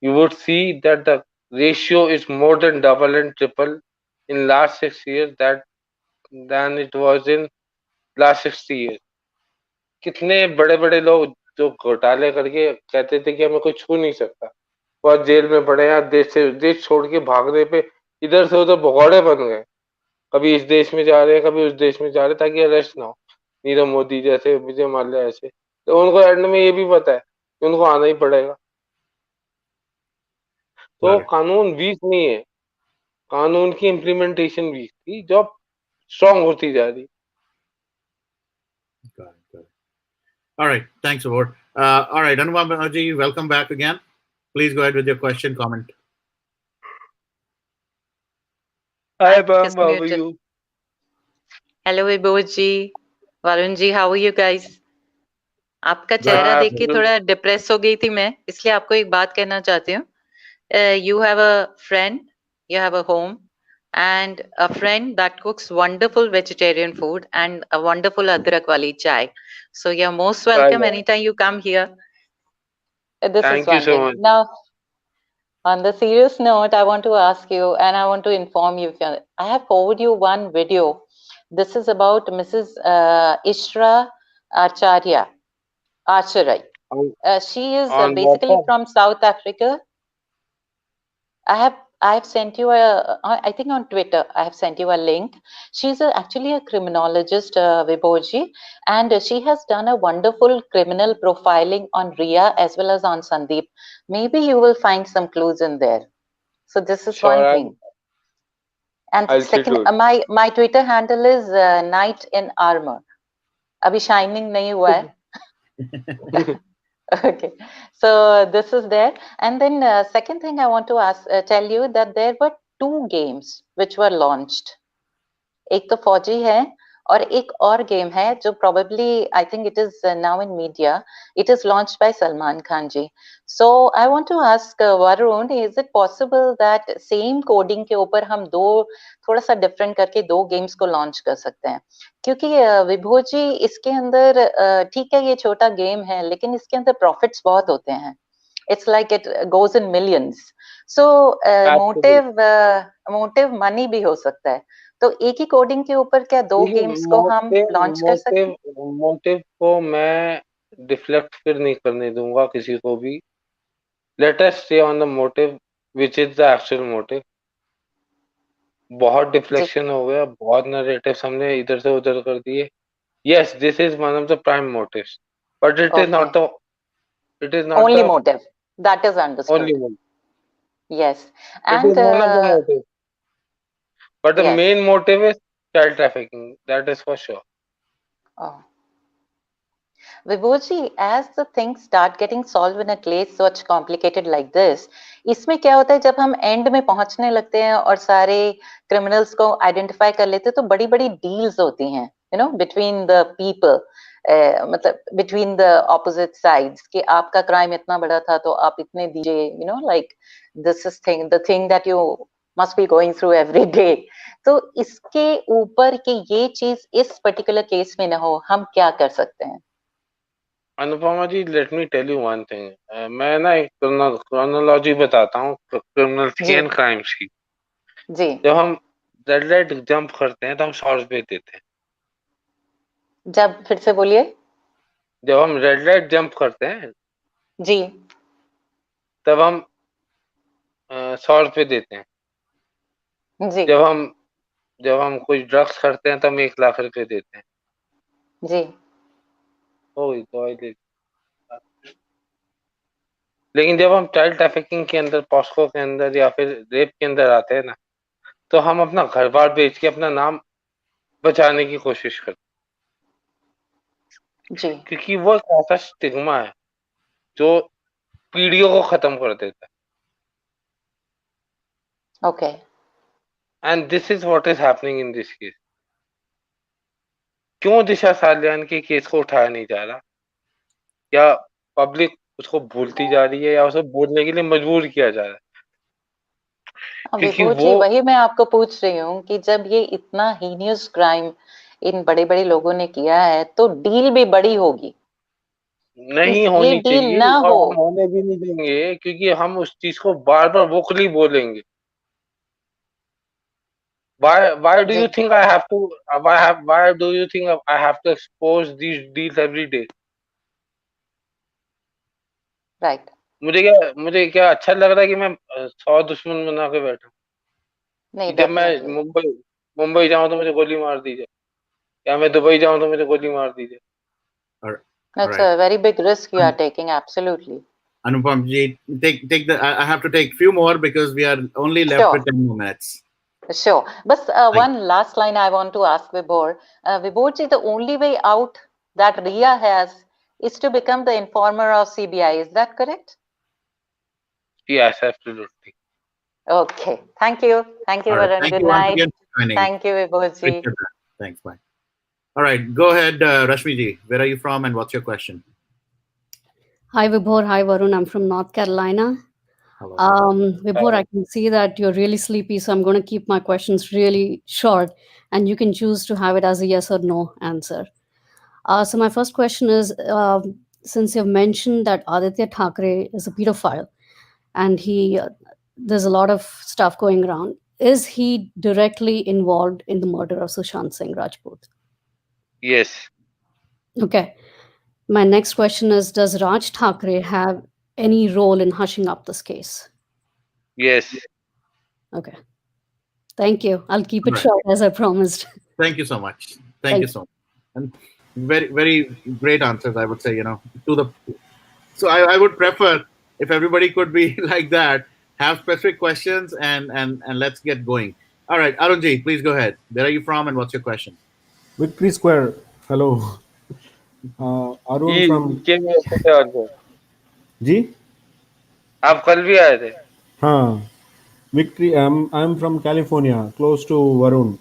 You would see that the ratio is more than double and triple in last 6 years than it was in last 60 years. कितने बड़े बड़े लोग जो घोटाले करके कहते थे कि हमें कोई छू नहीं सकता, वह जेल में पड़े हैं। देश छोड़ के भागने पे इधर से उधर भगौड़े बन गए, कभी इस देश में जा रहे हैं, कभी उस देश में जा रहे हैं, ताकि अरेस्ट ना हो। नीरव मोदी जैसे, विजय माल्या ऐसे, तो उनको एंड में ये भी पता है कि उनको आना ही पड़ेगा। तो कानून वीक नहीं है, कानून की इम्प्लीमेंटेशन वीक थी, जो स्ट्रांग होती जा रही। Got it. All right, thanks, Vibhor. All right, Anupam Banerjee, welcome back again. Please go ahead with your question, comment. Hi, Bam, how are you? Hello, Vibhor ji. Varun ji, how are you guys? आपका चेहरा देख के थोड़ा depress हो गई थी मैं, इसलिए आपको एक बात कहना चाहती हूँ. You have a friend, you have a home, and a friend that cooks wonderful vegetarian food and a wonderful adrak wali chai. So you're most welcome anytime you come here. This Thank is you one so thing. much. Now, on the serious note, I want to ask you, and I want to inform you. I have forwarded you one video. This is about Mrs. Ishra Acharya. She is basically from South Africa. I have sent you I think on Twitter, I have sent you a link. She's actually a criminologist, Vibhoji, and she has done a wonderful criminal profiling on Rhea as well as on Sandeep. Maybe you will find some clues in there. So this is one thing. And second, my Twitter handle is Knight in Armor. Abhi shining nahi hua hai. Okay, so this is there. And then second thing I want to tell you that there were 2 games which were launched. एक तो फौजी है और एक और game है जो probably I think it is now in media. It is launched by Salman Khan ji. So I want to ask Varun, is it possible that same coding के ऊपर हम थोड़ा सा different करके 2 games को launch कर सकते हैं? क्योंकि विभो जी इसके अंदर ठीक है, ये छोटा गेम है, लेकिन इसके अंदर profits बहुत होते हैं. It's like it goes in millions. So motive money भी हो सकता है. तो एक ही कोडिंग के ऊपर क्या 2 गेम्स को हम लॉन्च कर सकते हैं? मोटिव को मैं डिफ्लेक्ट फिर नहीं करने दूंगा किसी को भी. Let us stay on the motive which is the actual motive. बहुत डिफ्लेक्शन हो गया, बहुत नैरेटिव्स हमने इधर से उधर कर दिए. Yes, this is one of the prime motives, but it is not only motive. That is understood. Only motive. Yes. And it is one of the motives. But the Yes. main motive is child trafficking. That is for sure. Oh. Vibhoji, as the things start getting solved in a case such complicated like this, इसमें क्या होता है जब हम and में पहुंचने लगते हैं और सारे क्रिमिनल्स को आइडेंटिफाई कर लेते हैं तो बड़ी बड़ी डील्स होती हैं, you know, between the people, मतलब बिटवीन द ऑपोजिट साइड्स कि आपका क्राइम इतना बड़ा था तो आप इतने दीजिए, you know, like this is thing the thing that you must be going through every day. तो इसके ऊपर कि ये चीज इस पर्टिकुलर केस में ना हो, हम क्या कर सकते हैं? Anupama ji, let me tell you one thing. मैं ना एक क्रोनोलॉजी बताता हूँ क्रिमिनल्स की एंड क्राइम्स की. जी. जब हम रेड लाइट जंप करते हैं तो हम 100 रुपए देते हैं. जब फिर से बोलिए. जब हम रेड लाइट जंप करते हैं जी, तब हम 100 रुपए देते हैं. जी, जब हम कुछ ड्रग्स करते हैं तो हम 1 लाख रुपए देते हैं. जी. लेकिन जब हम चाइल्ड ट्रैफिकिंग के अंदर, पॉस्को के अंदर या फिर रेप के अंदर आते हैं ना, तो हम अपना घर बार बेच के अपना नाम बचाने की कोशिश करते हैं. जी. क्योंकि वो एक ऐसा स्टिग्मा है जो पीढ़ियों को खत्म कर देता है. Okay. And this is what is happening in this case. क्यों दिशा सालियान के केस को उठाया नहीं जा रहा? या पब्लिक उसको भूलती जा रही है या उसे बोलने के लिए मजबूर किया जा रहा है? क्योंकि विभूजी, वही मैं आपको पूछ रही हूँ कि जब ये इतना हीनियस क्राइम इन बड़े बड़े लोगों ने किया है तो डील भी बड़ी होगी. नहीं होनी डील चाहिए ना और हो. हम होने भी नहीं देंगे क्योंकि हम उस चीज को बार बार वोकली बोलेंगे. Why do you think I have to why do you think I have to expose these deals every day? Right. मुझे क्या अच्छा लग रहा है कि मैं 100 दुश्मन बना के बैठा. नहीं, जब मैं मुंबई जाऊं तो मुझे गोली मार दी जाए, या मैं दुबई जाऊं तो मुझे गोली मार दी जाए. That's a very big risk you are taking. Absolutely. Anupam ji, take the. I have to take few more because we are only left with 10 more minutes. Sure. But one last line I want to ask Vibhor. Vibhor ji, the only way out that Rhea has is to become the informer of CBI. Is that correct? Yes, absolutely. Okay. Thank you. Thank you, Varun. Thank Good you night. Once Thank you, Vibhor ji. Thanks. Bye. All right. Go ahead, Rashmi ji. Where are you from and what's your question? Hi, Vibhor. Hi, Varun. I'm from North Carolina. Hello. Vibhor, I can see that you're really sleepy, so I'm going to keep my questions really short, and you can choose to have it as a yes or no answer. So my first question is, since you've mentioned that Aditya Thackeray is a pedophile, and there's a lot of stuff going around, is he directly involved in the murder of Sushant Singh Rajput? Yes. Okay. My next question is, does Raj Thackeray have any role in hushing up this case? Yes. Okay. Thank you. I'll keep it short as I promised. Thank you so much. Thank you so much. And very, very great answers, I would say, so I would prefer if everybody could be like that, have specific questions and let's get going. All right, Arunji, please go ahead. Where are you from and what's your question? Victory Square. Hello. Arun from जी आप कल भी आए थे. हाँ, Victory. I'm from California, close to Varun.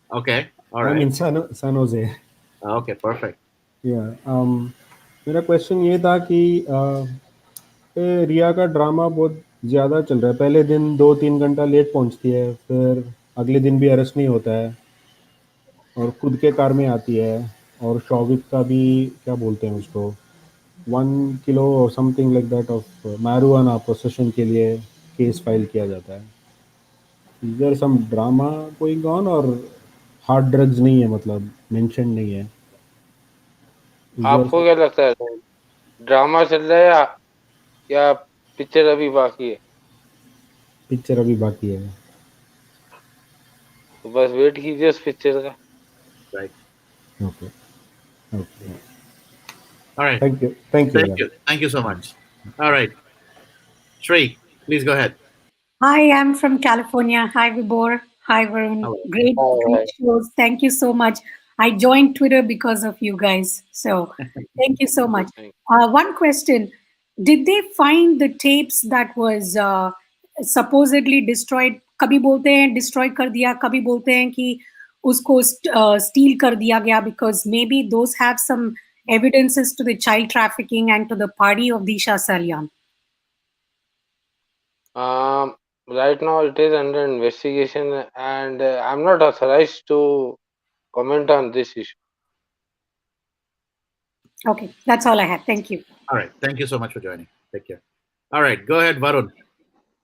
Okay, all right. I'm in San Jose. Okay, perfect. Yeah. मेरा question ये था कि रिया का ड्रामा बहुत ज़्यादा चल रहा है. पहले दिन 2-3 घंटा लेट पहुंचती है, फिर अगले दिन भी अरेस्ट नहीं होता है और खुद के कार में आती है. और शौविक का भी क्या बोलते हैं उसको 1 किलो और something like that of marijuana possession के लिए केस फाइल किया जाता है. Is there some drama going on और हार्ड ड्रग्स नहीं है, मतलब मेंशन नहीं है? आपको क्या लगता है, ड्रामा चल रहा है या पिक्चर अभी बाकी है? पिक्चर अभी बाकी है, तो बस वेट कीजिए उस पिक्चर का. Right. Okay. All right. Thank you so much. All right, Shri, please go ahead. Hi, I'm from California. Hi, Vibhor. Hi, Varun. Hello. Great shows. Thank you so much. I joined Twitter because of you guys. So thank you so much. One question. Did they find the tapes that was supposedly destroyed? कभी बोलते हैं destroy कर दिया, कभी बोलते हैं कि उसको steal कर दिया गया, because maybe those have some evidences to the child trafficking and to the party of Disha Salian. Right now it is under investigation, and I'm not authorized to comment on this issue. Okay, that's all I have. Thank you. All right. Thank you so much for joining. Take care. All right. Go ahead, Varun.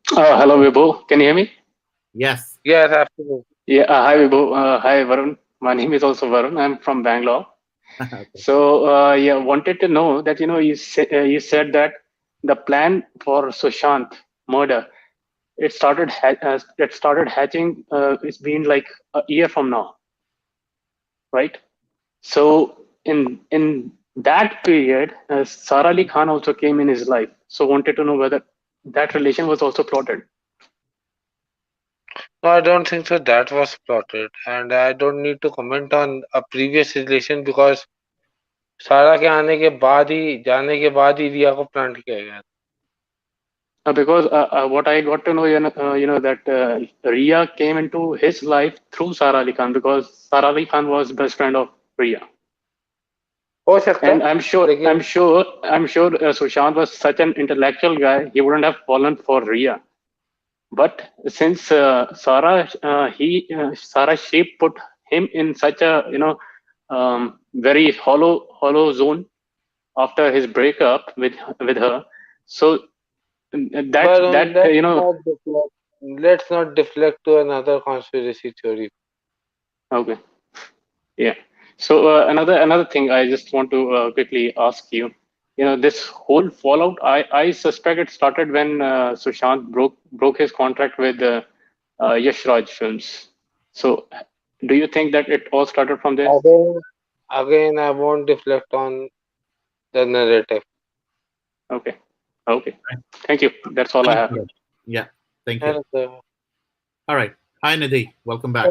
Hello, Vibhu. Can you hear me? Yes. Yes, absolutely. Yeah. Hi, Vibhu. Hi, Varun. My name is also Varun. I'm from Bangalore. Okay. So, yeah, wanted to know that, you said that the plan for Sushant murder, it started hatching. It's been like a year from now, right? So in that period, Sara Ali Khan also came in his life. So wanted to know whether that relation was also plotted. No, I don't think so. That was plotted, and I don't need to comment on a previous relation because सारा के आने के बाद ही जाने के बाद ही रिया को plant किया गया. Because what I got to know, that Rhea came into his life through Sara Ali Khan, because Sara Ali Khan was best friend of Rhea. हो सकता है. And I'm sure Sushant was such an intellectual guy, he wouldn't have fallen for Rhea. But since Sara she put him in such a very hollow zone after his breakup with her. So let's not deflect to another conspiracy theory. Okay. Yeah. So another thing I just want to quickly ask you. This whole fallout, I suspect it started when Sushant broke his contract with Yash Raj Films. So do you think that it all started from there? Again, I won't deflect on the narrative. Okay. Thank you. That's all I have. Yeah. Thank you. All right. Hi Nidhi, welcome back.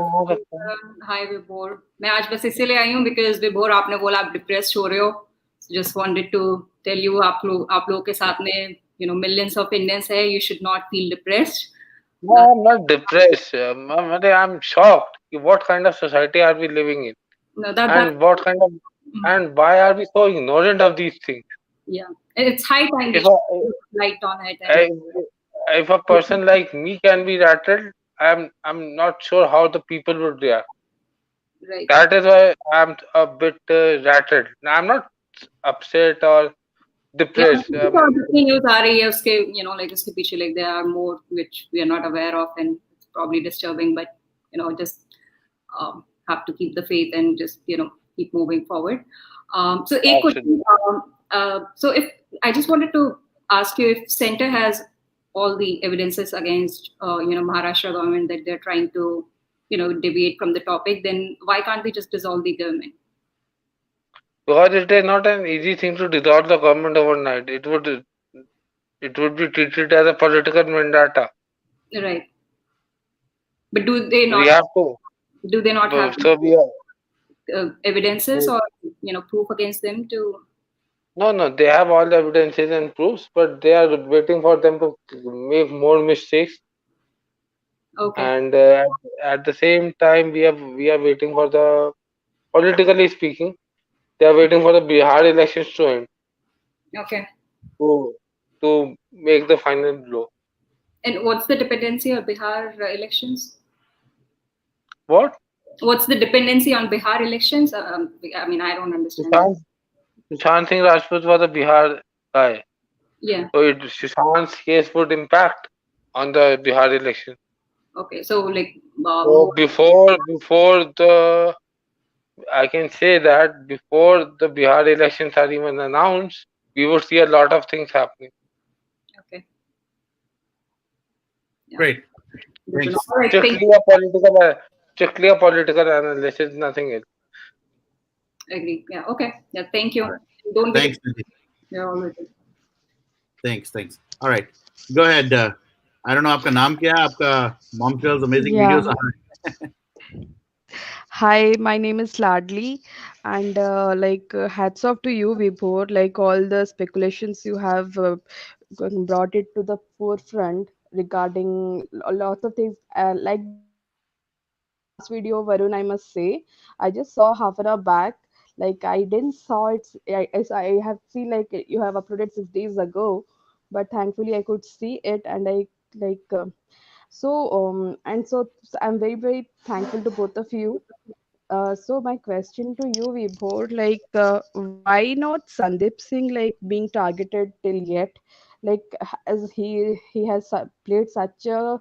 Hi Vibhor. मैं आज बस इसीलिए आई हूँ because Vibhor आपने बोला आप depressed हो रहे हो. Just wanted to tell you आप लोगों के साथ में millions of Indians है. You should not feel depressed. No, I'm not depressed. I'm shocked. What kind of society are we living in? No, and why are we so ignorant of these things? Yeah, it's high time to light on it. If a person like me can be rattled, I'm not sure how the people would react. Right. That is why I'm a bit rattled. I'm not upset or depressed. News आ रही है उसके like उसके पीछे like there are more which we are not aware of, and it's probably disturbing, but just have to keep the faith and just keep moving forward. So a question. So if I just wanted to ask you, if Center has all the evidences against Maharashtra government that they're trying to deviate from the topic, then why can't we just dissolve the government? Because it is not an easy thing to dissolve the government overnight. It would be treated as a political vendetta. Right. But do they not? We have to. Do they not have evidences or proof against them to? No, they have all the evidences and proofs, but they are waiting for them to make more mistakes. Okay. And at the same time, we are waiting for the, politically speaking, they are waiting for the Bihar elections to end. Okay. To make the final blow. And what's the dependency of Bihar elections? What? What's the dependency on Bihar elections? I mean, I don't understand. Sushant Singh Rajput was a Bihar guy. Yeah. So Sushant's case would impact on the Bihar election. Okay, so like before the, I can say that before the Bihar elections are even announced, we would see a lot of things happening. Okay. Yeah. Great. Strictly a political analysis, nothing else. Agree. Yeah. Okay. Yeah. Thank you. Right. Don't. Thanks. Thanks. All right. Go ahead. I don't know आपका नाम क्या है, आपका Mom's Girls amazing videos. Hi, my name is Ladli, and hats off to you, Vibhor. Like all the speculations you have brought it to the forefront regarding a lot of things. Like the last video, Varun, I must say, I just saw half an hour back. Like I didn't saw it. I have seen like you have uploaded 6 days ago, but thankfully I could see it, and I like. So I'm very very thankful to both of you. So my question to you, Vibhor, why not Sandeep Singh like being targeted till yet? Like as he has played such a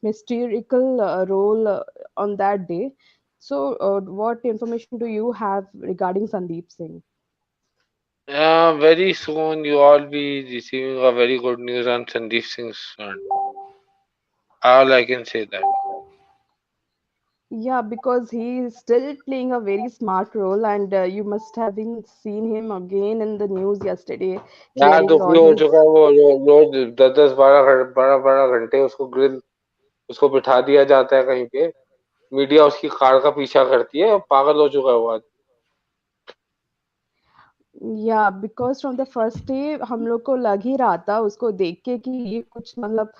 mystical role on that day. So what information do you have regarding Sandeep Singh? Very soon you all be receiving a very good news on Sandeep Singh's front. All I can say that. Yeah, because he is still playing a very smart role, and you must have been seen him again in the news yesterday, यार clearing दुखी all हो his. चुका है वो रोज 10-10 12 12 घंटे उसको grill उसको बिठा दिया जाता है कहीं पे मीडिया उसकी कार का पीछा करती है पागल हो चुका है वो आज या because from the first day हम लोग को लग ही रहा था उसको देख के कि ये कुछ मतलब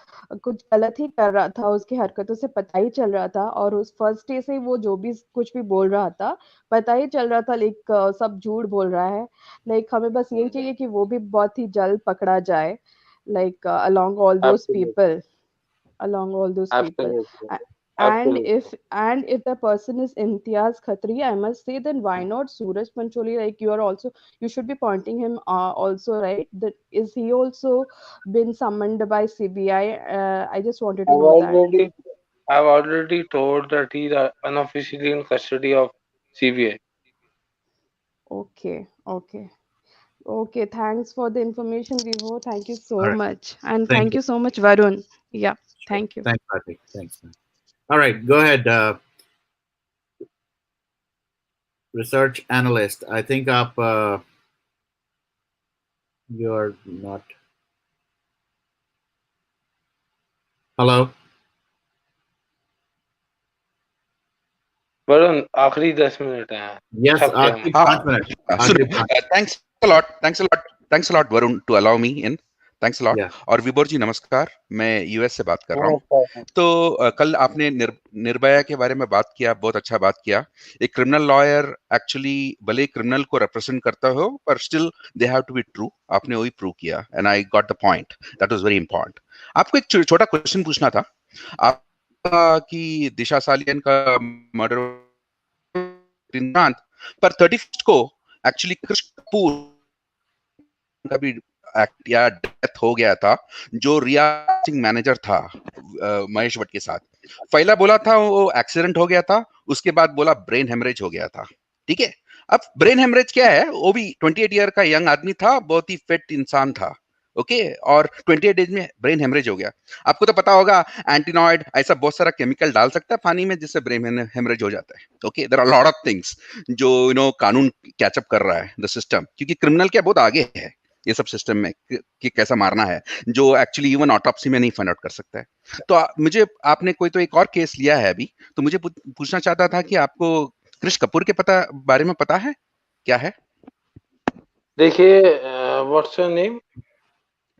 कुछ गलत ही कर रहा था, उसकी हरकतों से पता ही चल रहा था, और उस फर्स्ट डे से वो जो भी कुछ भी बोल रहा था पता ही चल रहा था, लाइक सब झूठ बोल रहा है। लाइक हमें बस यही चाहिए कि वो भी बहुत ही जल्द पकड़ा जाए, like absolutely along all those people. Absolutely A- and absolutely if the person is Imtiaz Khatri, I must say, then why not Suraj Pancholi? Like you are also, you should be pointing him also, right? That is he also been summoned by CBI? I just wanted to I've know that. already I've already told that he's unofficially in custody of CBI. Okay, okay, okay. Thanks for the information, Vivo. Thank you All so right. much, and Thank thank you. you so much, Varun. Yeah, Sure. thank you. Thanks, Patrick. Thanks, man. All right, go ahead. Research analyst. I think you're not. Hello. Varun आखिरी 10 minute हैं Yes, थक गए हम आखिरी 5 minutes. Sorry. आखिरी 5. Thanks a lot, Varun, to allow me in. Thanks a lot. Yeah. और विभोर जी नमस्कार, मैं यूएस से बात कर रहा हूँ। नमस्कार तो कल आपने निर्भया के बारे में बात किया, बहुत अच्छा बात किया। एक क्रिमिनल लॉयर एक्चुअली भले क्रिमिनल को रिप्रेजेंट करता हो, पर still they have to be true. आपने वही प्रूव किया, and I got the point. That was very important. आपको एक छोटा क्वेश्चन पूछना था। आप कि दिशा सालियन का मर्डर पर 31 को एक्चुअली कृष्ण कपूर का भी एक्ट या डेथ हो गया था, जो रिया सिंह मैनेजर था महेश भट्ट के साथ। पहला बोला था वो एक्सीडेंट हो गया था, उसके बाद बोला ब्रेन हेमरेज हो गया था। ठीक है, अब ब्रेन हेमरेज क्या है? वो भी 28 ईयर का यंग आदमी था, बहुत ही फिट इंसान था। ओके, और 28 एज में ब्रेन हेमरेज हो गया। आपको तो पता होगा एंटीनॉइड ऐसा बहुत सारा केमिकल डाल सकता है पानी में जिससे ब्रेन हेमरेज हो जाता है। Okay, there are lot of things जो कानून कैचअप कर रहा है द सिस्टम, क्योंकि क्रिमिनल क्या बहुत आगे है ये सब सिस्टम में कि कैसा मारना है, जो एक्चुअली इवन ऑटोप्सी में नहीं फाइंड आउट कर सकता है। तो मुझे आपने कोई तो एक और केस लिया है अभी, तो मुझे पूछना चाहता था कि आपको कृष कपूर के बारे में पता है क्या है? देखिए व्हाट्स योर नेम?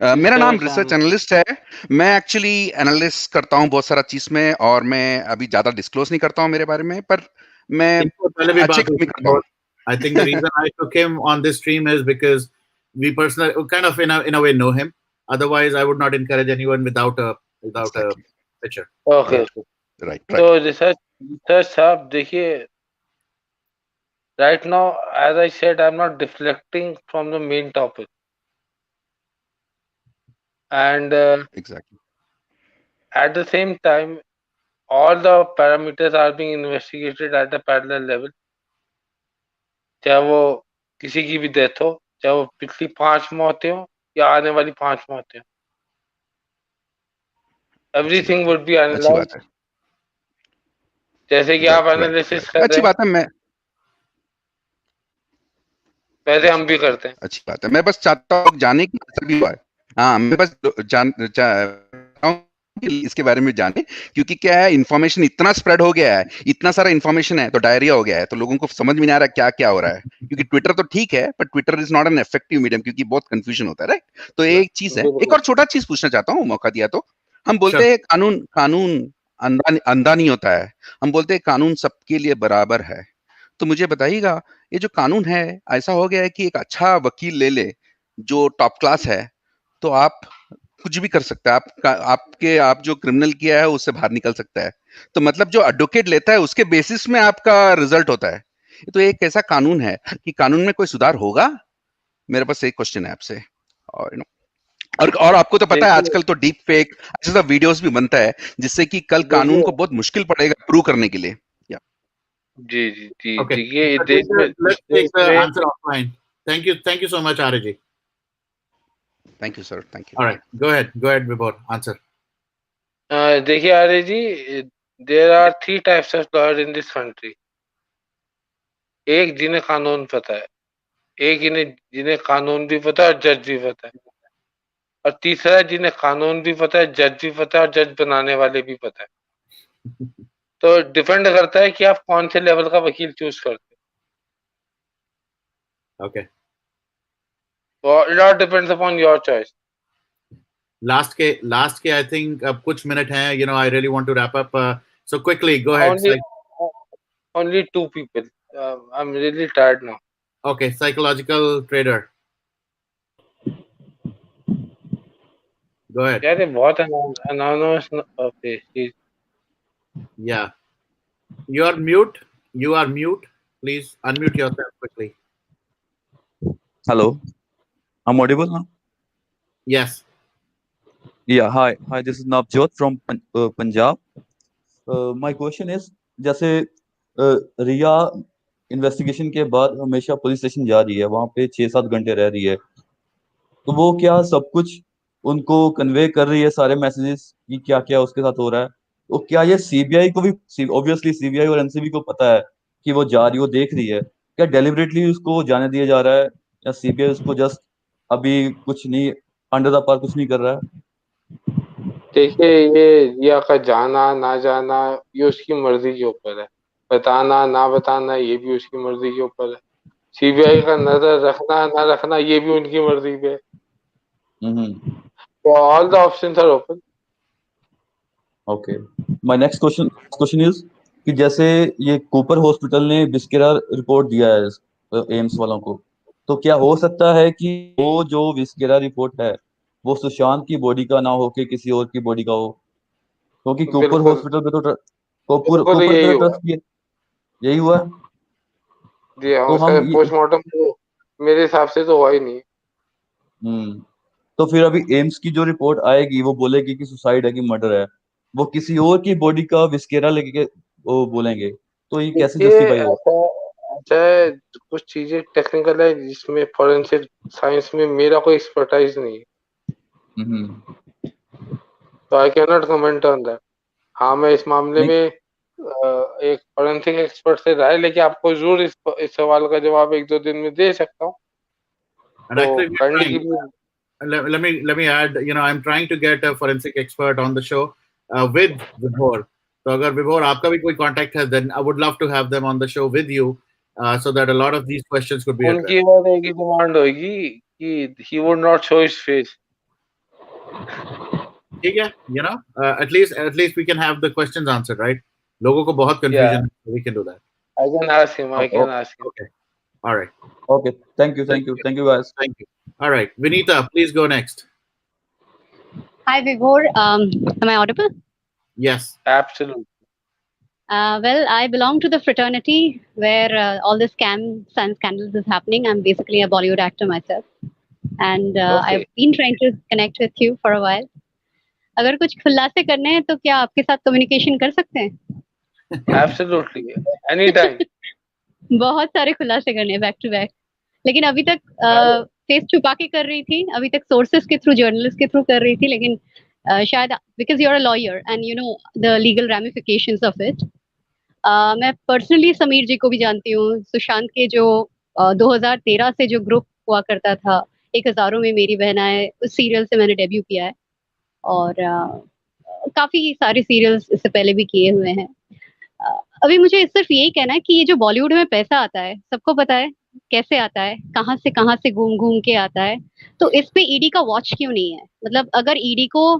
मेरा नाम रिसर्च एनालिस्ट है। मैं एक्चुअली एनालिस्ट करता हूँ बहुत सारा चीज में, और मैं अभी ज्यादा डिस्क्लोज नहीं करता हूँ मेरे बारे में, पर मैं अच्छे काम करता हूँ। I think the reason I took him on this stream is because we personally kind of in a way know him. Otherwise, I would not encourage anyone without a picture. Okay right. तो research साहब देखिए, right now as I said I'm not deflecting from the main topic, and exactly at the same time all the parameters are being investigated at a parallel level, चाहे वो किसी की भी death हो, चाहे वो पिछली 5 मौतें हो या आने वाली 5 मौतें हो, एवरीथिंग वुड बी एनालाइज्ड जैसे कि आप एनालिसिस कर रहे हैं। अच्छी बात है, मैं वैसे हम भी करते हैं। अच्छी बात है, मैं बस चाहता हूँ जाने की ऐसा भी हुआ है। हाँ, मैं बस इसके बारे में जाने, क्योंकि क्या है, इन्फॉर्मेशन इतना स्प्रेड हो गया है, इतना सारा इन्फॉर्मेशन है तो डायरिया हो गया है, तो लोगों को समझ में नहीं आ रहा क्या क्या हो रहा है। क्योंकि ट्विटर तो ठीक है, पर Twitter is not an effective medium, क्योंकि बहुत कंफ्यूजन होता है, राइट? तो एक चीज है, एक और छोटा चीज पूछना चाहता हूँ, मौका दिया तो। हम बोलते हैं कानून कानून अंधा नहीं होता है, हम बोलते हैं कानून सबके लिए बराबर है। तो मुझे बताइएगा, ये जो कानून है ऐसा हो गया है कि एक अच्छा वकील ले ले जो टॉप क्लास है, तो आप कुछ भी कर सकता है, आप जो क्रिमिनल किया है उससे बाहर निकल सकता है। तो मतलब जो एडवोकेट लेता है उसके बेसिस में आपका रिजल्ट होता है। तो एक ऐसा कानून है कि कानून में कोई सुधार होगा? मेरे पास एक क्वेश्चन है आपसे। और आपको तो पता है आजकल तो डीप फेक ऐसा वीडियोस भी बनता है, जिससे कि कल कानून को बहुत मुश्किल पड़ेगा प्रूव करने के लिए। जी जी जी Okay. देखिए Let's take the answer offline. Thank you so much, RJ. Thank you, sir. Thank you. All right, go ahead, Vibhor. Answer. देखिए आर्य जी, there are 3 types of lawyers in this country. एक जिन्हें कानून पता है, एक जिन्हें कानून भी पता है और जज भी पता है, और तीसरा जिन्हें कानून भी पता है, जज भी पता है और जज बनाने वाले भी पता है। तो डिपेंड करता है कि आप कौन से लेवल का वकील चूज करते हैं। Okay. It all depends upon your choice. Last के I think अब कुछ मिनट हैं, you know, I really want to wrap up, so quickly go ahead. Only 2 people. I'm really tired now. Okay, psychological trader. Go ahead. यार ये बहुत anonymous. Okay, yeah, you are mute. Please unmute yourself quickly. Hello, I'm audible now? Yes. Yeah, hi, this is Navjot from Punjab. My question is, जैसे रिया investigation के बाद हमेशा police station जा रही है, वहां पे 6-7 घंटे रह रही है, तो वो क्या सब कुछ उनको कन्वे कर रही है, सारे मैसेजेस कि क्या क्या उसके साथ हो रहा है? तो क्या ये सीबीआई को भी, ऑब्वियसली सीबीआई और एनसीबी को पता है कि वो जा रही, वो देख रही है, क्या डेलिबरेटली उसको जाने दिया जा रहा है, या सीबीआई उसको जस्ट अभी कुछ नहीं, अंडर द पार कुछ नहीं कर रहा है? देखिए ये रिया का जाना ना जाना ये उसकी मर्जी के ऊपर है, बताना ना बताना ये भी उसकी मर्जी के ऊपर है, सीबीआई का नजर रखना ना रखना ये भी उनकी मर्जी पे है। तो all the options are open. Okay, my next question is कि जैसे ये कूपर हॉस्पिटल ने विस्केरा रिपोर्ट दिया है एम्स वालों को, तो क्या हो सकता है कि वो जो विस्केरा रिपोर्ट है वो सुशांत की बॉडी का ना हो के किसी और की बॉडी का हो? क्योंकि कूपर हॉस्पिटल पे तो कूपर पे तो ट्रस्ट किया, यही हुआ जी हाँ, तो हम पोस्टमार्टम तो मेरे हिसाब से तो हुआ ही नहीं। तो फिर अभी एम्स की जो रिपोर्ट आएगी वो बोलेगी कि सुसाइड है कि मर्डर है, वो किसी और की बॉडी का विस्केरा लेके वो बोलेंगे, तो ये कैसे जस्टिफाई होगा? अच्छा, कुछ चीजें टेक्निकल है जिसमें फॉरेंसिक साइंस में मेरा कोई एक्सपर्टाइज नहीं है, तो आई can not comment on that. हाँ, मैं इस मामले में एक फॉरेंसिक एक्सपर्ट से राय लेके आपको जरूर इस सवाल का जवाब 1-2 दिन में दे सकता हूँ। Let me add, you know, I'm trying to get a forensic expert on the show with Vibhor. So अगर Vibhor आपका भी कोई contact है, then I would love to have them on the show with you, so that a lot of these questions could be addressed. उनकी और एक demand होगी कि he would not show his face. ठीक है, you know, at least we can have the questions answered, right? लोगों को बहुत confusion है, so we can do that. I can ask him. I can ask him. Okay. All right. Okay. Thank you guys. Thank you. All right, Vinita, please go next. Hi, Vibhor. Am I audible? Yes, absolutely. Well, I belong to the fraternity where all the scams and scandals is happening. I'm basically a Bollywood actor myself, and I've been trying to connect with you for a while. अगर कुछ खुलासे करने हैं तो क्या आपके साथ communication कर सकते हैं? Absolutely, anytime. बहुत सारे खुलासे करने हैं बैक टू बैक, लेकिन अभी तक फेस छुपा के कर रही थी, अभी तक सोर्सेस के थ्रू, जर्नलिस्ट के थ्रू कर रही थी, लेकिन शायद because you are a lawyer and you know the legal ramifications of it. मैं पर्सनली समीर जी को भी जानती हूँ, सुशांत के जो 2013 से जो ग्रुप हुआ करता था, 1000 में मेरी बहना है, उस सीरियल से मैंने डेब्यू किया है, और काफी सारे सीरियल्स इससे पहले भी किए हुए हैं। अभी मुझे सिर्फ यही कहना है कि ये जो बॉलीवुड में पैसा आता है, सबको पता है कैसे आता है, कहाँ से घूम घूम के आता है। तो इस पे ईडी का वॉच क्यों नहीं है? मतलब अगर ईडी को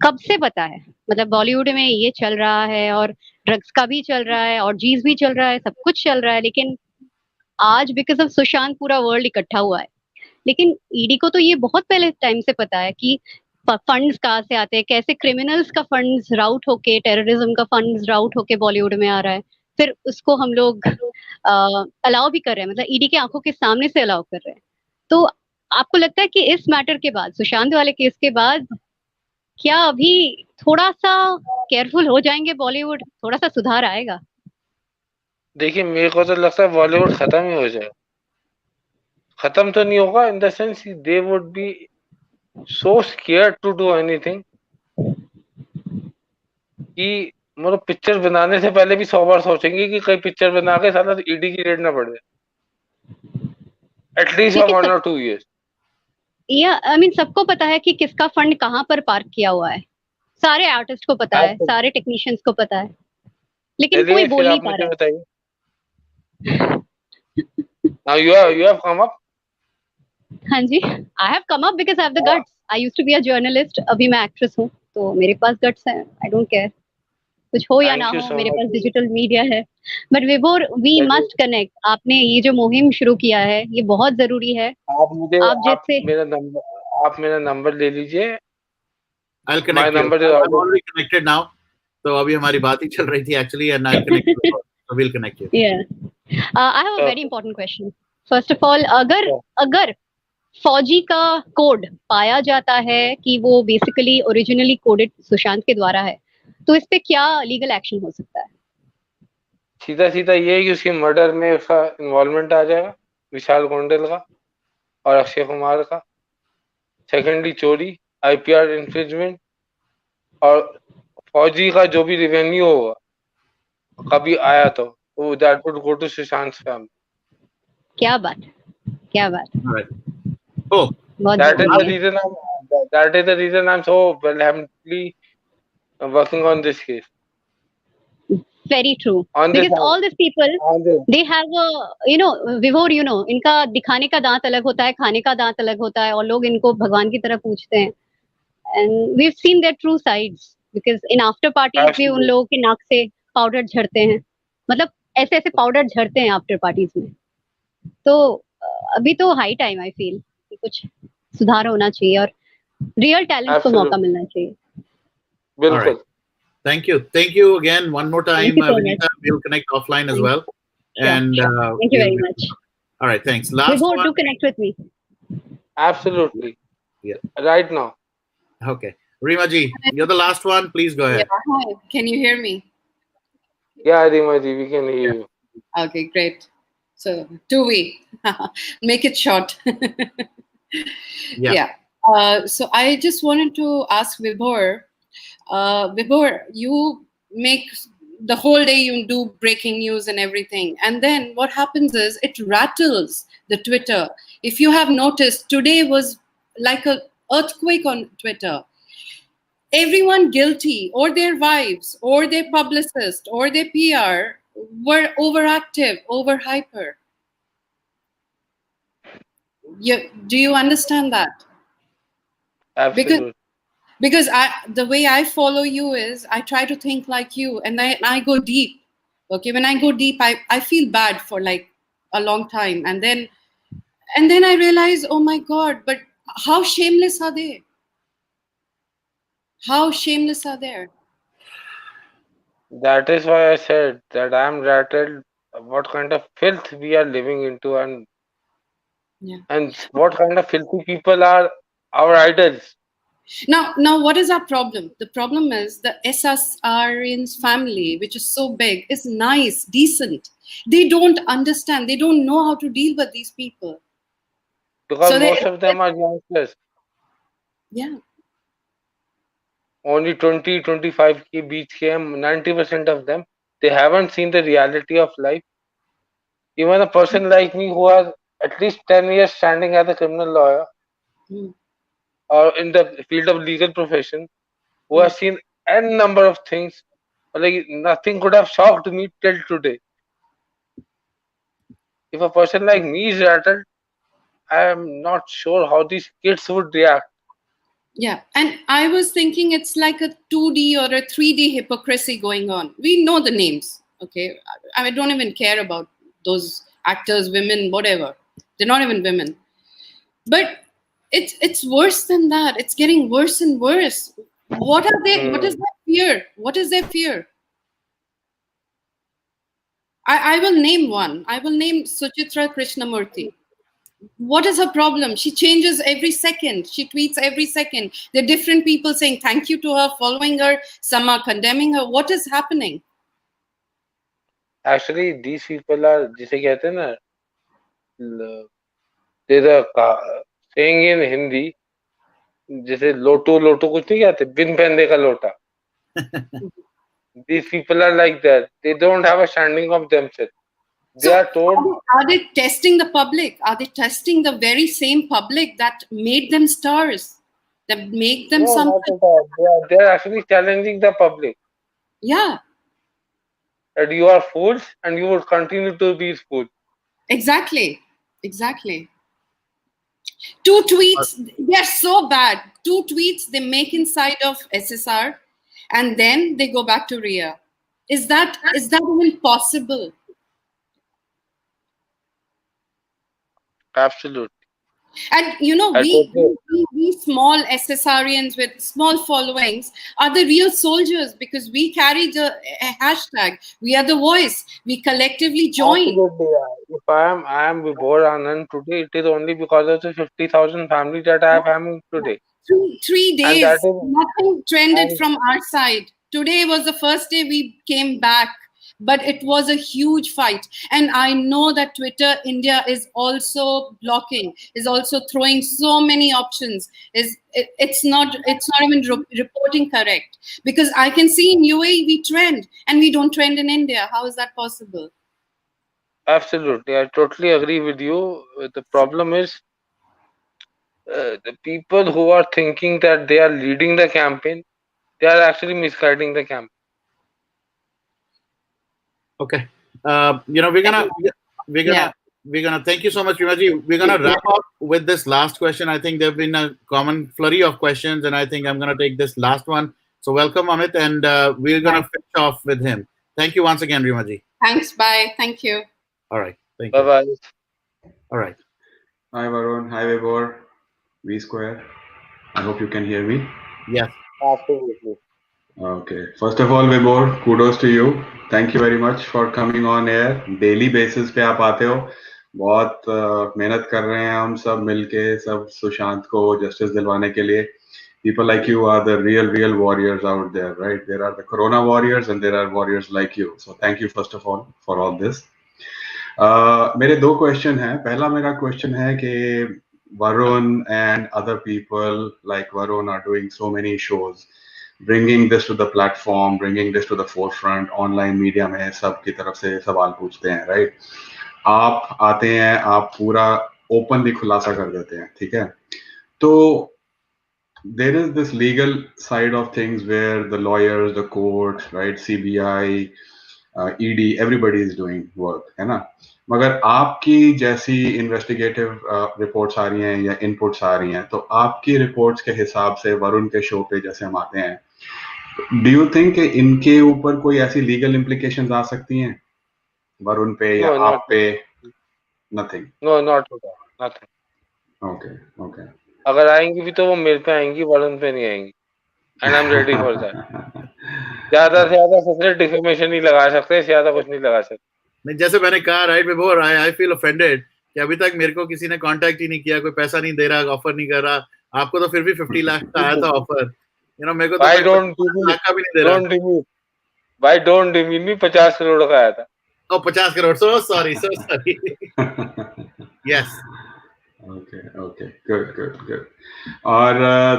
कब से पता है, मतलब बॉलीवुड में ये चल रहा है और ड्रग्स का भी चल रहा है और जीज भी चल रहा है, सब कुछ चल रहा है, लेकिन आज बिकॉज ऑफ सुशांत पूरा वर्ल्ड इकट्ठा हुआ है। लेकिन ईडी को तो ये बहुत पहले टाइम से पता है कि फंड्स कहाँ से आते हैं, कैसे क्रिमिनल्स का फंड्स राउट होके, टेररिज्म का फंड्स राउट होके बॉलीवुड में आ रहा है, फिर उसको हम लोग अलाउ भी कर रहे हैं, मतलब ईडी के आंखों के सामने से अलाउ कर रहे हैं। तो आपको लगता है कि इस मैटर के बाद, सुशांत वाले केस के बाद, क्या अभी थोड़ा सा केयरफुल हो जाएंगे बॉलीवुड, थोड़ा सा सुधार आएगा? देखिए, मेरे को तो लगता है बॉलीवुड खत्म ही हो जाए। खत्म तो नहीं होगा, in the sense they would be so scared to do anything कि मतलब पिक्चर बनाने से पहले भी 100 बार सोचेंगे कि कहीं पिक्चर बना के साला ईडी की रेड ना पड़ जाए, एटलीस्ट फॉर 1 or 2 years। या आई मीन सबको पता है कि किसका फंड कहाँ पर पार्क किया हुआ है, सारे आर्टिस्ट को पता है, सारे टेक्नीशियंस को पता है, लेकिन कोई बोल नहीं पा रहा है। Now you have come up। हाँ जी, I have come up because I have the guts. I used to be a journalist, अभी मैं एक्ट्रेस हूँ, तो मेरे पास गट्स हैं। आई डोंट केयर कुछ हो या ना हो, मेरे पास डिजिटल मीडिया है। बट विभोर, वी मस्ट कनेक्ट। आपने ये जो मुहिम शुरू किया है, ये बहुत जरूरी है। आप मेरा नंबर ले लीजिए। I'll connect you. I'm already connected now. तो अभी हमारी बात ही चल रही थी actually, and I'll connect you. So we'll connect you. Yeah. I have a very important question. First of all, अगर फौजी का कोड पाया जाता है कि वो बेसिकली ओरिजिनली कोडेड सुशांत के द्वारा है, तो इस पे क्या लीगल एक्शन हो सकता है? सीधा सीधा ये है कि उसके मर्डर में उसका इन्वॉल्वमेंट आ जाएगा, विशाल गोंडेल का और अक्षय कुमार का। सेकेंडली चोरी, आईपीआर इन्फ्रिंजमेंट, और फौजी का जो भी रेवेन्यू होगा कभी आया तो वो that would go to Sushant family. क्या बात, क्या बात। Oh, that is the reason I'm so vehemently working on this case. Very true. Because all these people, they have a, विभोर, इनका दिखाने का दांत अलग होता है, खाने का दांत अलग होता है, और लोग इनको भगवान की तरह पूछते हैं। And we've seen their true sides because in after parties भी उन लोगों के नाक से पाउडर झड़ते हैं, मतलब ऐसे ऐसे पाउडर झड़ते हैं आफ्टर पार्टीज में। तो अभी तो हाई टाइम, आई फील कि कुछ सुधार होना चाहिए और रियल टैलेंट को मौका मिलना चाहिए। बिल्कुल। Thank you again one more time, Vinita. We'll connect offline as well. And thank you very much. All right, thanks. Last one. Do connect with me. Absolutely. Yeah. Right now. Okay. Rima ji, you're the last one. Please go ahead. Yeah, hi. Can you hear me? Yeah, Rima ji, we can hear you. Okay, great. So, do we? Make it short. Yeah. So I just wanted to ask Vibhor. Vibhor, you make the whole day, you do breaking news and everything, and then what happens is it rattles the Twitter. If you have noticed, today was like a earthquake on Twitter. Everyone guilty, or their wives, or their publicist, or their PR were overactive, over hyper. Do you understand that? Absolutely. Because the way I follow you is I try to think like you, and I go deep. Okay, when I go deep, I feel bad for like a long time, and then I realize, oh my God, but how shameless are they? How shameless are they? That is why I said that I am rattled what kind of filth we are living into, and what kind of filthy people are our idols. Now, what is our problem? The problem is the SSRIN's family, which is so big, is nice, decent. They don't understand. They don't know how to deal with these people. Because most of them are youngsters. Yeah. Only 20-25 ke beach ke 90% of them, they haven't seen the reality of life. Even a person like me who has at least 10 years standing as a criminal lawyer, or in the field of legal profession, who has seen n number of things. Like nothing could have shocked me till today. If a person like me is rattled, I am not sure how these kids would react. Yeah, and I was thinking it's like a 2D or a 3D hypocrisy going on. We know the names, okay? I don't even care about those actors, women, whatever. They're not even women. But it's worse than that. It's getting worse and worse. What are they? What is their fear? What is their fear? I will name one. I will name Suchitra Krishnamurthy. What is her problem? She changes every second. She tweets every second. There are different people saying thank you to her, following her. Some are condemning her. What is happening? Actually, these people are, जिसे कहते हैं ना, there's a saying in Hindi, जैसे लोटो लोटो कुछ नहीं कहते, बिन पहनने का लोटा. These people are like that. They don't have a standing of themselves. They are told. Are they testing the public? Are they testing the very same public that made them stars? That make them No, something? not at all. They are actually challenging the public. Yeah. That you are fools and you would continue to be fools. Exactly. Exactly. 2 tweets, they're so bad. 2 tweets they make inside of SSR and then they go back to Rhea. Is that even possible? Absolutely. And you know, we small SSRians with small followings are the real soldiers because we carry the hashtag. We are the voice. We collectively join. Absolutely, yeah. If I am Vibhor Anand today, it is only because of the 50,000 families that I am today. 3 days, nothing trended from our side. Today was the first day we came back, but it was a huge fight. And I know that Twitter India is also blocking, is also throwing so many options. It's not even reporting correct because I can see in UAE we trend and we don't trend in India. How is that possible? Absolutely, I totally agree with you. The problem is the people who are thinking that they are leading the campaign, they are actually misguiding the campaign. Okay. We're gonna thank you so much, Vimaji. We're gonna wrap up with this last question. I think there've been a common flurry of questions, and I think I'm gonna take this last one. So welcome, Amit, and we're gonna finish off with him. Thank you once again, Vimaji. Thanks. Bye. Thank you. All right. Thank you. Bye. All right. Hi, Varun. Hi, Vibhor. V Square. I hope you can hear me. Yes. Absolutely. Okay. First of all, Vibhor, kudos to you. Thank you very much for coming on air. Daily basis पे आप आते हो. बहुत मेहनत कर रहे हैं हम सब मिलके सब सुशांत को justice दिलवाने के लिए. People like you are the real warriors out there, right? There are the Corona warriors and there are warriors like you. So thank you first of all for all this. मेरे 2 question हैं. पहला मेरा question है कि Varun and other people like Varun are doing so many shows, bringing this to the platform, bringing this to the forefront. Online media में सब की तरफ से सवाल पूछते हैं, right? आप आते हैं, आप पूरा openly खुलासा कर देते हैं, ठीक है? तो there is this legal side of things where the lawyers, the court, right, CBI, ED, everybody is doing work, है ना? मगर आपकी जैसी इन्वेस्टिगेटिव रिपोर्ट्स आ रही हैं या इनपुट्स आ रही हैं, तो आपकी रिपोर्ट्स के हिसाब से वरुण के शो पे जैसे हम आते हैं, डू यू थिंक इनके ऊपर कोई ऐसी लीगल इम्प्लीकेशंस आ सकती हैं वरुण पे या आप पे? Nothing. No, not nothing. Okay. अगर आएंगी भी तो वो मेरे पे आएंगी, वरुण पे नहीं आएंगी. And I am ready for that. ज्यादा से ज्यादा सिर्फ डिफेमेशन ही लगा सकते हैं, ज्यादा कुछ नहीं लगा सकते. नहीं, जैसे मैंने कहा, राइट विभोर, आई फील ऑफेंडेड कि अभी तक मेरे को किसी ने कांटेक्ट ही नहीं किया, कोई पैसा नहीं दे रहा, ऑफर नहीं कर रहा. आपको तो फिर भी 50 लाख का आया था ऑफर, मेरे को तो 50 लाख का भी नहीं दे रहा. भाई डोंट डिमीन मी, 50 करोड़ का आया था. 50 crore. So sorry. Yes. Okay. Good. और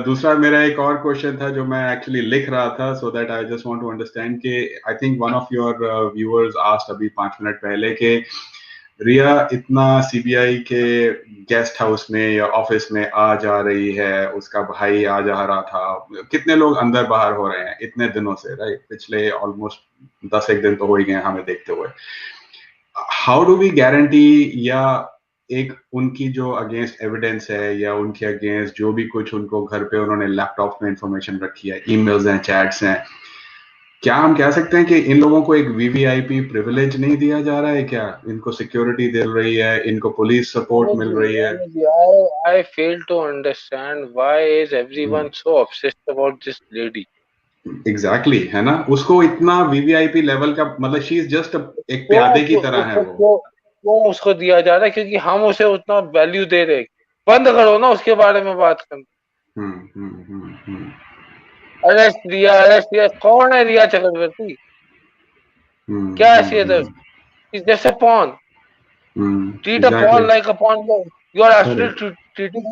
दूसरा मेरा एक और क्वेश्चन था जो मैं एक्चुअली लिख रहा था, so that I just want to understand कि I think one of your viewers asked अभी 5 मिनट पहले कि रिया इतना सीबीआई के गेस्ट हाउस में या ऑफिस में आ जा रही है, उसका भाई आ जा रहा था, कितने लोग अंदर बाहर हो रहे हैं इतने दिनों से, राइट? पिछले ऑलमोस्ट 10 दिन तो हो ही गए हमें देखते हुए. हाउ डू वी गारंटी, या एक उनकी जो अगेंस्ट एविडेंस है या उनके अगेंस्ट जो भी कुछ उनको घर पे उन्होंने लैपटॉप में इंफॉर्मेशन रखी है, ईमेल्स हैं, चैट्स हैं, क्या हम कह सकते हैं कि इन लोगों को एक वीवीआईपी प्रिविलेज नहीं दिया जा रहा है? क्या इनको सिक्योरिटी मिल रही है, इनको पुलिस सपोर्ट मिल रही है? I fail to understand why is everyone so obsessed about this lady. Exactly है ना, उसको इतना वीवीआईपी लेवल का, मतलब शी इज जस्ट एक प्यादे की तरह है वो उसको दिया जा रहा है क्योंकि हम उसे उतना वैल्यू दे रहे. बंद करो ना उसके बारे में बात करना. अरेस्ट दिया. कौन है रिया चक्रवर्ती? क्या हैसियत है? Is just a pawn. Treat a pawn like a pawn. You are actually treating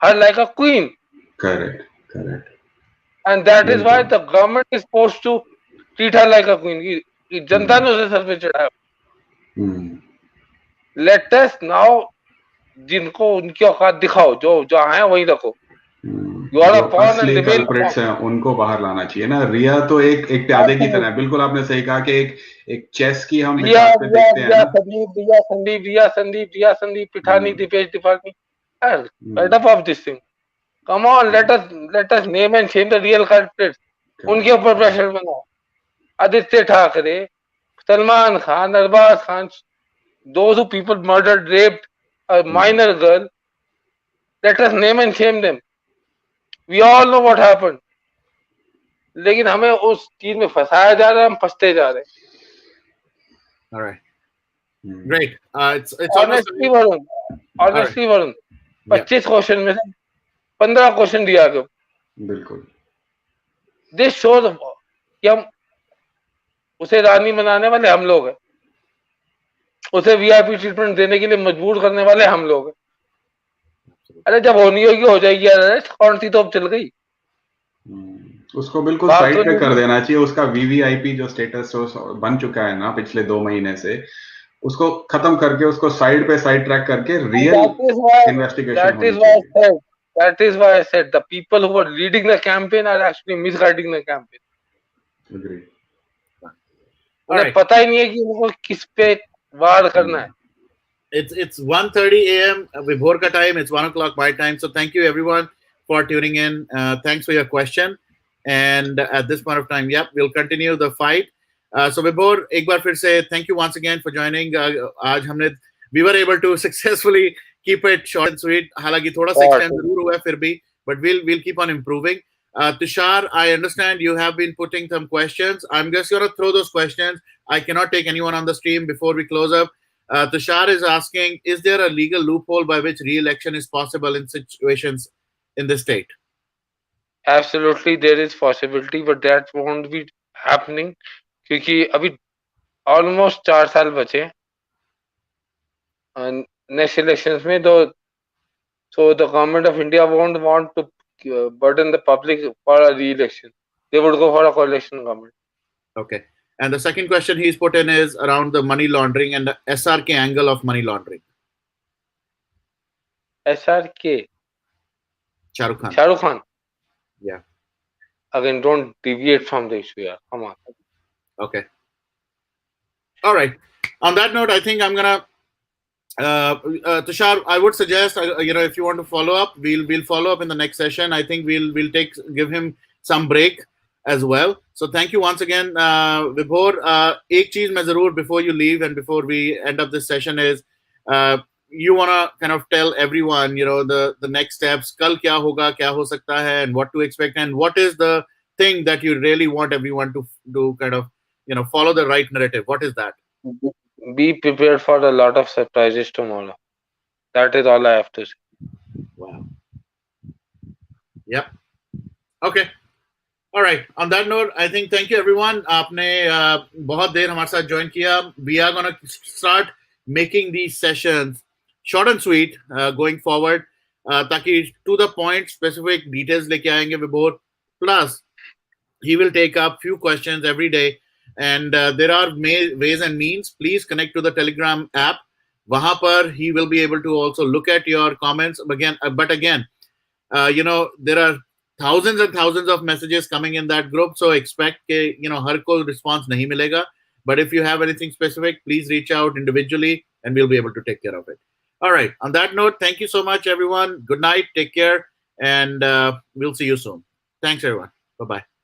her like a queen. Correct. And that is why the government is supposed to treat her like a queen. जनता ने उसे sir पे चढ़ाया. Let us now जिनको उनकी औकात दिखाओ, जो जहाँ है वहीं रखो. You are a pawn and remain culprits हैं, उनको बाहर लाना चाहिए ना. रिया तो एक प्यादे की तरह है. बिल्कुल आपने सही कहा कि एक चेस की हम हिसाब पे देखते हैं ना. Sandeep Pithani, Dipesh Tiwari. Fed up of this thing. Come on, let us name and shame the real culprits. उनके ऊपर प्रेशर बनाओ. Aditya Thackeray, Salman Khan, Arbaaz Khan, those who people murdered, raped a minor girl. Let us name and shame them. We all know what happened. लेकिन हमें उस चीज में फंसाया जा रहा है, हम फंसते जा रहे हैं. All right. Great. It's honestly Varun, 25 question में से 15 क्वेश्चन दिया गया. बिल्कुल. This shows कि हम उसे रानी बनाने वाले हम लोग हैं. उसे वीआईपी ट्रीटमेंट देने के लिए मजबूर करने वाले हम लोग हैं. अरे जब होनी होगी हो जाएगी यार. कौन सी तोप चल गई? उसको बिल्कुल साइड पे कर देना चाहिए. उसका वीवीआईपी जो स्टेटस बन चुका है ना पिछले 2 महीने से, उसको खत्म करके उसको साइड ट्रैक करके real investigation. That is why I said the people who are leading the campaign are actually misguiding the campaign. Agree. उन्हें पता ही नहीं है कि उनको किस पे वार करना है. It's 1:30 a.m. Vibhor ka time. It's 1 o'clock my time. So thank you everyone for tuning in. Thanks for your question. And at this point of time, we'll continue the fight. So Vibhor, एक बार फिर से thank you once again for joining. आज we were able to successfully keep it short and sweet. हालांकि थोड़ा सा extend जरूर हुआ है फिर भी, but we'll keep on improving. Tushar, I understand you have been putting some questions. I'm just going to throw those questions. I cannot take anyone on the stream before we close up. Tushar is asking, is there a legal loophole by which re-election is possible in situations in the state? Absolutely, there is possibility, but that won't be happening क्योंकि अभी almost 4 साल बचे and next elections में so the government of India won't want to burden the public for a re-election. They would go for a coalition government. Okay. And the second question he's put in is around the money laundering and the SRK angle of money laundering. SRK? Shah Rukh Khan. Yeah. Again, don't deviate from the issue. Yeah. Come on. Okay. All right. On that note, I think I'm gonna Tushar, I would suggest if you want to follow up, we'll follow up in the next session. I think we'll give him some break as well. So thank you once again, Vibhor. एक चीज मैं जरूर before you leave and before we end up this session is you wanna kind of tell everyone the next steps. कल क्या होगा, क्या हो सकता है, and what to expect, and what is the thing that you really want everyone to do, kind of follow the right narrative. What is that? Be prepared for a lot of surprises tomorrow. That is all I have to say. Wow. Yep. Okay. All right. On that note, I think thank you everyone. आपने बहुत देर हमारे साथ join किया. We are gonna start making these sessions short and sweet going forward. ताकि to the point specific details लेके आएंगे Vibhor. Plus, he will take up few questions every day. And there are ways and means. Please connect to the Telegram app. वहां पर he will be able to also look at your comments again. But again, there are thousands and thousands of messages coming in that group, so expect ke हर कोई response नहीं मिलेगा. But if you have anything specific, please reach out individually and we'll be able to take care of it. All right. On that note, thank you so much, everyone. Good night. Take care. And we'll see you soon. Thanks, everyone. Bye-bye.